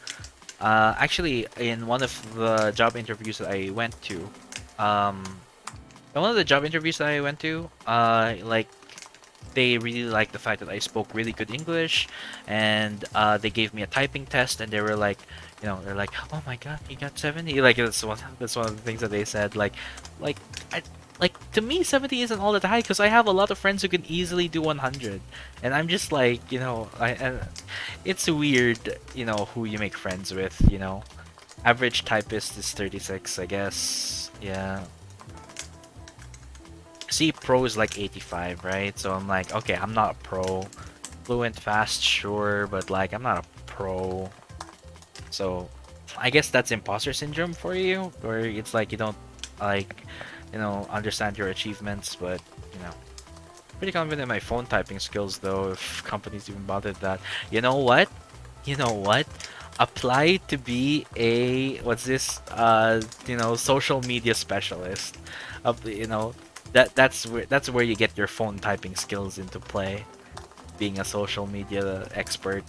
Actually, in one of the job interviews that I went to, um, like, they really liked the fact that I spoke really good English, and they gave me a typing test, and they were like, they're like, "Oh my God, you got 70!" Like, that's one of the things that they said. Like, I, like, to me, 70 isn't all that high because I have a lot of friends who can easily do 100, and I'm just like, it's weird, who you make friends with. Average typist is 36, I guess. Yeah. See, pro is like 85, right? So I'm like, okay, I'm not a pro. Fluent, fast, sure, but like, I'm not a pro. So I guess that's imposter syndrome for you, where it's like you don't, like, understand your achievements, but, you know. Pretty confident in my phone typing skills, though, if companies even bothered that. You know what? You know what? Apply to be a, what's this, social media specialist. Up, that's where you get your phone typing skills into play. Being a social media expert.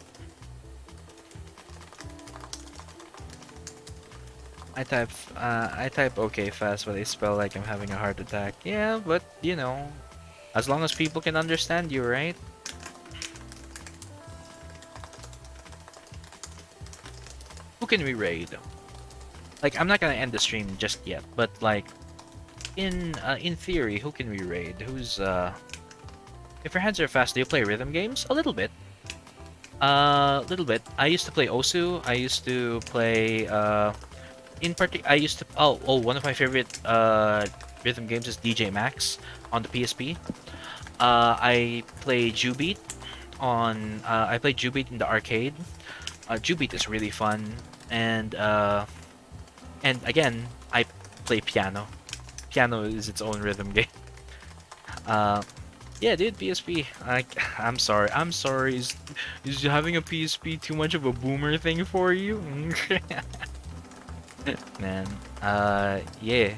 I type okay fast, but I spell like I'm having a heart attack. Yeah, but as long as people can understand you, right? Who can we raid? Like, I'm not gonna end the stream just yet, but like, in theory, who can we raid? If your hands are fast, do you play rhythm games? A little bit. Little bit. I used to play Osu. I used to play I used to one of my favorite rhythm games is DJ Max on the PSP. I play Jubeat I played Jubeat in the arcade. Jubeat is really fun, and again, I play piano. Piano is its own rhythm game. Uh, yeah, dude, PSP. I'm sorry. I'm sorry. Is having a PSP too much of a boomer thing for you? Man. Yeah.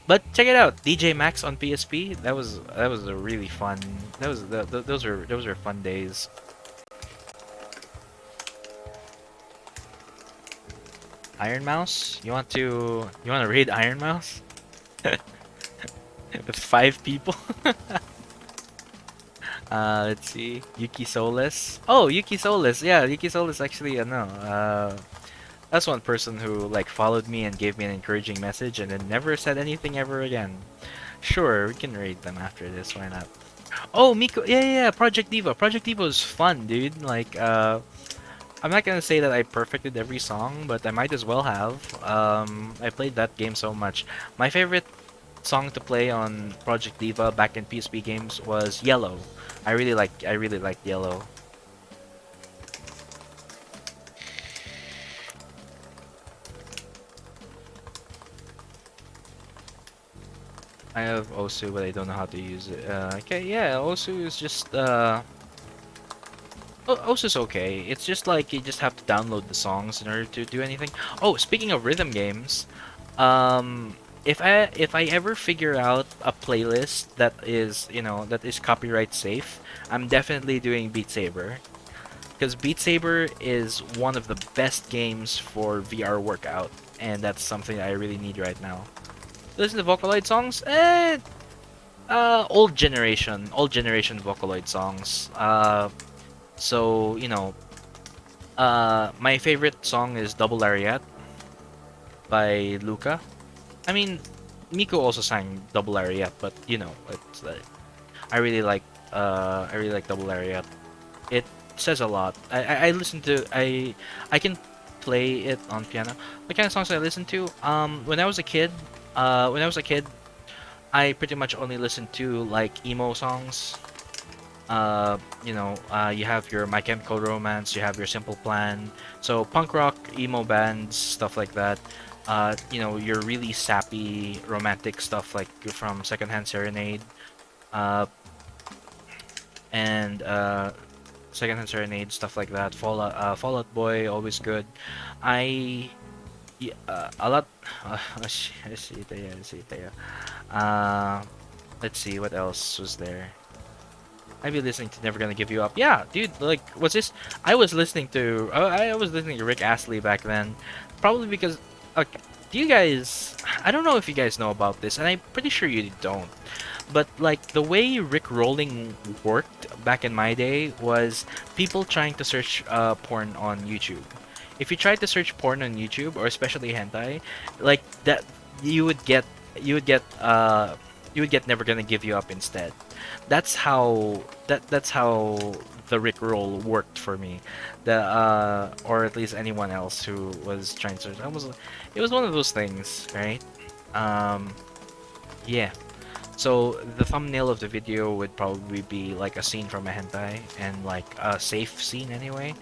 But check it out, DJ Max on PSP. That was a really fun. Those were fun days. Iron Mouse? You want to raid Iron Mouse with 5 people? Let's see. Yuki Solis. Oh, Yuki Solis. Yeah, Yuki Solis actually. No. That's one person who like followed me and gave me an encouraging message, and then never said anything ever again. Sure, we can raid them after this. Why not? Oh, Miko. Yeah, yeah, yeah. Project Diva. Project Diva was fun, dude. Like, I'm not gonna say that I perfected every song, but I might as well have. I played that game so much. My favorite song to play on Project Diva back in PSP games was Yellow. I really liked Yellow. I have Osu, but I don't know how to use it. Okay, yeah, Osu is just Osu's okay. It's just like you just have to download the songs in order to do anything. Oh, speaking of rhythm games, if I ever figure out a playlist that is, that is copyright safe, I'm definitely doing Beat Saber. Because Beat Saber is one of the best games for VR workout, and that's something I really need right now. Listen to Vocaloid songs? Old generation Vocaloid songs. So, my favorite song is Double Lariat by Luca. I mean, Miko also sang Double Lariat, but it's I really like Double Lariat. It says a lot. I listen to I can play it on piano. What kind of songs I listen to? When I was a kid, I pretty much only listened to like emo songs. You have your My Chemical Romance, you have your Simple Plan. So punk rock, emo bands, stuff like that. Your really sappy romantic stuff like from Secondhand Serenade. Uh, and Secondhand Serenade, stuff like that. Fallout Boy, always good. I yeah, a lot. Uh, let's see what else was there. I've been listening to Never Gonna Give You Up. Yeah, dude, like, what's this? I was listening to Rick Astley back then, probably because, like, do you guys? I don't know if you guys know about this, and I'm pretty sure you don't. But like the way Rick rolling worked back in my day was people trying to search porn on YouTube. If you tried to search porn on YouTube, or especially hentai, like that, you would get you would get uh you would get Never Gonna Give You Up instead. That's how the Rick roll worked for me. The or at least anyone else who was trying to search. It was one of those things, right? Um, yeah. So the thumbnail of the video would probably be like a scene from a hentai and like a safe scene anyway,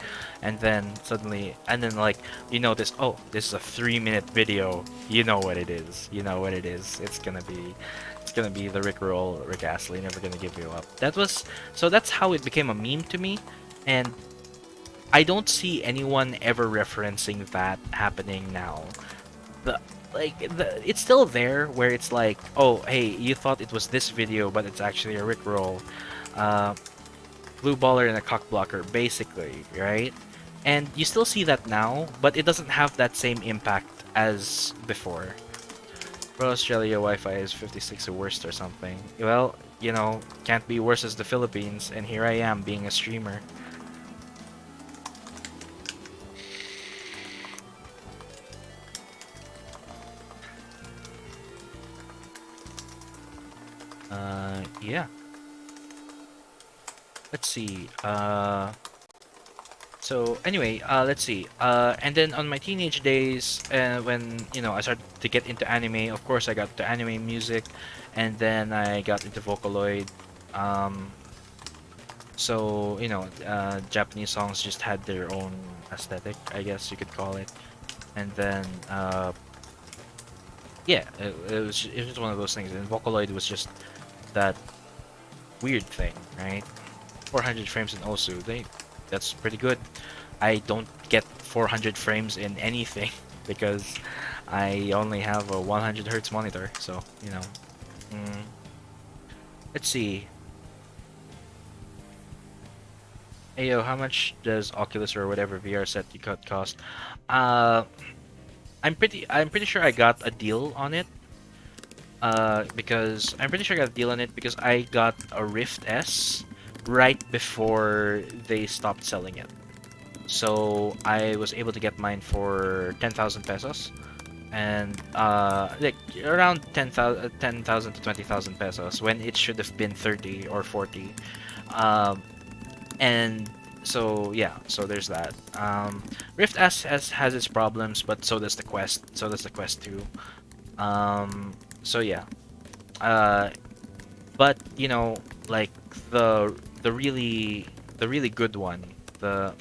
and then like you notice, oh, this is a 3-minute video. You know what it is. You know what it is. It's gonna be the Rick roll, Rick Astley, Never Gonna Give You Up. That's how it became a meme to me, and I don't see anyone ever referencing that happening now. The it's still there where it's like, oh, hey, you thought it was this video, but it's actually a Rickroll, uh, blue baller and a cock blocker, basically, right? And you still see that now, but it doesn't have that same impact as before. Bro, Australia Wi-Fi is 56 or worst or something. Well, can't be worse as the Philippines, and here I am being a streamer. Yeah. Let's see. So anyway, let's see. And then on my teenage days, when I started to get into anime, of course I got to anime music, and then I got into Vocaloid. So Japanese songs just had their own aesthetic, I guess you could call it. And then yeah, it was one of those things. And Vocaloid was just that weird thing, right? 400 frames in Osu, that's pretty good. I don't get 400 frames in anything because I only have a 100 hertz monitor, so you know. Mm, let's see. Ayo, how much does Oculus or whatever VR set you got cost? Uh, I'm pretty sure I got a deal on it. Because I'm pretty sure I got a deal on it because I got a Rift S right before they stopped selling it. So I was able to get mine for 10,000 pesos, and like around 10,000 to 20,000 pesos when it should have been 30 or 40. Um, and so yeah, so there's that. Rift S has its problems, but so does the Quest. So does the Quest 2. So yeah. Uh, but you know, like the the really the really good one, the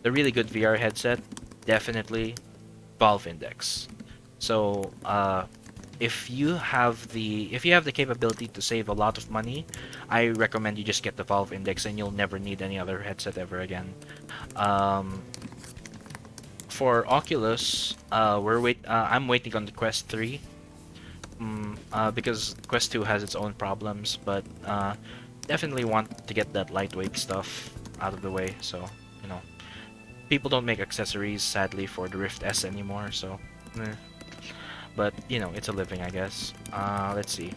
the really good VR headset, definitely Valve Index. So if you have the capability to save a lot of money, I recommend you just get the Valve Index, and you'll never need any other headset ever again. Um, for Oculus, I'm waiting on the Quest 3. Because Quest 2 has its own problems, but definitely want to get that lightweight stuff out of the way. So, you know, people don't make accessories, sadly, for the Rift S anymore. So, eh. But you know, it's a living, I guess. Let's see.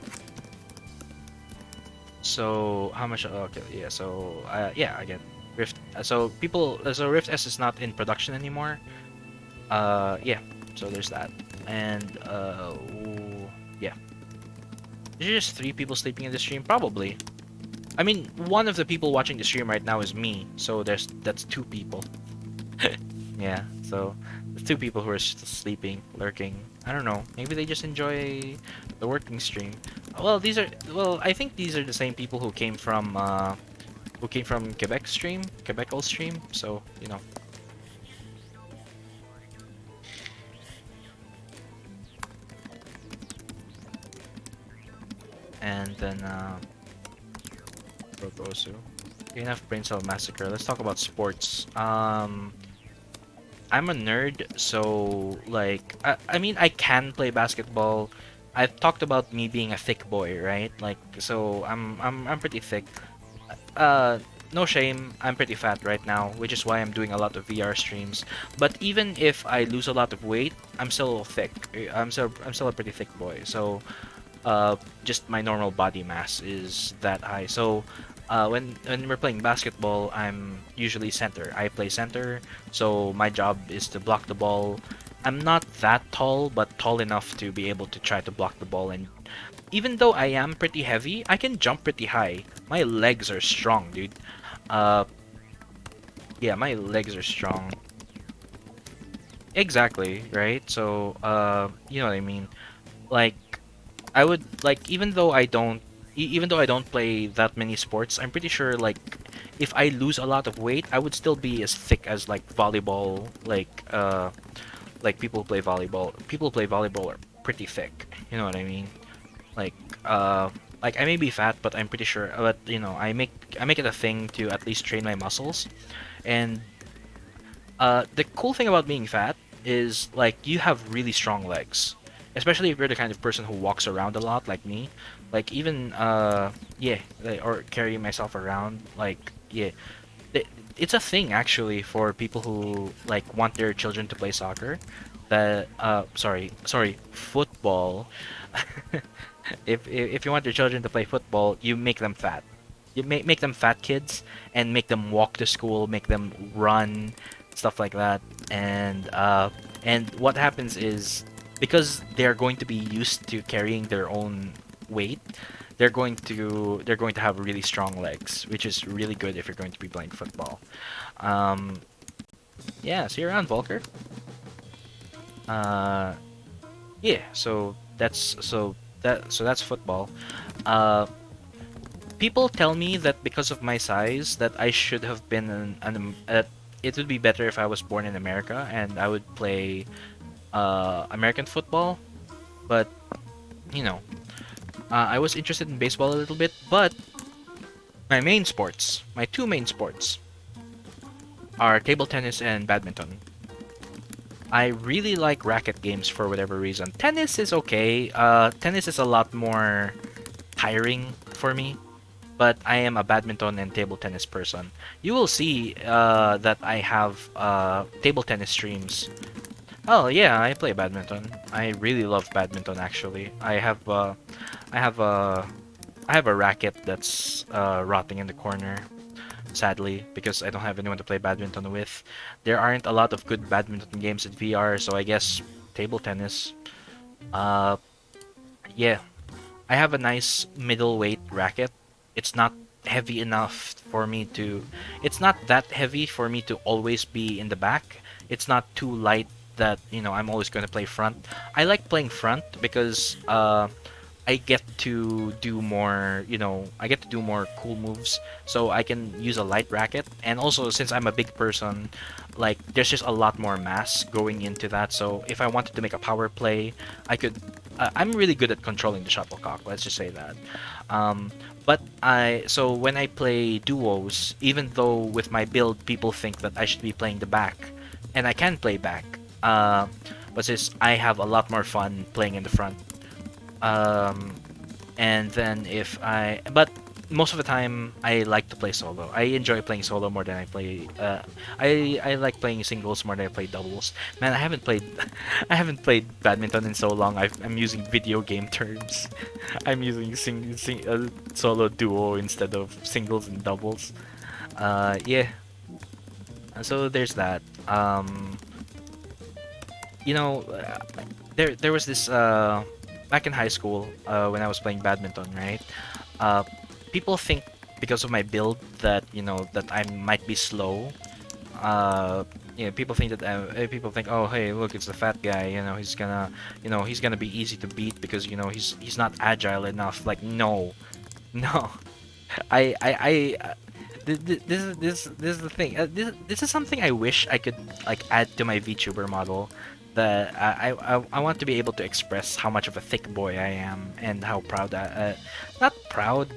So, how much? Okay, yeah. So, yeah, I get Rift. So Rift S is not in production anymore. Yeah. So there's that, and yeah. Is there just 3 people sleeping in the stream? Probably. I mean, one of the people watching the stream right now is me, so that's 2 people. Yeah, so there's 2 people who are sleeping, lurking. I don't know. Maybe they just enjoy the working stream. Well, I think these are the same people who came from Kebekel stream. So you know. And then Rogosu. Enough Brain Cell Massacre. Let's talk about sports. I'm a nerd, so like I mean I can play basketball. I've talked about me being a thick boy, right? Like so I'm pretty thick. Uh no shame, I'm pretty fat right now, which is why I'm doing a lot of VR streams. But even if I lose a lot of weight, I'm still thick. I'm still a pretty thick boy. So just my normal body mass is that high. So when we're playing basketball, I'm usually center. I play center, so my job is to block the ball. I'm not that tall, but tall enough to be able to try to block the ball. And even though I am pretty heavy, I can jump pretty high. My legs are strong, dude. Uh, yeah, my legs are strong. Exactly, right? So, you know what I mean? Like, I would like even though I don't play that many sports, I'm pretty sure like if I lose a lot of weight, I would still be as thick as like volleyball, like people who play volleyball. People who play volleyball are pretty thick. You know what I mean? Like like I may be fat, but I'm pretty sure. But you know, I make it a thing to at least train my muscles. And the cool thing about being fat is like you have really strong legs, especially if you're the kind of person who walks around a lot, like me. Like even yeah, or carry myself around. Like yeah, it, it's a thing actually for people who like want their children to play soccer. That sorry, football. If you want your children to play football, you make them fat. You make them fat kids and make them walk to school, make them run, stuff like that. And what happens is because they're going to be used to carrying their own weight, they're going to have really strong legs, which is really good if you're going to be playing football. Um, yeah, see you around, Volker. Uh, yeah, so that's football. Uh, People tell me that because of my size, that I should have been it would be better if I was born in America and I would play American football. But you know, I was interested in baseball a little bit, but my 2 main sports, are table tennis and badminton. I really like racket games for whatever reason. Tennis is okay. Tennis is a lot more tiring for me, but I am a badminton and table tennis person. You will see that I have table tennis streams. Oh yeah, I play badminton. I really love badminton actually. I have a I have a racket that's rotting in the corner, sadly, because I don't have anyone to play badminton with. There aren't a lot of good badminton games in VR, so I guess table tennis. Uh, yeah, I have a nice middleweight racket. It's not heavy enough for me to. It's not that heavy for me to always be in the back. It's not too light that I'm always going to play front. I like playing front because I get to do more, I get to do more cool moves, so I can use a light racket. And also, since I'm a big person, like, there's just a lot more mass going into that. So if I wanted to make a power play, I could. I'm really good at controlling the shuttlecock. Let's just say that. Um, so when I play duos, even though with my build people think that I should be playing the back, and I can play back, but since I have a lot more fun playing in the front. Um, and then but most of the time I like to play solo. I enjoy playing solo more than I play. I like playing singles more than I play doubles. Man, I haven't played, I haven't played badminton in so long. I'm using video game terms. I'm using solo duo instead of singles and doubles. Yeah. So there's that. You know, there was this back in high school when I was playing badminton, right? Uh, People think because of my build that that I might be slow. People think that people think, oh hey, look, it's the fat guy. He's gonna be easy to beat because he's not agile enough. Like no, no. This is the thing. This is something I wish I could like add to my VTuber model. That I want to be able to express how much of a thick boy I am and how proud not proud.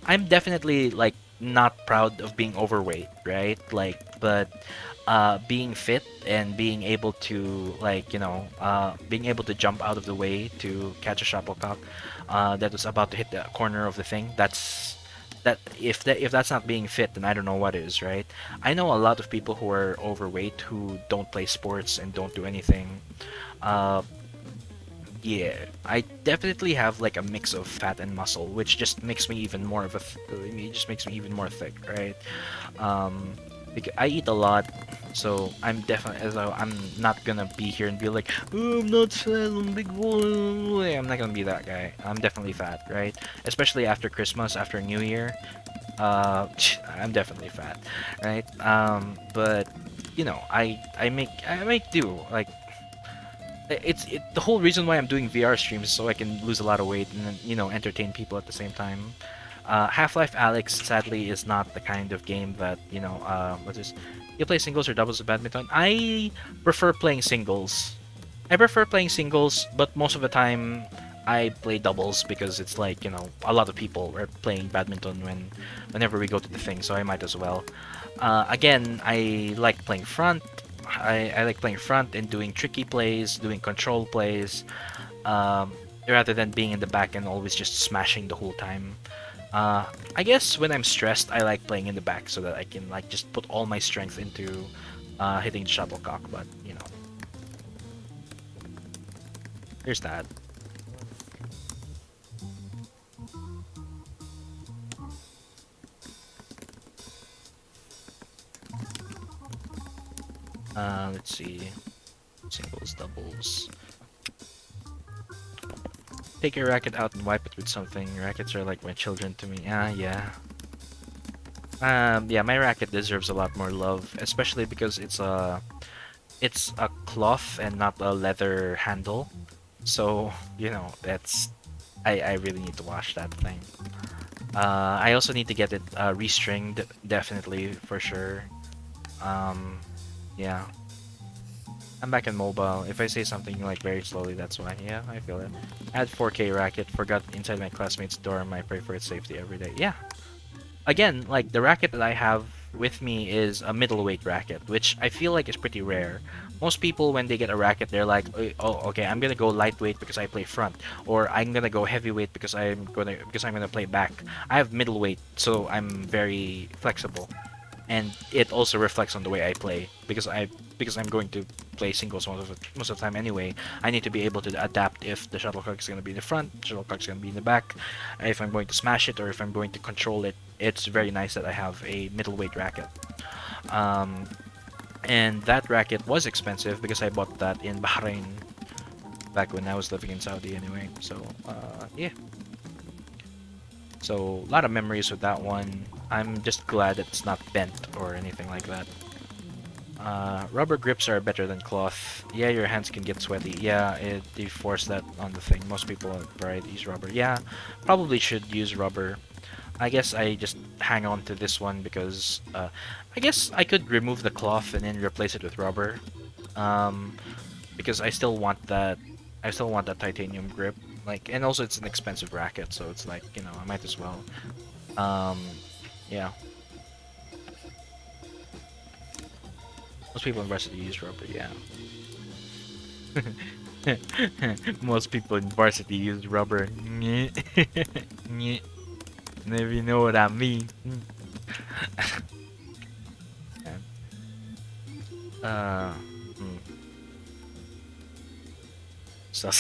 I'm definitely like not proud of being overweight, right? Like, but being fit and being able to being able to jump out of the way to catch a shuttlecock that was about to hit the corner of the thing. If that's not being fit, then I don't know what is, right? I know a lot of people who are overweight who don't play sports and don't do anything. Uh, yeah, I definitely have like a mix of fat and muscle, which just makes me even more of it just makes me even more thick, right? Because I eat a lot, so I'm not gonna be here and be like, oh, I'm not fat, I'm big boy. I'm not gonna be that guy. I'm definitely fat, right? Especially after Christmas, after New Year. I'm definitely fat, right? But I make do. Like the whole reason why I'm doing VR streams is so I can lose a lot of weight and then, entertain people at the same time. Half-Life Alex sadly is not the kind of game that what's this? You play singles or doubles of badminton? I prefer playing singles. I prefer playing singles, but most of the time I play doubles because it's like a lot of people are playing badminton whenever we go to the thing, so I might as well. Again, I like playing front. I like playing front and doing tricky plays, doing control plays, rather than being in the back and always just smashing the whole time. I guess when I'm stressed, I like playing in the back so that I can like just put all my strength into hitting the shuttlecock. But there's that. Let's see. Singles, doubles. Take your racket out and wipe it with something. Rackets are like my children to me. Yeah. Yeah, my racket deserves a lot more love, especially because it's a cloth and not a leather handle. So, that's I really need to wash that thing. I also need to get it restringed, definitely, for sure. Yeah. I'm back in mobile. If I say something like very slowly, that's why. Yeah, I feel it. Add 4K racket. Forgot inside my classmate's dorm. I pray for its safety every day. Yeah. Again, like the racket that I have with me is a middleweight racket, which I feel like is pretty rare. Most people, when they get a racket, they're like, "Oh, okay, I'm gonna go lightweight because I play front, or I'm gonna go heavyweight because I'm gonna play back." I have middleweight, so I'm very flexible, and it also reflects on the way I play because I'm going to play singles most of the time anyway. I need to be able to adapt if the shuttlecock is going to be in the front, shuttlecock is going to be in the back, if I'm going to smash it or if I'm going to control it. It's very nice that I have a middleweight racket. Um, and that racket was expensive because I bought that in Bahrain back when I was living in Saudi anyway. So yeah, so a lot of memories with that one. I'm just glad it's not bent or anything like that. Rubber grips are better than cloth. Yeah, your hands can get sweaty. Yeah, they force that on the thing. Most people use rubber. Yeah, probably should use rubber. I guess I just hang on to this one because I guess I could remove the cloth and then replace it with rubber. Um, because I still want that. I still want that titanium grip. Like, and also it's an expensive racket, so it's like, you know, I might as well. Um, yeah. Most people in varsity use rubber, yeah. Most people in varsity use rubber. If you know what I mean. uh, hmm. So,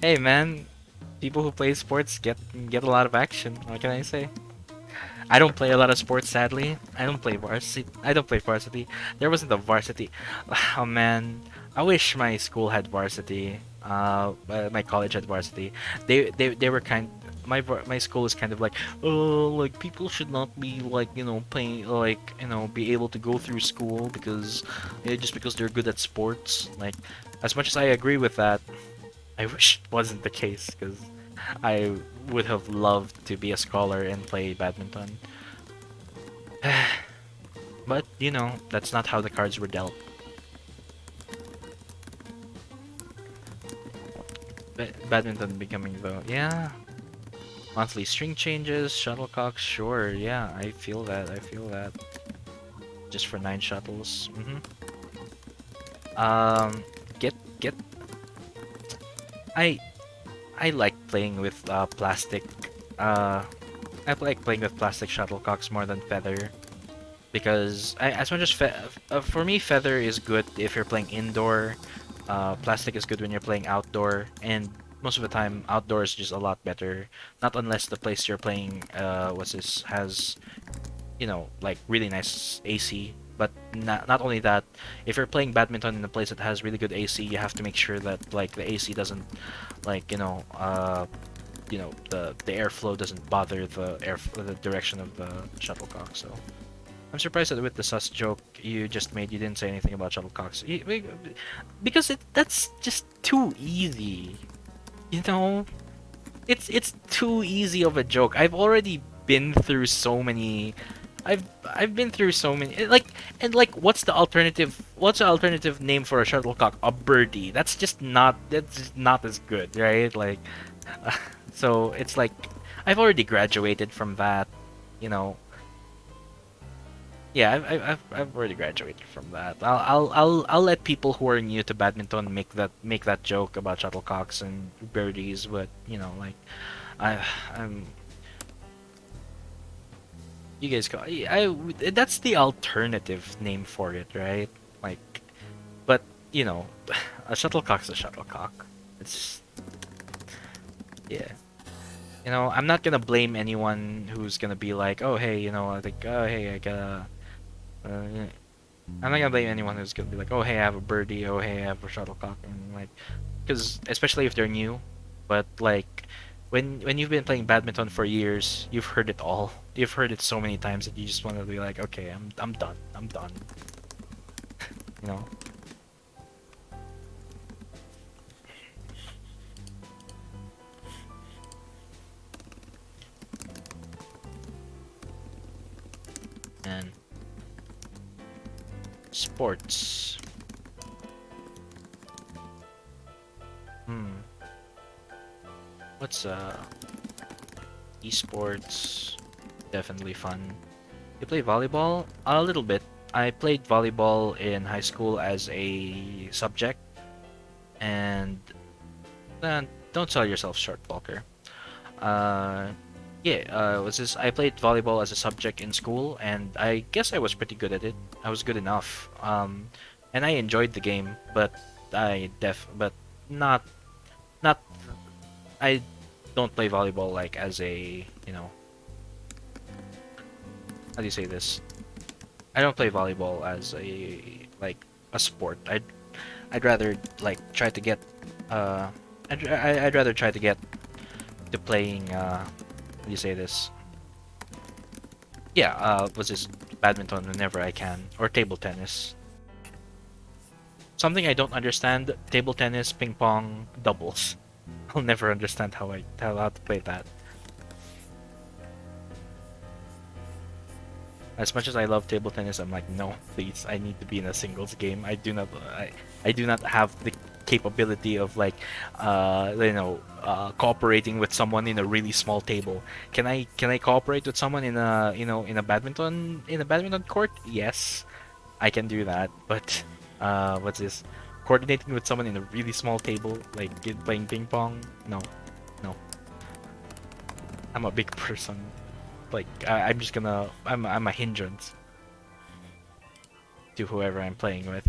hey man, people who play sports get a lot of action. What can I say? I don't play a lot of sports, sadly. I don't play varsity. I don't play varsity. There wasn't a varsity. Oh man, I wish my school had varsity. My college had varsity. They were kind. My school is kind of like, oh, like people should not be like, you know, playing, like, you know, be able to go through school because just because they're good at sports. Like, as much as I agree with that, I wish it wasn't the case because I would have loved to be a scholar and play badminton. But, you know, that's not how the cards were dealt. Badminton becoming the... Yeah. Monthly string changes, shuttlecocks, sure, yeah, I feel that, I feel that. Just for 9 shuttles. Get... I... I like playing with plastic... I like playing with plastic shuttlecocks more than feather. Because as much as for me, feather is good if you're playing indoor. Plastic is good when you're playing outdoor, and most of the time, outdoor is just a lot better. Not unless the place you're playing, what's this, has, you know, like really nice AC. But not only that, if you're playing badminton in a place that has really good AC, you have to make sure that like the AC doesn't, like, the airflow doesn't bother the direction of the shuttlecock. So. I'm surprised that with the sus joke you just made, you didn't say anything about shuttlecocks. Because that's just too easy. You know? It's too easy of a joke. I've already been through so many... I've been through so many... And what's the alternative... What's the alternative name for a shuttlecock? A birdie. That's just not... That's just not as good, right? Like... so, it's like... I've already graduated from that, you know... Yeah, I've already graduated from that. I'll let people who are new to badminton make that joke about shuttlecocks and birdies, but you know, like I'm you guys go. That's the alternative name for it, right? Like, but you know, a shuttlecock's a shuttlecock. It's yeah. You know, I'm not gonna blame anyone who's gonna be like, oh hey, you know, like, oh hey, I gotta. Yeah. I'm not gonna blame anyone who's gonna be like, oh hey, I have a birdie, oh hey, I have a shuttlecock, and like, because especially if they're new, but like, when you've been playing badminton for years, you've heard it all. You've heard it so many times that you just want to be like, okay, I'm done, I'm done. You know. And sports. What's esports? Definitely fun. You play volleyball? A little bit. I played volleyball in high school as a subject, and don't sell yourself short, Walker. Uh, yeah, was this? I played volleyball as a subject in school, and I guess I was pretty good at it. I was good enough. And I enjoyed the game, but but not not. I don't play volleyball like as a, how do you say this? I don't play volleyball as a sport. I'd rather like try to get uh I'd rather try to get to playing how do you say this? Yeah, what's this, badminton whenever I can, or table tennis. Something I don't understand: table tennis, ping pong, doubles. I'll never understand how to play that. As much as I love table tennis, I'm like, no, please, I need to be in a singles game. I do not have the capability of like, cooperating with someone in a really small table. Can I cooperate with someone in a, in a badminton court? Yes, I can do that. But, what's this? Coordinating with someone in a really small table, like playing ping pong? No, no. I'm a big person. Like I'm just gonna I'm a hindrance to whoever I'm playing with.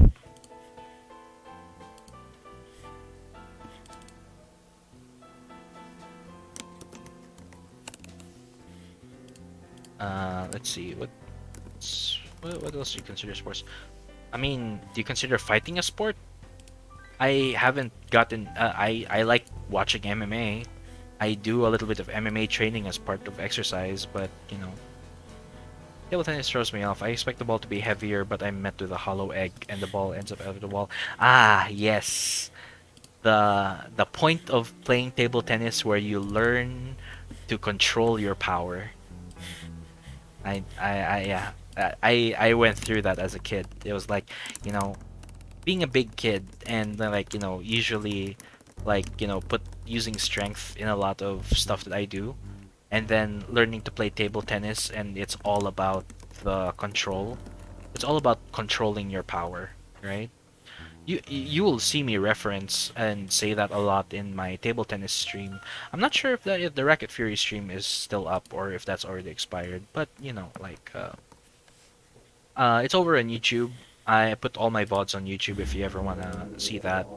Let's see what else do you consider sports? I mean, do you consider fighting a sport? I haven't gotten. I like watching MMA. I do a little bit of MMA training as part of exercise, but table tennis throws me off. I expect the ball to be heavier, but I'm met with a hollow egg, and the ball ends up out of the wall. Ah, yes. The point of playing table tennis where you learn to control your power. Yeah. I went through that as a kid. It was like, being a big kid and then, like, usually like, put using strength in a lot of stuff that I do, and then learning to play table tennis, and it's all about the control. It's all about controlling your power, right? You will see me reference and say that a lot in my table tennis stream. I'm not sure if the Racket Fury stream is still up or if that's already expired, but it's over on YouTube. I put all my VODs on YouTube if you ever wanna see that.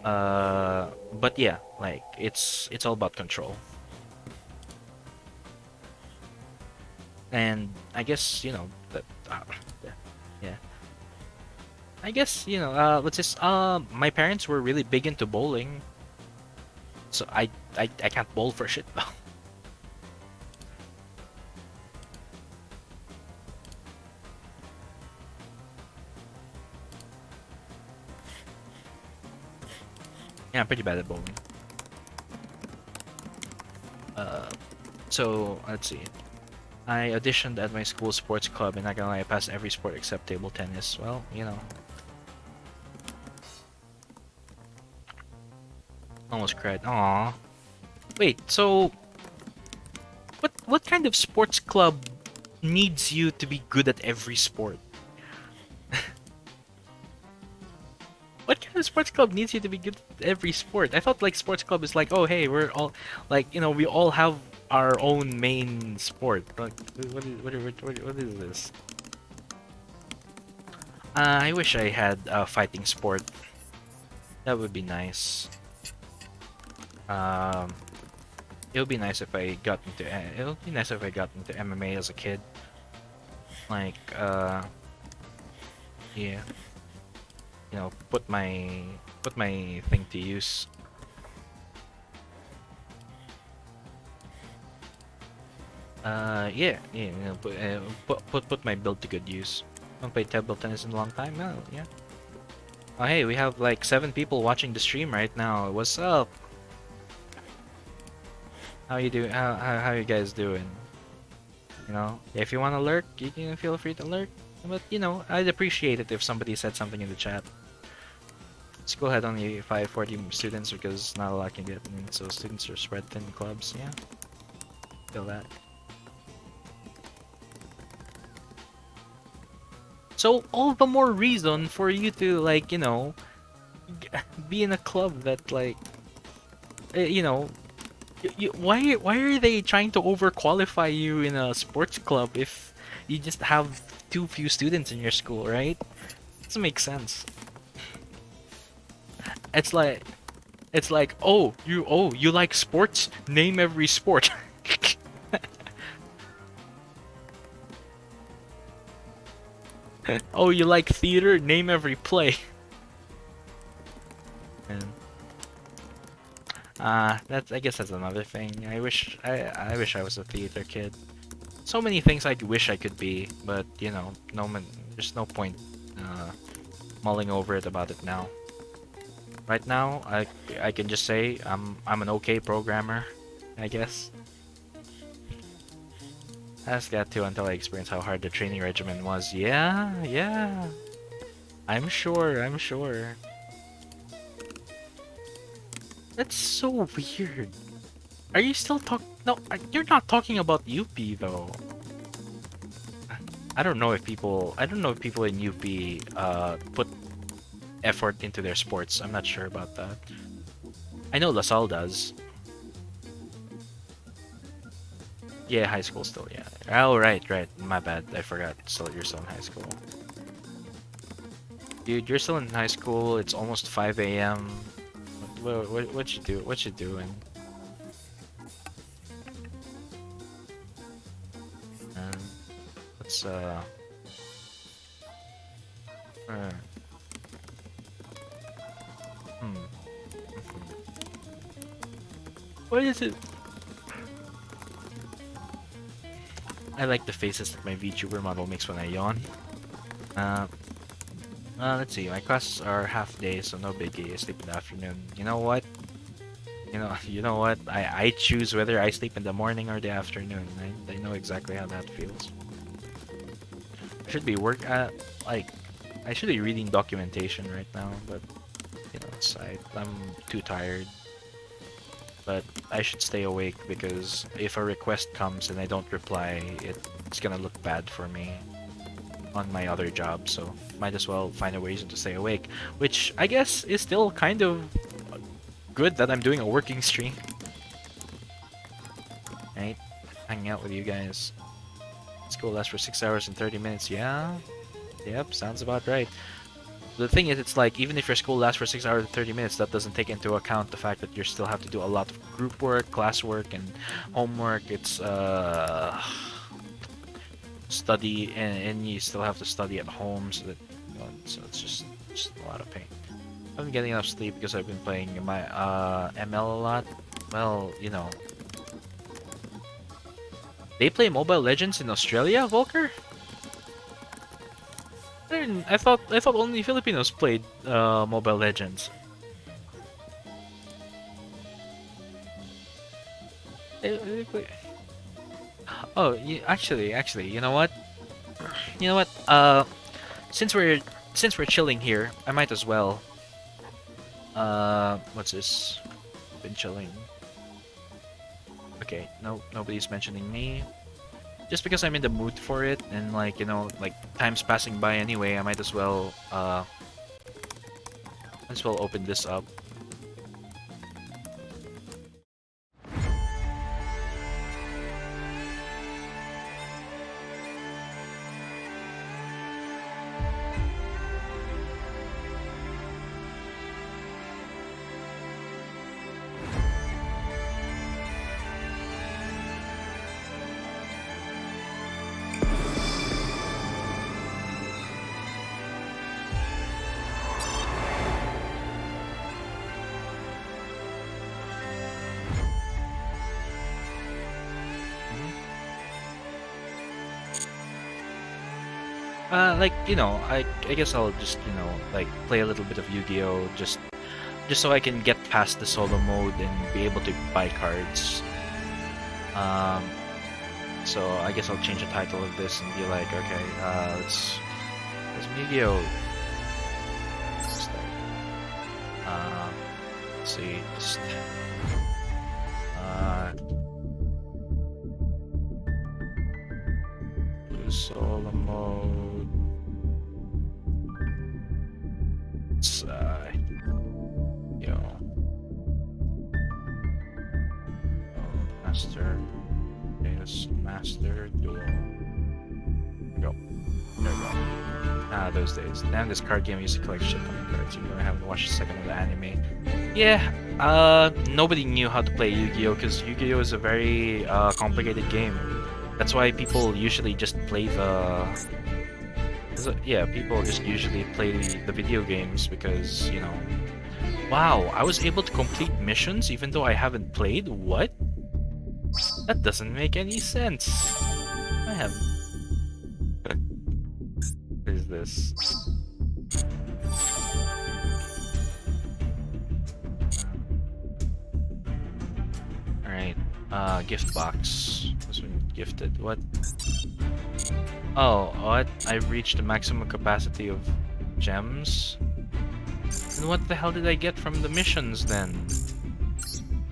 But yeah, like it's all about control. And I guess that yeah. Yeah. I guess what's this? My parents were really big into bowling, so I can't bowl for shit though. Yeah, I'm pretty bad at bowling. Uh, so let's see. I auditioned at my school sports club, and not gonna lie, I passed every sport except table tennis. Well, almost cried. Aww. Wait, so what kind of sports club needs you to be good at every sport? What kind of sports club needs you to be good at every sport? I thought like sports club is like, oh hey, we're all like, we all have our own main sport. Like, what is this? I wish I had a fighting sport. That would be nice. Um, it would be nice if I got into. It would be nice if I got into MMA as a kid. Like, yeah, put my thing to use. Yeah, put my build to good use. Don't play table tennis in a long time. No, yeah. Oh hey, we have like 7 people watching the stream right now. What's up? How you doing? How you guys doing? If you want to lurk, you can feel free to lurk. But I'd appreciate it if somebody said something in the chat. Let's go ahead, only 540 students because not a lot can get in, so students are spread thin clubs. Yeah, feel that. So all the more reason for you to like, be in a club that like, you know, why are they trying to overqualify you in a sports club if you just have too few students in your school, right? Doesn't make sense. It's like you like sports? Name every sport. Oh, you like theater? Name every play. And that's I guess that's another thing. I wish I was a theater kid. So many things I wish I could be, but there's no point uh, mulling over it about it now. Right now, I can just say I'm an okay programmer, I guess. Ask that too until I experience how hard the training regimen was. Yeah, yeah. I'm sure, I'm sure. That's so weird. Are you still No, you're not talking about UP though. I don't know if people in UP put effort into their sports. I'm not sure about that. I know LaSalle does. Yeah, high school still, yeah. Oh, right. My bad. I forgot. You're still in high school. Dude, you're still in high school. It's almost 5 a.m. What you do? What you doing? Um, let's uh, hmm. What is it? I like the faces that my VTuber model makes when I yawn. Uh, let's see. My classes are half day, so no biggie. I sleep in the afternoon. You know what? You know what? I choose whether I sleep in the morning or the afternoon. I know exactly how that feels. I should be like I should be reading documentation right now, but I'm too tired. But I should stay awake because if a request comes and I don't reply, it's gonna look bad for me on my other job. So might as well find a reason to stay awake, which I guess is still kind of good that I'm doing a working stream. Right? Hanging out with you guys. School lasts for 6 hours and 30 minutes. Yeah. Yep, sounds about right. The thing is, it's like, even if your school lasts for 6 hours and 30 minutes, that doesn't take into account the fact that you still have to do a lot of group work, classwork, and homework. It's, study, and you still have to study at home, so that, so it's just a lot of pain. I've been getting enough sleep because I've been playing my, ML a lot. Well, they play Mobile Legends in Australia, Volker? I thought only Filipinos played Mobile Legends. Oh, actually, you know what? You know what? Since we're chilling here, I might as well. What's this? Been chilling. Okay, no, nobody's mentioning me. Just because I'm in the mood for it, and like like time's passing by anyway, I might as well open this up. Like I guess I'll just like play a little bit of Yu-Gi-Oh, just so I can get past the solo mode and be able to buy cards. Um, so I guess I'll change the title of this and be like, okay, let's Yu-Gi-Oh. Let's see, uh, do solo mode. those days. Damn, this card game used to collect shit on the cards. Even though I haven't watched a second of the anime. Yeah, nobody knew how to play Yu-Gi-Oh! Because Yu-Gi-Oh! Is a very complicated game. That's why people usually just play the... Yeah, people just usually play the video games because, you know... Wow, I was able to complete missions even though I haven't played? What? That doesn't make any sense. I have... What is this? Alright, gift box. This one gifted. What? Oh, what? I've reached the maximum capacity of gems? And what the hell did I get from the missions then?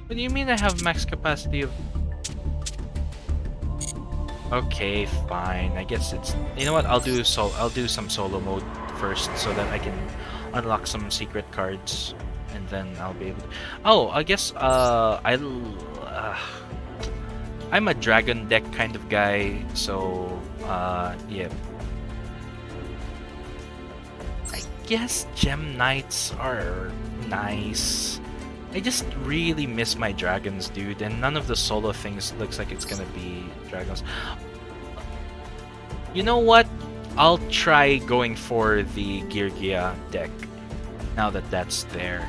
What do you mean I have max capacity of... Okay, fine. I guess it's... You know what? I'll do some solo mode first so that I can unlock some secret cards. And then I'll be able to... Oh, I guess, I'm a dragon deck kind of guy, so, yeah. I guess Gem Knights are nice. I just really miss my dragons, dude, and none of the solo things looks like it's gonna be dragons. You know what? I'll try going for the Yugioh deck, now that that's there.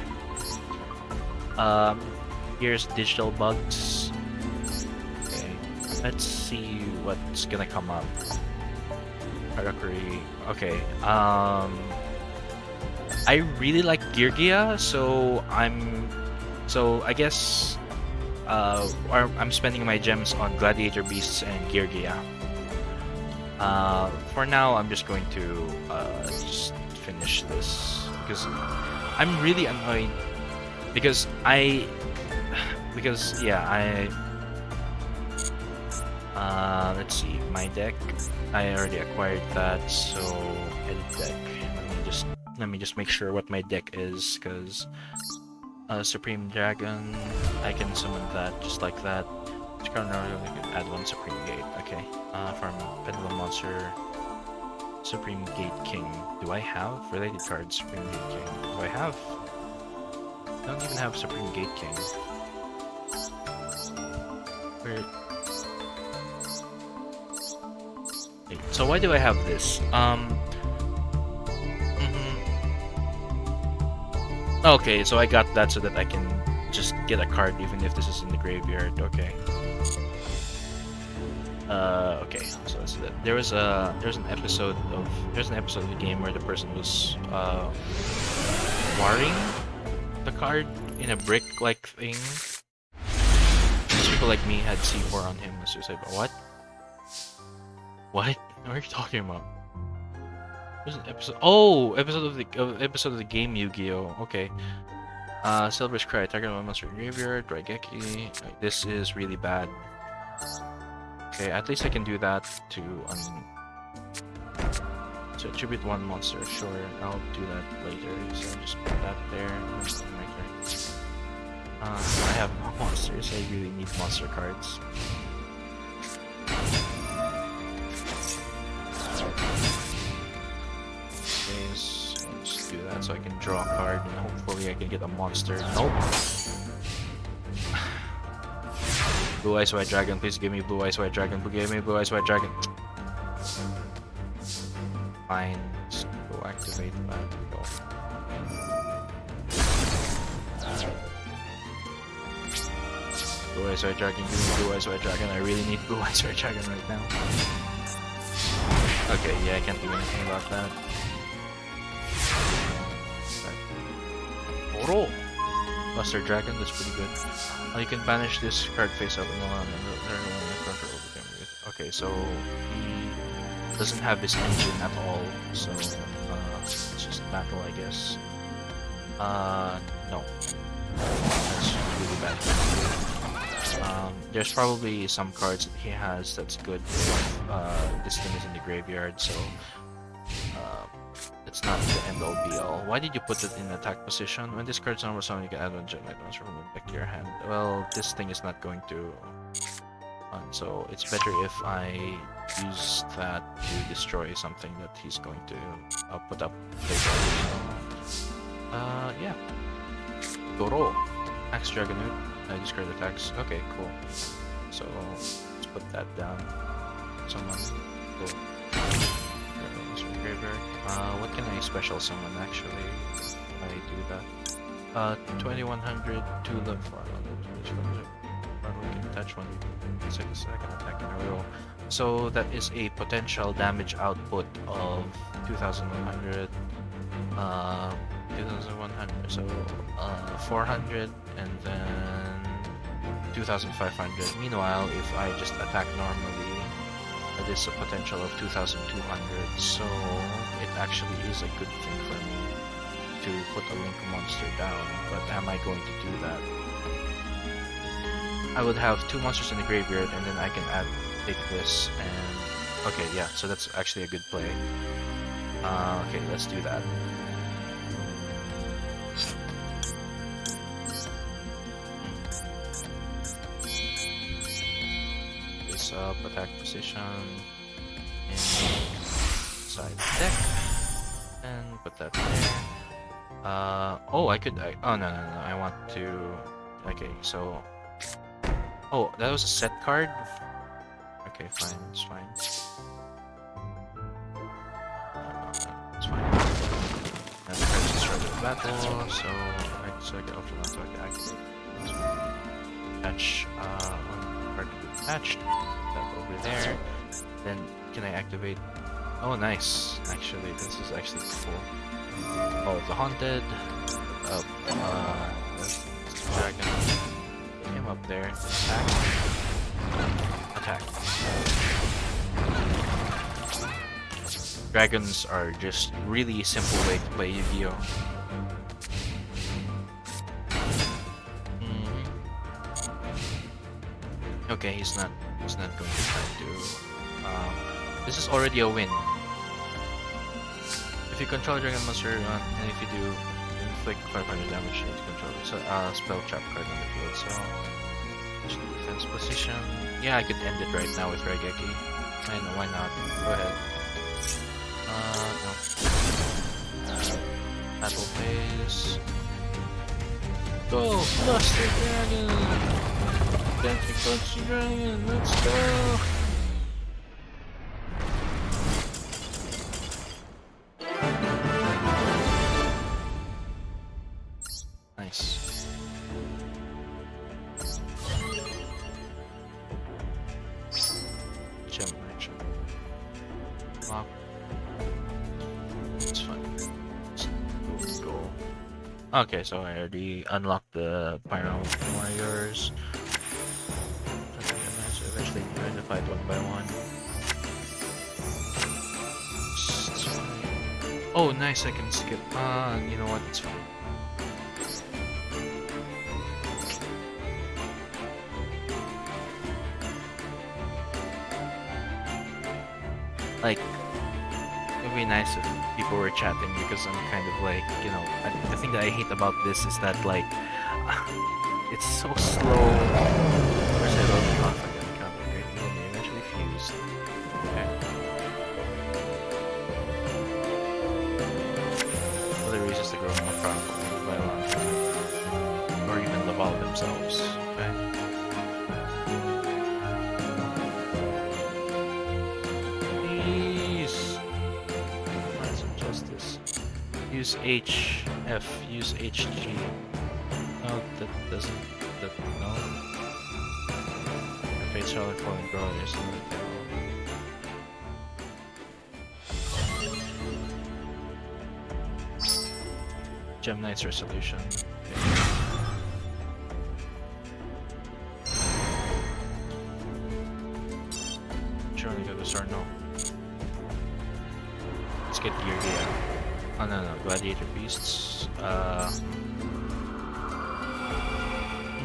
Here's digital bugs. Okay, let's see what's gonna come up. Harakiri. Okay, I really like Yugioh, so I guess I'm spending my gems on Gladiator Beasts and Yugioh. For now, I'm just going to just finish this because I'm really annoyed because yeah, let's see, my deck, I already acquired that, so edit deck. Let me just make sure what my deck is, because Supreme Dragon, I can summon that just like that. Add one Supreme Gate. Okay. From Pendulum Monster, Supreme Gate King. Do I have related cards? Supreme Gate King. Do I have? I don't even have Supreme Gate King. Where? Wait, so why do I have this? Okay, so I got that so that I can just get a card even if this is in the graveyard. Okay. Okay, so that's that. There's an episode of the game where the person was warring the card in a brick-like thing. Most people like me had C4 on him. As suicide. What? What? What are you talking about? There's an episode. Oh, episode of the game Yu-Gi-Oh. Okay. Silver's Cry. Target one monster graveyard. Raigeki. This is really bad. Okay, at least I can do that to to attribute one monster. Sure, I'll do that later. So just put that there. I have no monsters. I really need monster cards. Okay, so just do that so I can draw a card and hopefully I can get a monster. Nope. Blue Eyes White Dragon, please give me Blue Eyes White Dragon. Give me Blue Eyes White Dragon. Fine, just go activate that. Go. Blue Eyes White Dragon, give me Blue Eyes White Dragon. I really need Blue Eyes White Dragon right now. Okay, yeah, I can't do anything about that. Oro! Buster Dragon, that's pretty good. You can banish this card face up and on. Okay, so he doesn't have this engine at all, so it's just battle, I guess. No. That's really bad. There's probably some cards that he has that's good if this thing is in the graveyard, so it's not the end-all be-all. Why did you put it in attack position? When this card's on summon, you can add one Gem Knight monster from the deck to your hand. Well, this thing is not going to So it's better if I use that to destroy something that he's going to put up later. Yeah. Go roll. Axe Dragonoot. Discard attacks. Okay, cool. So let's put that down. Someone. Cool. Graveyard. What can I special summon actually? If I do that. 2100 Tulip. We can touch 1 second attack in a row. So that is a potential damage output of 2100. 2100. So 400 and then 2500. Meanwhile, if I just attack normally, that is a potential of 2200. So it actually is a good thing for me to put a Link monster down. But am I going to do that? I would have 2 monsters in the graveyard, and then I can take this and... Okay, yeah, so that's actually a good play. Okay, let's do that. Face up, attack position, inside the deck, and put that there. Oh, I could... oh, no, I want to... Okay, so... Oh, that was a set card? Okay, fine, it's fine. It's fine. And the card just started the battle, so I get option to activate. Attach, one card to be attached. That over there. Then, can I activate? Oh, nice. Actually, this is actually cool. Oh, the Haunted. Dragon. Him up there. Attack. Dragons are just really simple way to play Yu-Gi-Oh. Okay, he's not going to try to. This is already a win. If you control a dragon monster, and if you do, inflict 500 damage to its controller. So, spell trap card on the field. So, defense position. Yeah, I could end it right now with Raigeki. I know, why not? Go ahead. No. Battle phase. Go! Buster Dragon! Dancing Buster Dragon! Let's go! Nice. Gem action. Lock. It's fine. Let's go. Okay, so I already unlocked the Pyro Warriors. So eventually try to fight one by one. It's fine. Oh, nice, I can skip. You know what? It's fine. Like, it'd be nice if people were chatting because I'm kind of like, you know, the thing that I hate about this is that, like, it's so slow. First I wrote the confident counter, great, and they eventually fused. Okay. Other reasons to grow more powerful by a long time. Or even evolve themselves. Okay. Use HF, use HG. No, that doesn't. No. If it's Charlotte Falling Grow, there's no. Gem Knight's Resolution. Okay. Surely go to Sarno. Let's get Yugioh. Oh no, Gladiator Beasts.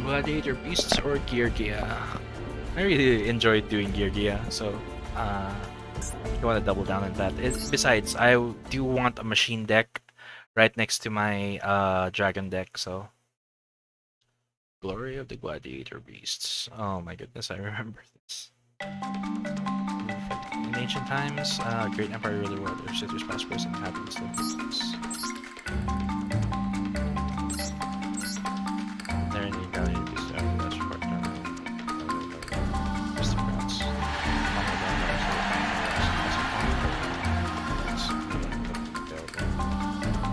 Gladiator Beasts or Yugioh. I really enjoyed doing Yugioh, so you want to double down on that. Besides, I do want a machine deck right next to my dragon deck, so Glory of the Gladiator Beasts. Oh my goodness, I remember this. In ancient times, great empire ruler were their cities prosperous and happiness lived in peace. There in the Gladiator Beasts, that's report aristocrats.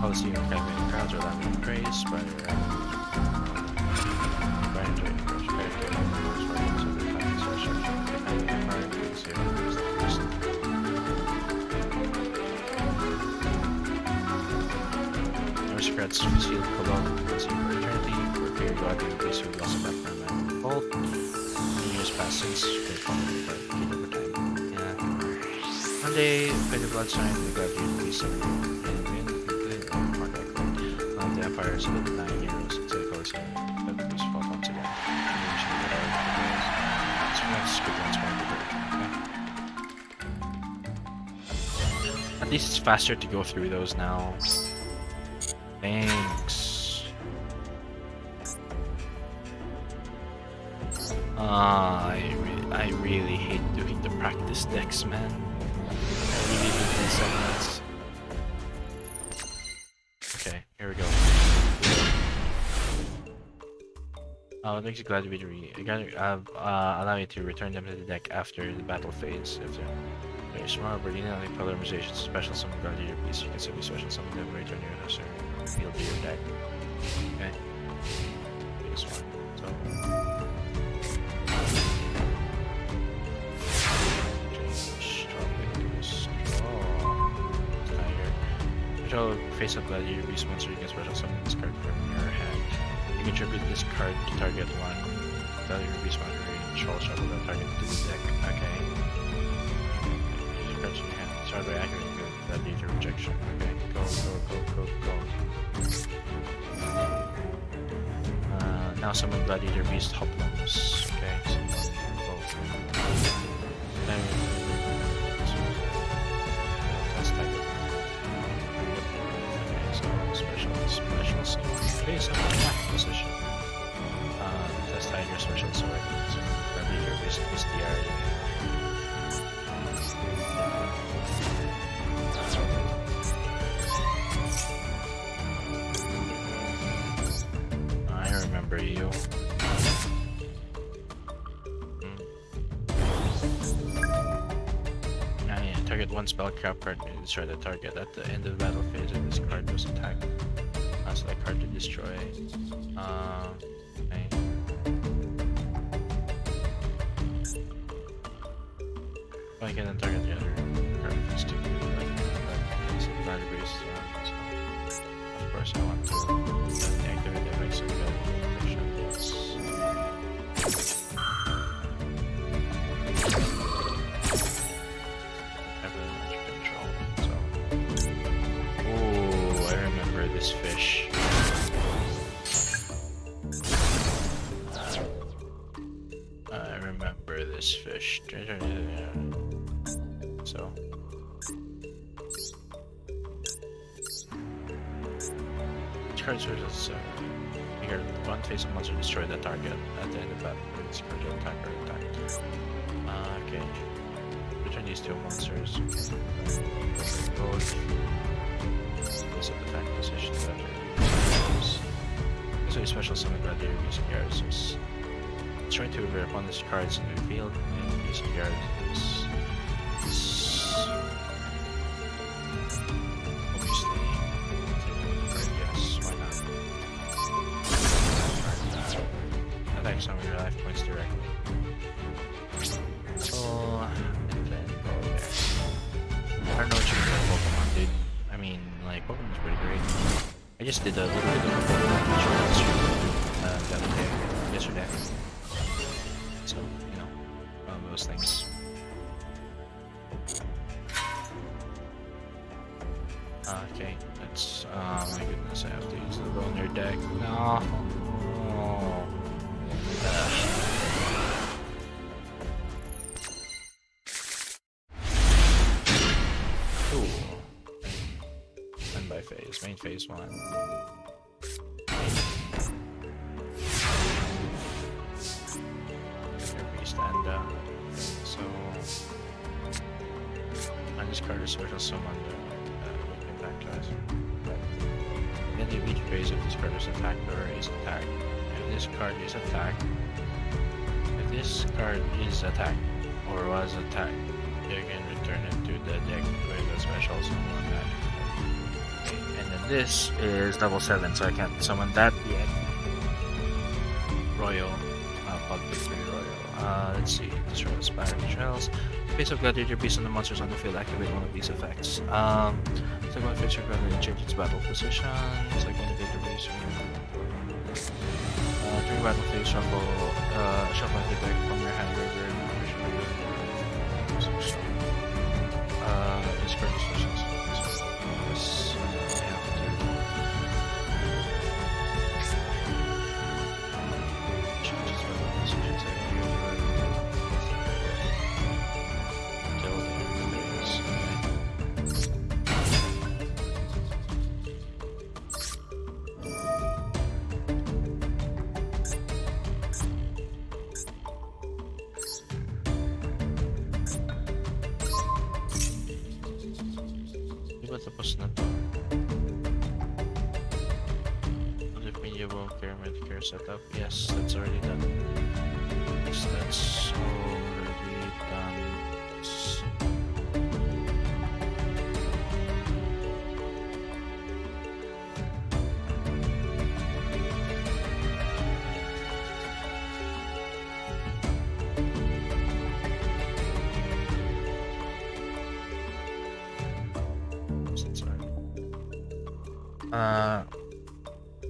Policy of private crowds are loud and praise, but aristocrats sealed Cologne policy for eternity, for a period God gave peace who lost back from man fault. Many years passed since great falling but over time. Yeah. One day, by the blood sign, the God gave peace and the empire is 9 heroes and say policy that the peace fought once again. At least it's faster to go through those now. Thanks. I really hate doing the practice decks, man. I really hate these segments. Okay, here we go. It makes you glad to be allow you to return them to the deck after the battle phase. If they're very smart, but you know, like polymerizations, special summon Gladiator Beast, you can simply special summon them, return your house or field to your deck. Okay. This one. So. Control face up Gladiator Beast monster, you can special summon this card from your hand. You can tribute this card to target one Gladiator Beast monster and control shuffle that target to the deck. Okay. Cards in your hand. Start by activating the Gladiator rejection. Okay, go. Now summon Gladiator Beast Hoplums. Okay, so both. Then test type. Okay, so special summon. Face up in that position. Test Tiger special sword. So Gladiator Beast Bestiary. I remember you. Target one spell card to destroy the target. At the end of the battle phase, if this card was attacked, select card to destroy. Okay. I can then target the other card if it's too good. Of course, I want to deactivate the effects of the protection. Yes. Control. So. Oh, I remember this fish. I remember this fish. So. Cards are just here. One face of monster destroy the target at the end of battle. This card will attack or attack. Okay. Return these two monsters. Both. This attack position after. So a special summon Gladiator using cards. Destroy two of your opponent's cards in the field and using cards. Some of your life points directly. So, and then go there. I don't know what you can do with Pokemon, dude. I mean, like, Pokemon's pretty great. I just did a little bit of Pokemon stream the other day, yesterday. So, you know, one of those things. Okay, that's, my goodness, I have to use the Boner deck. No. Cool. And by phase, main phase 1. discard a special summon. Impact class. Then you each phase of this card is attacked or is attacked. If this card is attacked, or was attacked, you can return it to the deck with a special summon back. Okay, and then this is level 7, so I can't summon that yet. Royal, Pug Victory Royal. Let's see, destroy the Spiral Shells. Face of Gladiator Beast on the monsters on the field, activate one of these effects. Second one, face of Gladiator, change its battle position. Second one, Gladiator Beast. 3 battle phase, shuffle the deck from your hand graveyard. Discard the specials. Yes, I have to. Change its battle position. Tapos na to. If Yugioh Care setup, yes, that's already done. Yes, that's already done.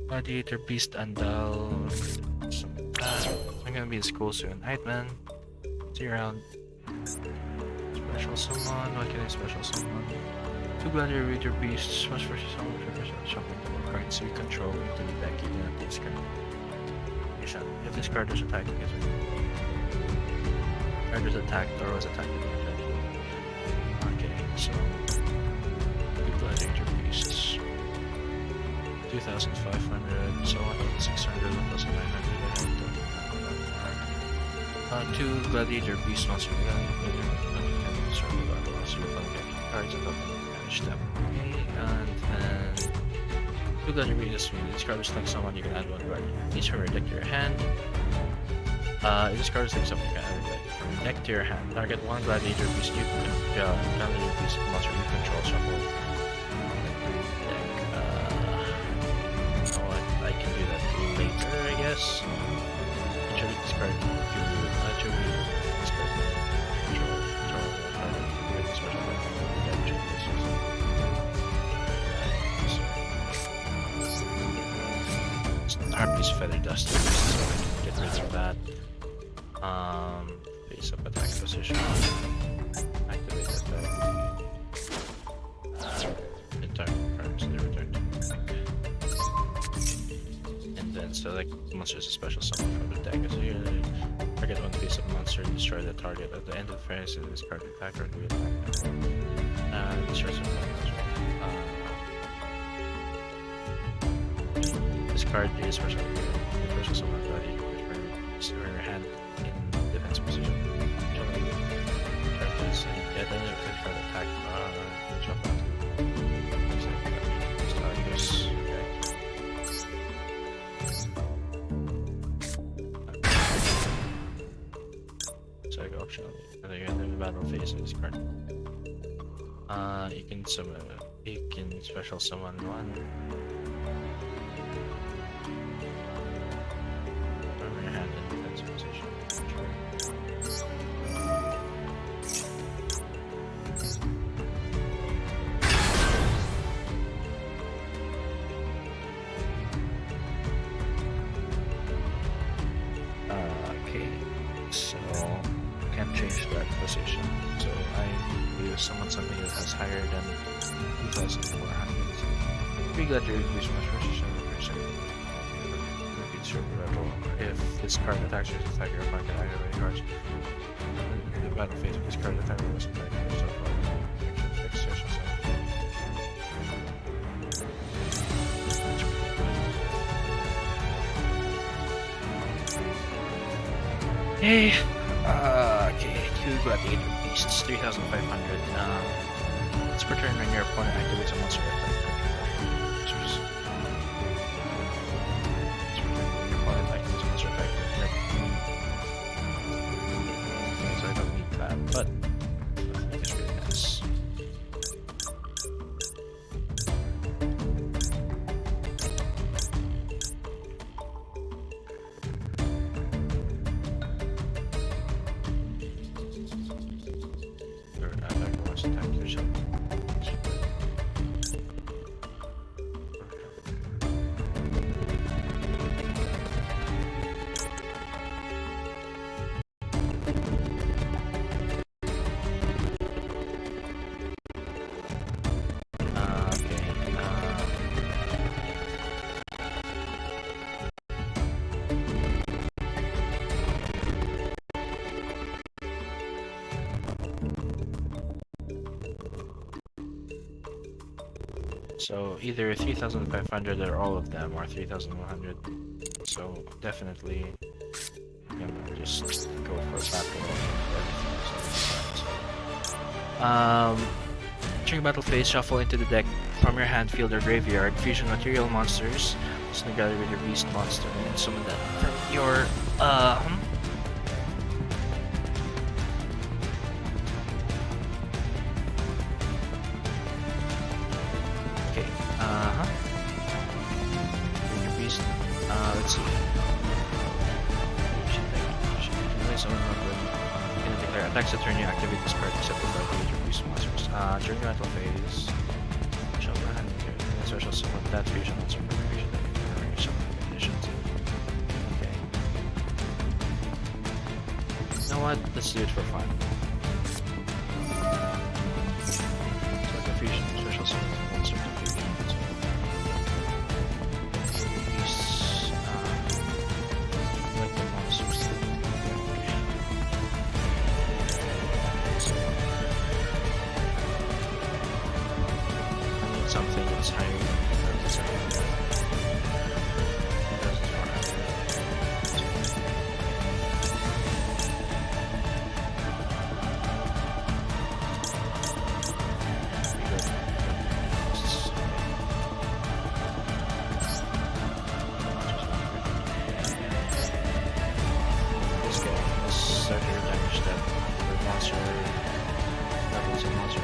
Gladiator Beast and Duel. I'm gonna be in school soon. Alright, man. See you around. Special summon. What can I special summon? 2 Gladiator Beasts. Must first summon shuffle the cards you control into the deck. You cannot discard. If this card is attacked, card is attacked or was attacked. Okay, so 2 Gladiator Beasts. 2,500, so 1,600, 1,900. 2 Gladiator Beast monster. Cards above manage them. Okay, and then 2 Gladiator Beast. This card is like someone you can add 1 card. Each from your deck to your hand. If this card is like someone you can add 1 card from your deck to your hand. Target 1 Gladiator Beast. Gladiator Beast monster you control shuffle. I can do that later, I guess. Actually, discard to discard Harpy's Feather Duster, so I can get rid of that. Face up attack position. Activate that back. Return cards, they return to the deck. And then select monsters a special summon from the deck. So here, target 1 piece of monster, destroy the target. At the end of the phase, discard the attack or do attack. Destroy some monsters. This card is special summon body, which in your hand in defense position. Try this and get another for the attack. Jump out. Optional. And then you enter the battle phase of this card. You can summon. You can special summon 1. From your hand in defense position. Okay, so can't change that position. So I will summon something that has higher than 2,400. We got your increase much position if this card attacks your attack, your opponent can activate cards. In the battle phase of this card attack was attack yourself. Hey, okay, 2 Gladiator Beasts, 3,500. It's per turn when your opponent activates a monster effect. Your opponent activates a monster effect. So I don't need that, but it's really nice. Your attacker wants to attack yourself. So either 3,500 or all of them, or 3,100. So definitely, I'm gonna just go for battle. During battle phase, shuffle into the deck from your hand, field, or graveyard. Fusion material monsters. So together with your beast monster, and summon that from your let's see. You can declare attacks that turn you activate this card except for the your beast monsters. During battle phase, shall go ahead and special summon that fusion monster from your fusion deck and summon conditions. Okay. You know what? Let's do it for fun. So the fusion special summon monster to fusion. Something that's higher than the second. Let's get this starter damage that the monster levels and monster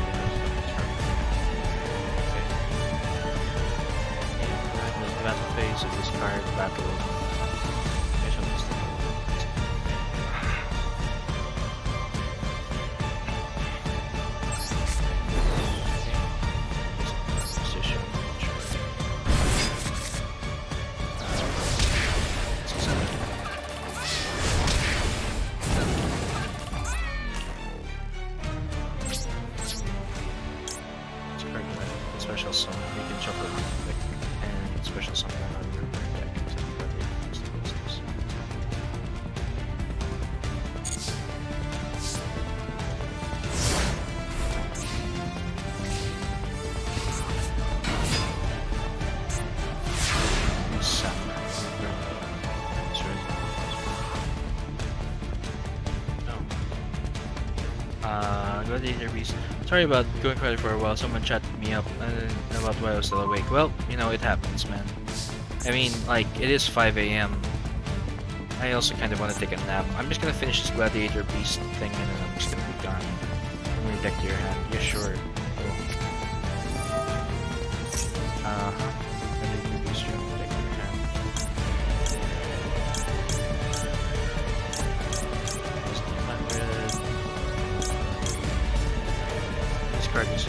battle phase of this card battle. Special summon, you can shuffle it and special summon on your deck. Gladiator Beast. Sorry about going quiet for a while. Someone chatted me up about why I was still awake. Well, you know, it happens, man. I mean, like, it is 5 a.m. I also kind of want to take a nap. I'm just gonna finish this Gladiator Beast thing and then I'm just gonna be gone. Bring your deck to your hand. Yeah, sure. Cool. Gladiator Beast, your deck to your hand. This card is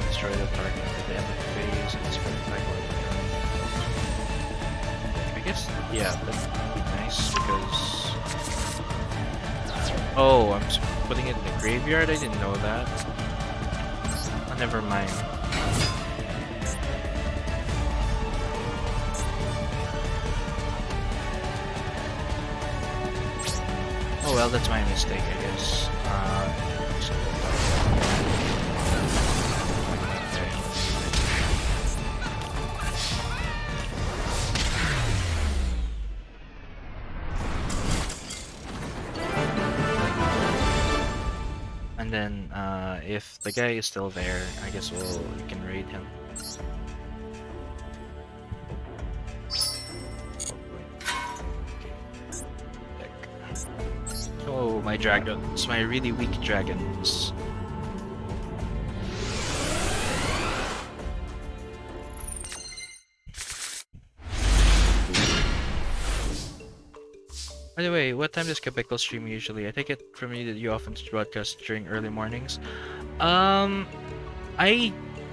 destroy the target at the end of the phase and spend the cycle. I guess, yeah, that would be nice because. Oh, I'm putting it in the graveyard? I didn't know that. Oh, never mind. Oh well, that's my mistake, I guess. And then, if the guy is still there, I guess we can raid him. Oh, my dragons, my really weak dragons. By the way, what time does Kebekel stream usually? I take it from you that you often broadcast during early mornings. I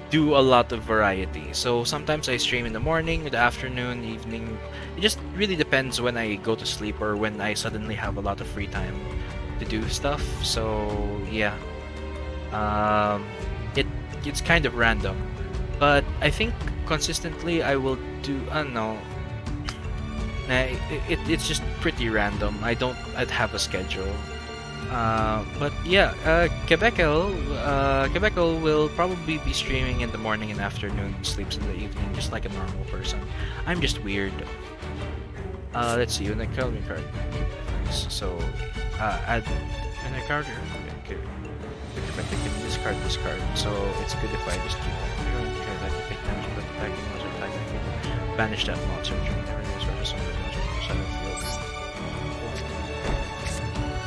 do a lot of variety. So sometimes I stream in the morning, the afternoon, evening. It just really depends when I go to sleep or when I suddenly have a lot of free time to do stuff. So yeah, um, it's kind of random, but I think consistently I will do. I don't know. It's just pretty random. I'd have a schedule. But yeah, Kebekel will probably be streaming in the morning and afternoon, sleeps in the evening, just like a normal person. I'm just weird. Let's see, when I call me card. So, add when I card here. Okay. If I can discard this card, so it's good if I just keep that. I don't care that I take damage, but attacking monster attacking. Banish that monster during the earliest versus some of the monster from the side of the field.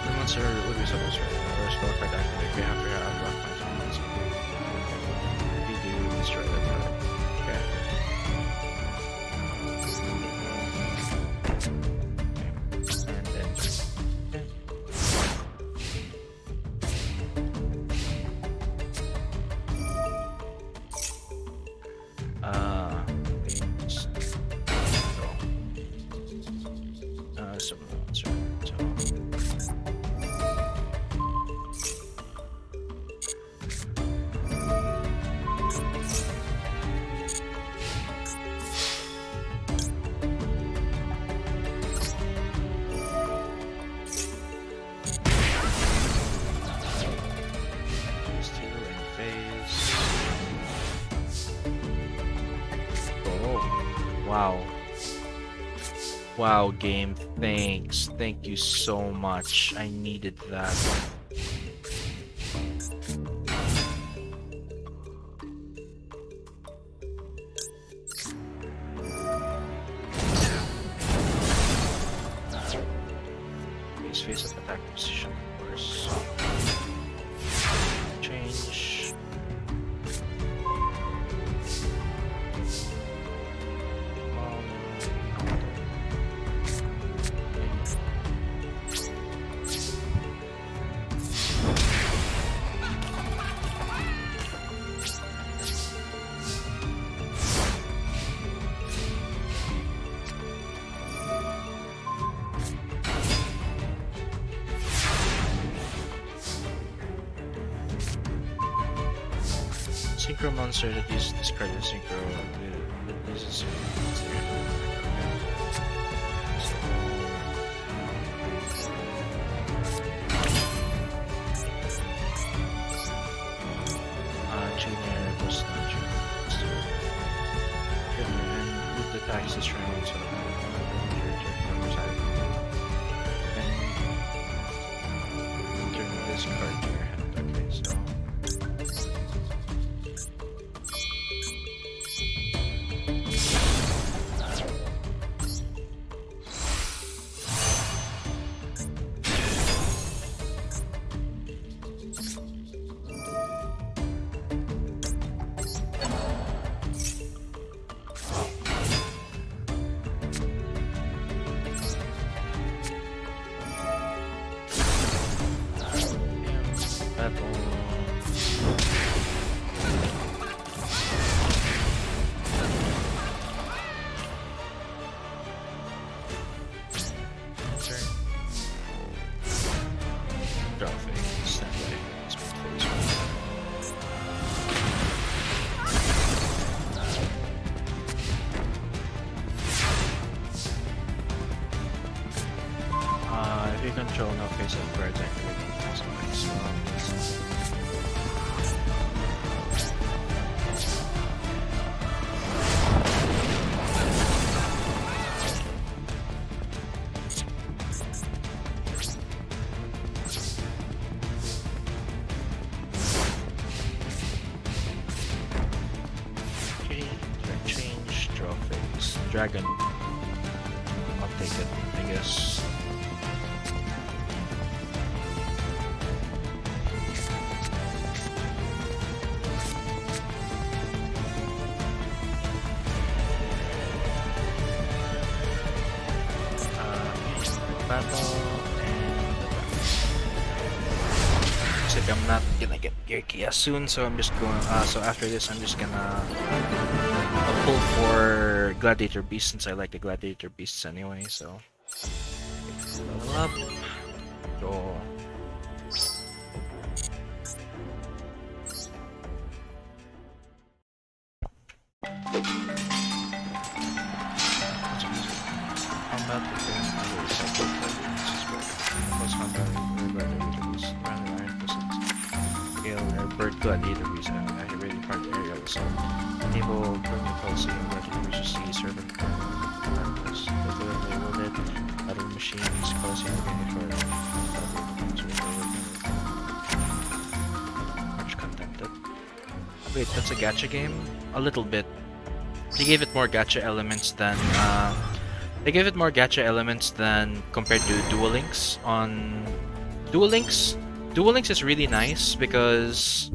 The monster would be supposed to or spell effect activate. We have to have rock points on this. We do destroy that card. Okay. And then some monster. Wow. Wow, game. Thanks. Thank you so much. I needed that. Face up attack position, of course. Change. Synchro monster that uses discarded synchro that uses junior plus not junior. And with the tax this round, so and turn this card to your hand. Okay, so. dragon. I'll take it, I guess. Battle and looks like I'm not gonna get Yugioh soon, so I'm just going. So after this, I'm just gonna pull for Gladiator Beast since I like the Gladiator Beasts anyway. So level up. Go. Combat again. Plus combat Gladiator Beast. Random Iron Pistols. Scale Bird Gladiator Beast. Activating part area assault. Enable permanent policy and Gladiator Beast to see servant purpose. They loaded battle machines, policy organic for much contented. Wait, that's a gacha game? A little bit. They gave it more gacha elements than compared to Duel Links on Duel Links. Duel Links is really nice because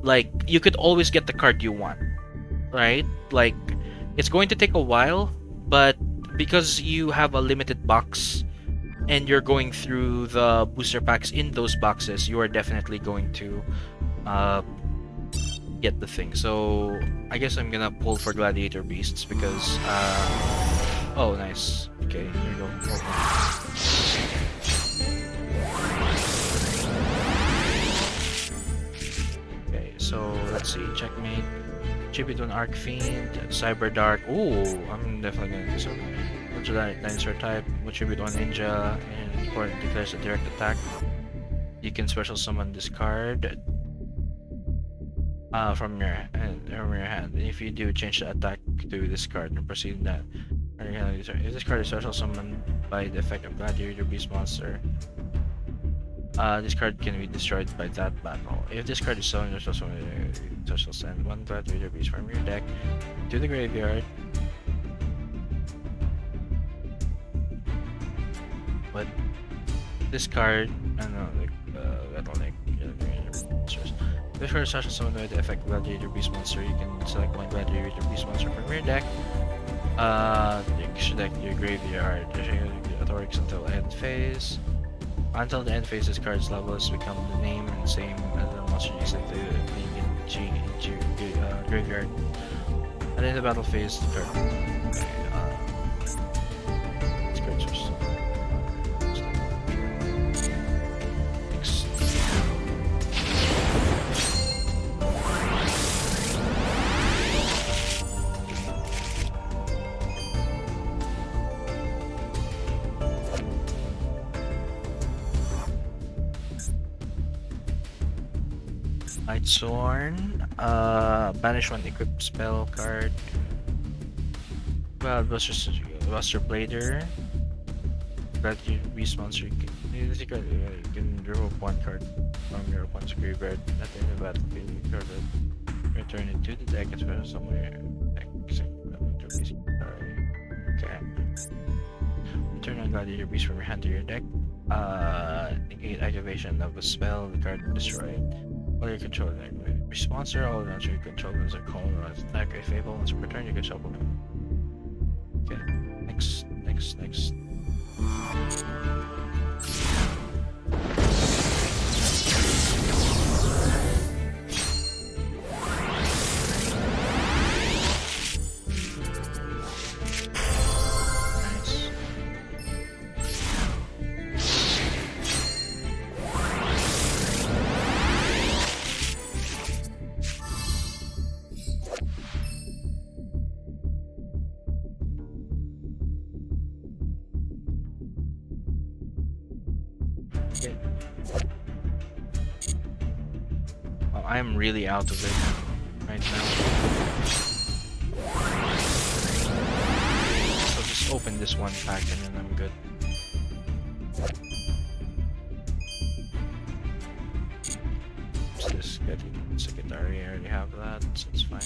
like you could always get the card you want, right? Like it's going to take a while, but because you have a limited box and you're going through the booster packs in those boxes, you are definitely going to get the thing. So I guess I'm gonna pull for Gladiator Beasts because oh nice. Okay, here we go. Okay, so let's see. Checkmate. Jepy to an Arc Fiend, Cyber Dark. Ooh, I'm definitely gonna do so. Dinosaur type, attribute one ninja, and important declares a direct attack. You can special summon this card from your hand. If you do, change the attack to this card and proceed that. If this card is special summoned by the effect of Gladiator Beast monster, this card can be destroyed by that battle. If this card is summoned, special send one Gladiator Beast from your deck to the graveyard. But this card, I don't know, like battle deck. This card is special summoned by the effect of Gladiator Beast monster. You can select one Gladiator Beast monster from your deck. You should deck your graveyard. Authorities until end phase. Until the end phase, this card's levels become the name and same as the monster used to graveyard. And in the battle phase, the card. This card's just Lightsorn, banish one equipped spell card. Well, Buster Blader. Gladiator Beast monster. You can remove one card from your opponent's graveyard at the end of the battlefield. You card it. Return it to the deck as well somewhere. Okay. Return a Gladiator Beast from your hand to your deck. Negate activation of a spell, the card destroyed. All your control deck. Sponsor all events your controllers are called or attack a fable once per turn you can shuffle them. Okay. Next. I'm really out of it right now. So just open this one pack and then I'm good. What's this? Secretary, I already have that, so it's fine.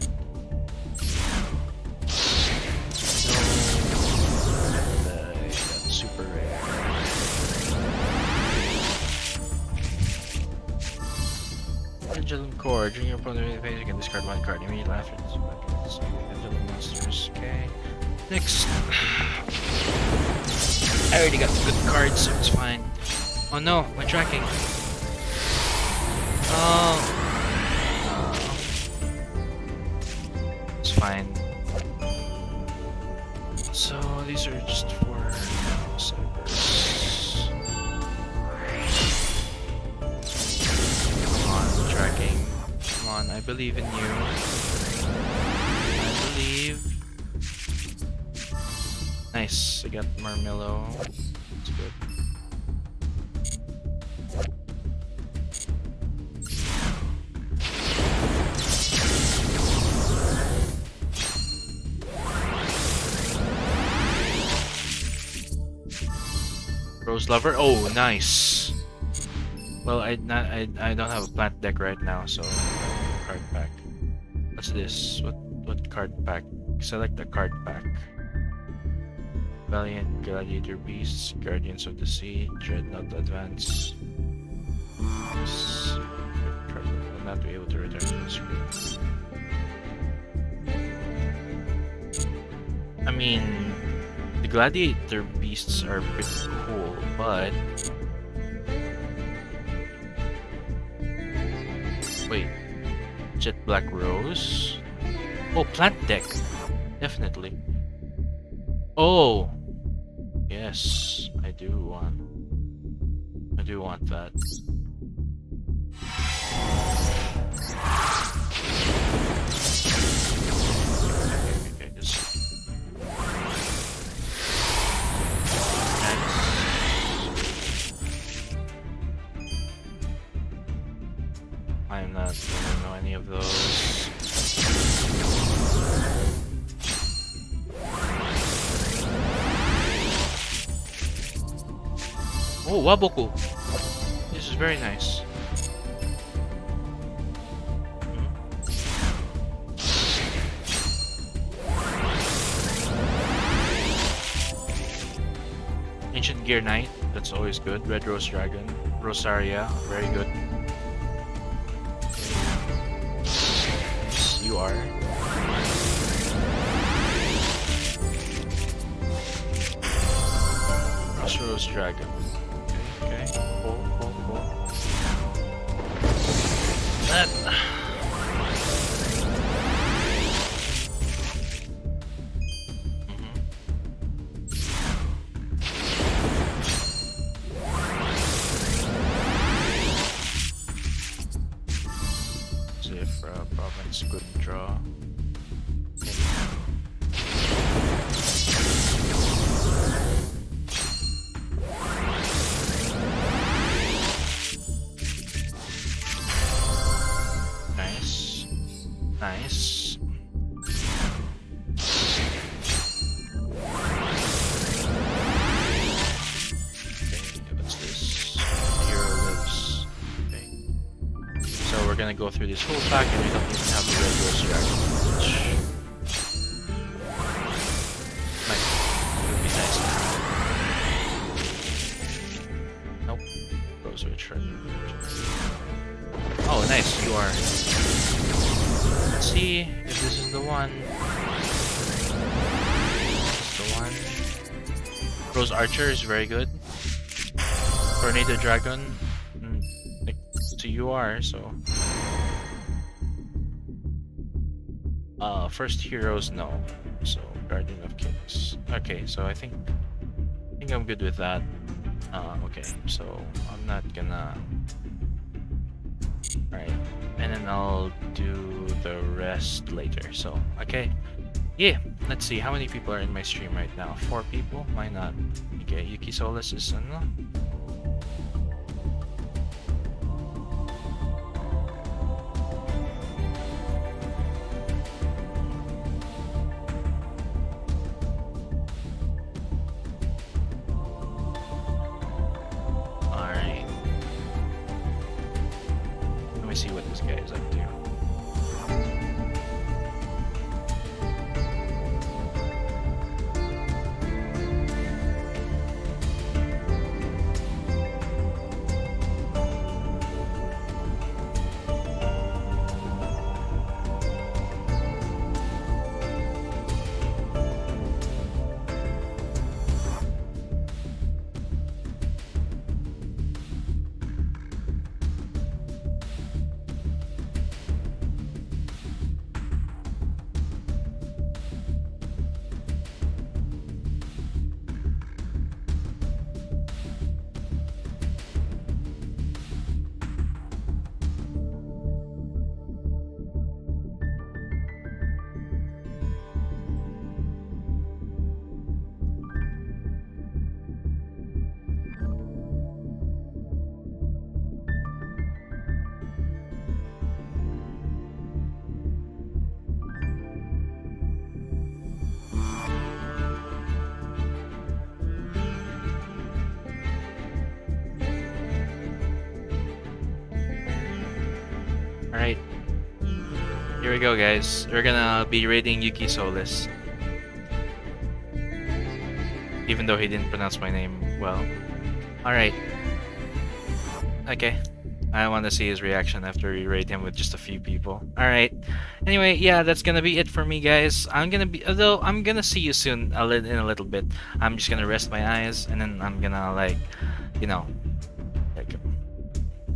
super rare. Pendulum Core. During your opponent's phase, you can discard one card immediately after this weapon. Pendulum monsters. Okay. Next. I already got the good cards, so it's fine. Oh no, my tracking. Oh. It's fine. So these are just for cybers. Come on, tracking. Come on, I believe in you. I believe. Nice, I got Marmillo. That's good. Rose Lover. Oh, nice. Well, I don't have a plant deck right now, so card pack. What's this? What card pack? Select a card pack. Valiant, Gladiator Beasts, Guardians of the Sea, Dreadnought Advance. Yes. Card will not be able to return to the screen. I mean, the Gladiator Beasts are pretty cool, but... Wait. Jet Black Rose? Oh, plant deck! Definitely. Oh! Yes, I do want that. Okay, just... I'm not gonna know any of those. Oh, Waboku! This is very nice. Ancient Gear Knight, that's always good. Red Rose Dragon. Rosaria, very good. Yes, you are. Rose Dragon. Okay, cool. That... Zephyr Province, good draw. Nice. Okay, what's this? Hero lives. Okay. So we're gonna go through this whole pack and we don't even have the Red Rose Dragon, which would be nice. Nope. Rose Return. Oh, nice, you are. Let's see if this is the one. This is the one. Rose Archer is very good. Tornado Dragon. So you are, so. First heroes, no. So Guardian of Kings. Okay, so I think I'm good with that. Okay, so I'm not gonna. Alright, and then I'll do the rest later. So, okay. Yeah, let's see. How many people are in my stream right now? 4 people? Why not? Okay, Yuki Solis is ano? See what this guy is up to. Here we go, guys. We're gonna be raiding Yuki Solis. Even though he didn't pronounce my name well. Alright. Okay. I want to see his reaction after we raid him with just a few people. Alright. Anyway, yeah, that's gonna be it for me, guys. I'm gonna see you soon in a little bit. I'm just gonna rest my eyes and then I'm gonna like, you know, like,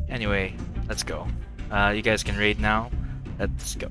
anyway, let's go. You guys can raid now. Let's go.